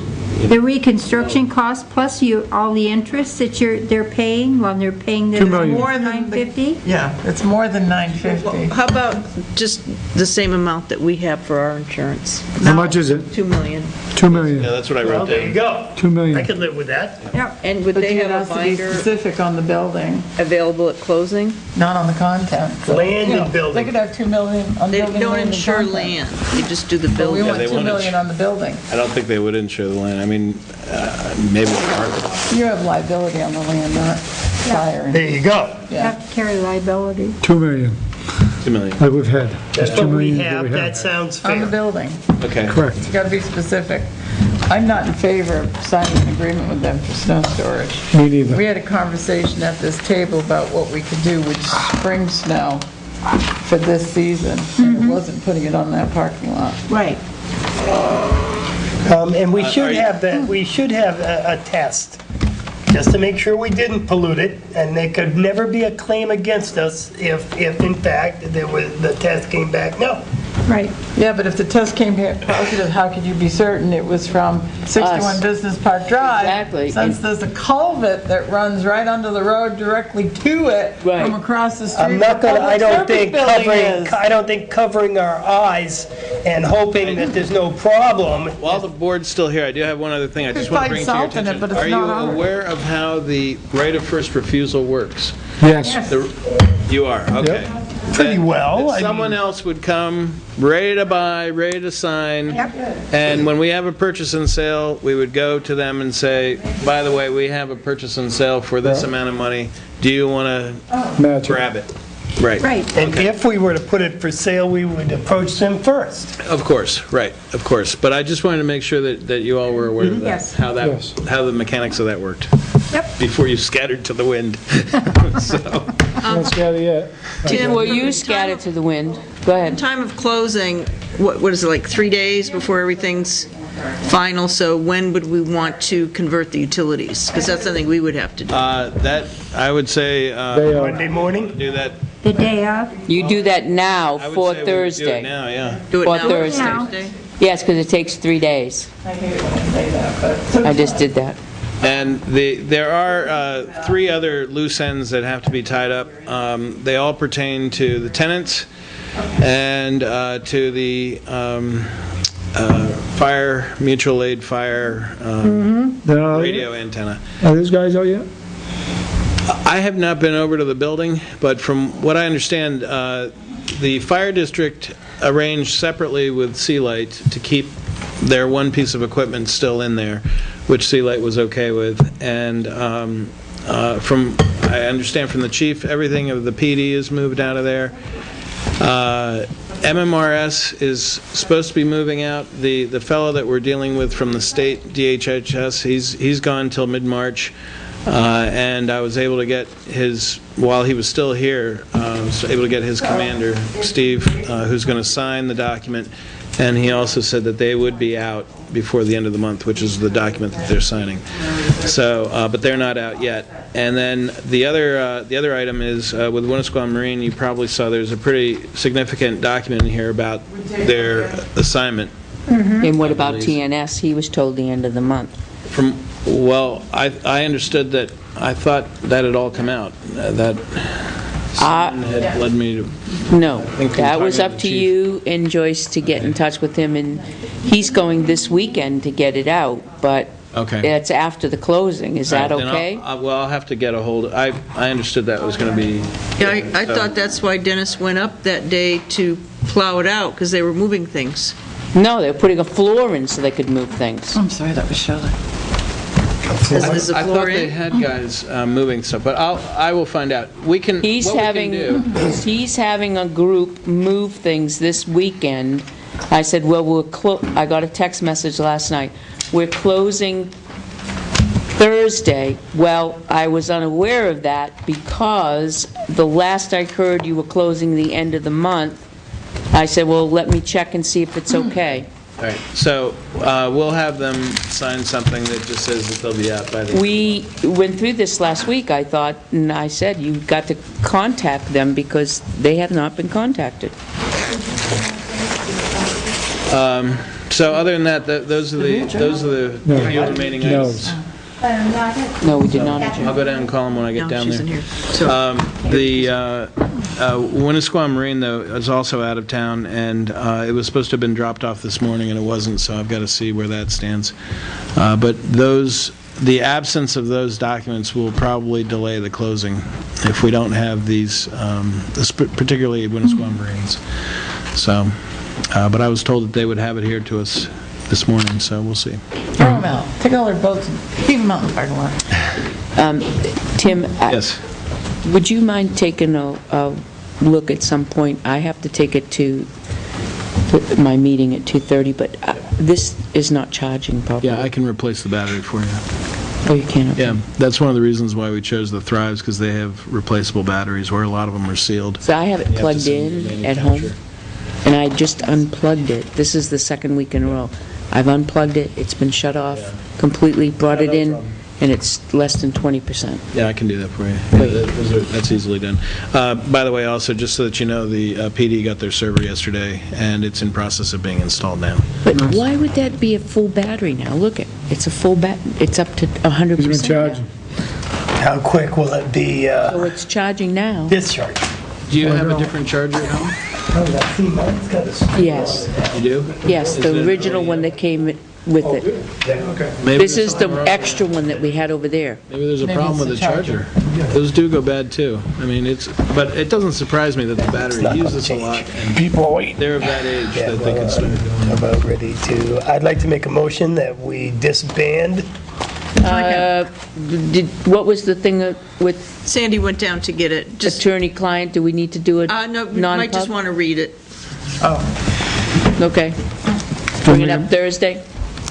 [SPEAKER 3] The reconstruction cost plus all the interest that they're paying, while they're paying the
[SPEAKER 4] 2 million.
[SPEAKER 5] More than the-
[SPEAKER 3] 950?
[SPEAKER 5] Yeah, it's more than 950.
[SPEAKER 7] How about just the same amount that we have for our insurance?
[SPEAKER 4] How much is it?
[SPEAKER 7] 2 million.
[SPEAKER 4] 2 million.
[SPEAKER 8] yeah, that's what I
[SPEAKER 1] Well,
[SPEAKER 8] wrote
[SPEAKER 1] there you
[SPEAKER 8] down.
[SPEAKER 1] go.
[SPEAKER 4] 2
[SPEAKER 1] I
[SPEAKER 4] million.
[SPEAKER 1] could live with that.
[SPEAKER 3] Yep.
[SPEAKER 7] And would
[SPEAKER 5] But
[SPEAKER 7] they
[SPEAKER 5] you
[SPEAKER 7] have a
[SPEAKER 5] have to be
[SPEAKER 7] binder
[SPEAKER 5] specific on the building,
[SPEAKER 7] available at closing?
[SPEAKER 5] not on the content. So,
[SPEAKER 1] Land
[SPEAKER 5] you know,
[SPEAKER 1] and building.
[SPEAKER 5] They could have 2 million on
[SPEAKER 7] They
[SPEAKER 5] building,
[SPEAKER 7] don't
[SPEAKER 5] land, and
[SPEAKER 7] insure
[SPEAKER 5] content.
[SPEAKER 7] land, they just do the
[SPEAKER 5] But we
[SPEAKER 7] building.
[SPEAKER 5] want
[SPEAKER 8] they
[SPEAKER 5] 2
[SPEAKER 8] won't
[SPEAKER 5] million on the building.
[SPEAKER 8] I don't think they would insure the land. I mean, maybe part of it.
[SPEAKER 5] You have liability on the land, not fire.
[SPEAKER 1] There you go.
[SPEAKER 3] You
[SPEAKER 5] Yeah.
[SPEAKER 3] have to carry liability.
[SPEAKER 4] 2 million,
[SPEAKER 8] 2 million.
[SPEAKER 4] like we've had.
[SPEAKER 1] That's
[SPEAKER 4] Just 2
[SPEAKER 1] what we
[SPEAKER 4] million
[SPEAKER 1] have,
[SPEAKER 4] that
[SPEAKER 1] that sounds
[SPEAKER 5] On the
[SPEAKER 1] fair.
[SPEAKER 5] building.
[SPEAKER 8] Okay.
[SPEAKER 4] Correct.
[SPEAKER 5] It's got to be specific. I'm not in favor of signing an agreement with them for snow storage.
[SPEAKER 4] Me
[SPEAKER 5] We
[SPEAKER 4] neither.
[SPEAKER 5] had a conversation at this table about what we could do with spring snow for this season, and it wasn't putting it on that parking lot.
[SPEAKER 3] Right.
[SPEAKER 1] And we
[SPEAKER 8] Are
[SPEAKER 1] should
[SPEAKER 8] you-
[SPEAKER 1] have that, we should have a test, just to make sure we didn't pollute it, and there could never be a claim against us if in fact, the test came back, no.
[SPEAKER 3] Right.
[SPEAKER 5] Yeah, but if the test came back positive, how could you be certain it was from 61
[SPEAKER 2] Us.
[SPEAKER 5] Business Park Drive?
[SPEAKER 2] Exactly.
[SPEAKER 5] Since there's a culvert that runs right under the road directly to it
[SPEAKER 2] Right.
[SPEAKER 5] from across the street.
[SPEAKER 1] I'm not
[SPEAKER 5] where
[SPEAKER 1] gonna, I
[SPEAKER 5] Public
[SPEAKER 1] don't
[SPEAKER 5] Service
[SPEAKER 1] think
[SPEAKER 5] Building
[SPEAKER 1] covering,
[SPEAKER 5] is.
[SPEAKER 1] I don't think covering our eyes and hoping that there's no problem.
[SPEAKER 8] While the board's still here, I do have one other thing I just
[SPEAKER 5] Could
[SPEAKER 8] want to
[SPEAKER 5] find
[SPEAKER 8] bring to your
[SPEAKER 5] salt in it,
[SPEAKER 8] attention.
[SPEAKER 5] but it's
[SPEAKER 8] Are you
[SPEAKER 5] not ours.
[SPEAKER 8] aware of how the right of first refusal works?
[SPEAKER 4] Yes.
[SPEAKER 8] You are, okay.
[SPEAKER 1] Pretty
[SPEAKER 8] That-
[SPEAKER 1] well,
[SPEAKER 8] that
[SPEAKER 1] I
[SPEAKER 8] someone
[SPEAKER 1] mean-
[SPEAKER 8] else would come, ready to buy, ready to sign.
[SPEAKER 3] Yep.
[SPEAKER 8] And when we have a purchase and sale, we would go to them and say, by the way, we have a purchase and sale for this amount of money. Do you want to
[SPEAKER 4] Match it.
[SPEAKER 8] grab it? Right.
[SPEAKER 3] Right.
[SPEAKER 1] And if we were to put it for sale, we would approach them first.
[SPEAKER 8] Of course, right, of course. But I just wanted to make sure that you all were aware of that.
[SPEAKER 3] Yes.
[SPEAKER 4] Yes.
[SPEAKER 8] How the mechanics of that worked.
[SPEAKER 3] Yep.
[SPEAKER 8] Before you scattered to the wind. So,
[SPEAKER 4] Not scattered yet.
[SPEAKER 7] Tim,
[SPEAKER 2] Well, you scattered to the wind. Go ahead.
[SPEAKER 7] Time of closing, what is it, like 3 days before everything's final? So when would we want to convert the utilities? Because that's something we would have to do.
[SPEAKER 8] that, I would say,
[SPEAKER 4] They are.
[SPEAKER 1] Monday morning?
[SPEAKER 8] do that
[SPEAKER 3] The day of?
[SPEAKER 2] You do that now
[SPEAKER 8] I would
[SPEAKER 2] for
[SPEAKER 8] say we do it
[SPEAKER 2] Thursday.
[SPEAKER 8] now, yeah.
[SPEAKER 7] Do it
[SPEAKER 2] For
[SPEAKER 7] now for
[SPEAKER 2] Thursday.
[SPEAKER 7] Thursday?
[SPEAKER 2] Yes, because it takes 3 days.
[SPEAKER 5] I hate when I say that, but.
[SPEAKER 2] I just did that.
[SPEAKER 8] And there are 3 other loose ends that have to be tied up. They all pertain to the tenants and to the fire, mutual aid fire radio antenna.
[SPEAKER 4] Are these guys out yet?
[SPEAKER 8] I have not been over to the building, but from what I understand, the fire district arranged separately with Sea Light to keep their one piece of equipment still in there, which Sea Light was okay with. And I understand from the chief, everything of the PD is moved out of there. MMRS is supposed to be moving out. The fellow that we're dealing with from the state, DHHS, he's gone till mid-March. And I was able to get while he was still here, I was able to get his commander, Steve, who's going to sign the document, and he also said that they would be out before the end of the month, which is the document that they're signing. So, but they're not out yet. And then the other item is, with Winnisquam Marine, you probably saw there's a pretty significant document in here about their assignment.
[SPEAKER 2] And what about TNS? He was told the end of the month.
[SPEAKER 8] Well, I understood that, I thought that had all come out, that someone had led me to...
[SPEAKER 2] No,
[SPEAKER 8] think we were
[SPEAKER 2] that was
[SPEAKER 8] talking
[SPEAKER 2] up
[SPEAKER 8] to
[SPEAKER 2] to
[SPEAKER 8] the
[SPEAKER 2] you and Joyce to get in touch with him, and he's going this weekend to get it out, but
[SPEAKER 8] Okay.
[SPEAKER 2] it's after the closing. Is that
[SPEAKER 8] All right, then
[SPEAKER 2] okay?
[SPEAKER 8] Well, I'll have to get a hold of... I understood that was going to be...
[SPEAKER 7] Yeah, I thought that's why Dennis went up that day to plow it out, because they were moving things.
[SPEAKER 2] No, they were putting a floor in so they could move things.
[SPEAKER 5] I'm sorry, that was Shelley.
[SPEAKER 7] Is the
[SPEAKER 8] I
[SPEAKER 7] floor
[SPEAKER 8] thought they
[SPEAKER 7] in?
[SPEAKER 8] had guys moving stuff, but I will find out. What we can
[SPEAKER 2] He's having a group move things this weekend. I said, well, I got a text message last night. We're closing Thursday. Well, I was unaware of that because the last I heard you were closing the end of the month. I said, well, let me check and see if it's okay.
[SPEAKER 8] All right, so we'll have them sign something that just says that they'll be out by the...
[SPEAKER 2] We went through this last week, I thought, and I said, you've got to contact them because they have not been contacted.
[SPEAKER 8] So other than that, those are the few remaining items.
[SPEAKER 2] No, we did not
[SPEAKER 8] I'll
[SPEAKER 2] adjourn.
[SPEAKER 8] go down and call them when I get
[SPEAKER 7] No,
[SPEAKER 8] down
[SPEAKER 7] she's
[SPEAKER 8] there.
[SPEAKER 7] in here. So,
[SPEAKER 8] The Winnisquam Marine, though, is also out of town, and it was supposed to have been dropped off this morning, and it wasn't, so I've got to see where that stands. But the absence of those documents will probably delay the closing if we don't have these, particularly Winnisquam Marines. So, but I was told that they would have it here to us this morning, so we'll see.
[SPEAKER 5] Throw them out. Take all their boats and leave them out in the parking lot.
[SPEAKER 2] Tim,
[SPEAKER 8] Yes.
[SPEAKER 2] would you mind taking a look at some point? I have to take it to my meeting at 2:30, but this is not charging properly.
[SPEAKER 8] Yeah, I can replace the battery for you.
[SPEAKER 2] Oh, you can? Okay.
[SPEAKER 8] Yeah, that's one of the reasons why we chose the Thrives, because they have replaceable batteries, where a lot of them are sealed.
[SPEAKER 2] So I have it
[SPEAKER 8] You have to
[SPEAKER 2] plugged
[SPEAKER 8] send the
[SPEAKER 2] in at home, and I just unplugged it. This is the second week in a row. I've unplugged it, it's been shut off completely, brought it in, and it's less than 20%.
[SPEAKER 8] Yeah, I can do that for you.
[SPEAKER 2] Great.
[SPEAKER 8] That's easily done. By the way, also, just so that you know, the PD got their server yesterday, and it's in process of being installed now.
[SPEAKER 2] But why would that be a full battery now? Look, it's a full it's up to 100%.
[SPEAKER 4] He's been charging.
[SPEAKER 1] How quick will it be
[SPEAKER 2] So it's charging now.
[SPEAKER 1] discharged?
[SPEAKER 8] Do you have a different charger at home?
[SPEAKER 1] Oh, that, see, mine's got a...
[SPEAKER 2] Yes,
[SPEAKER 8] You do?
[SPEAKER 2] yes,
[SPEAKER 8] Is
[SPEAKER 2] the
[SPEAKER 8] it
[SPEAKER 2] original
[SPEAKER 8] already
[SPEAKER 2] one that came with it.
[SPEAKER 1] Okay.
[SPEAKER 8] Maybe
[SPEAKER 2] This
[SPEAKER 8] there's
[SPEAKER 2] is the
[SPEAKER 8] something wrong.
[SPEAKER 2] extra one that we had over there.
[SPEAKER 8] Maybe there's a
[SPEAKER 5] Maybe
[SPEAKER 8] problem with
[SPEAKER 5] it's
[SPEAKER 8] the
[SPEAKER 5] the
[SPEAKER 8] charger. Those do go bad, too. I mean, but it doesn't surprise me that the battery
[SPEAKER 1] not gonna
[SPEAKER 8] uses a lot, and
[SPEAKER 1] People are waiting.
[SPEAKER 8] they're of that age
[SPEAKER 1] Yeah,
[SPEAKER 8] that they can start doing
[SPEAKER 1] I'm
[SPEAKER 8] that.
[SPEAKER 1] about ready to, I'd like to make a motion that we disband.
[SPEAKER 2] What was the thing with
[SPEAKER 7] Sandy went down to get it. Just,
[SPEAKER 2] attorney-client? Do we need to do it
[SPEAKER 7] no, you might just
[SPEAKER 2] non-pub?
[SPEAKER 7] want to read it.
[SPEAKER 2] Okay. Bring it up Thursday?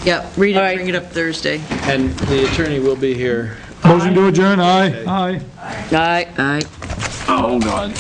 [SPEAKER 7] Yep, read
[SPEAKER 2] All
[SPEAKER 7] it,
[SPEAKER 2] right.
[SPEAKER 7] bring it up Thursday.
[SPEAKER 8] And the attorney will be here.
[SPEAKER 4] Motion to adjourn, aye. Aye.
[SPEAKER 2] Aye, aye.
[SPEAKER 4] Oh, God.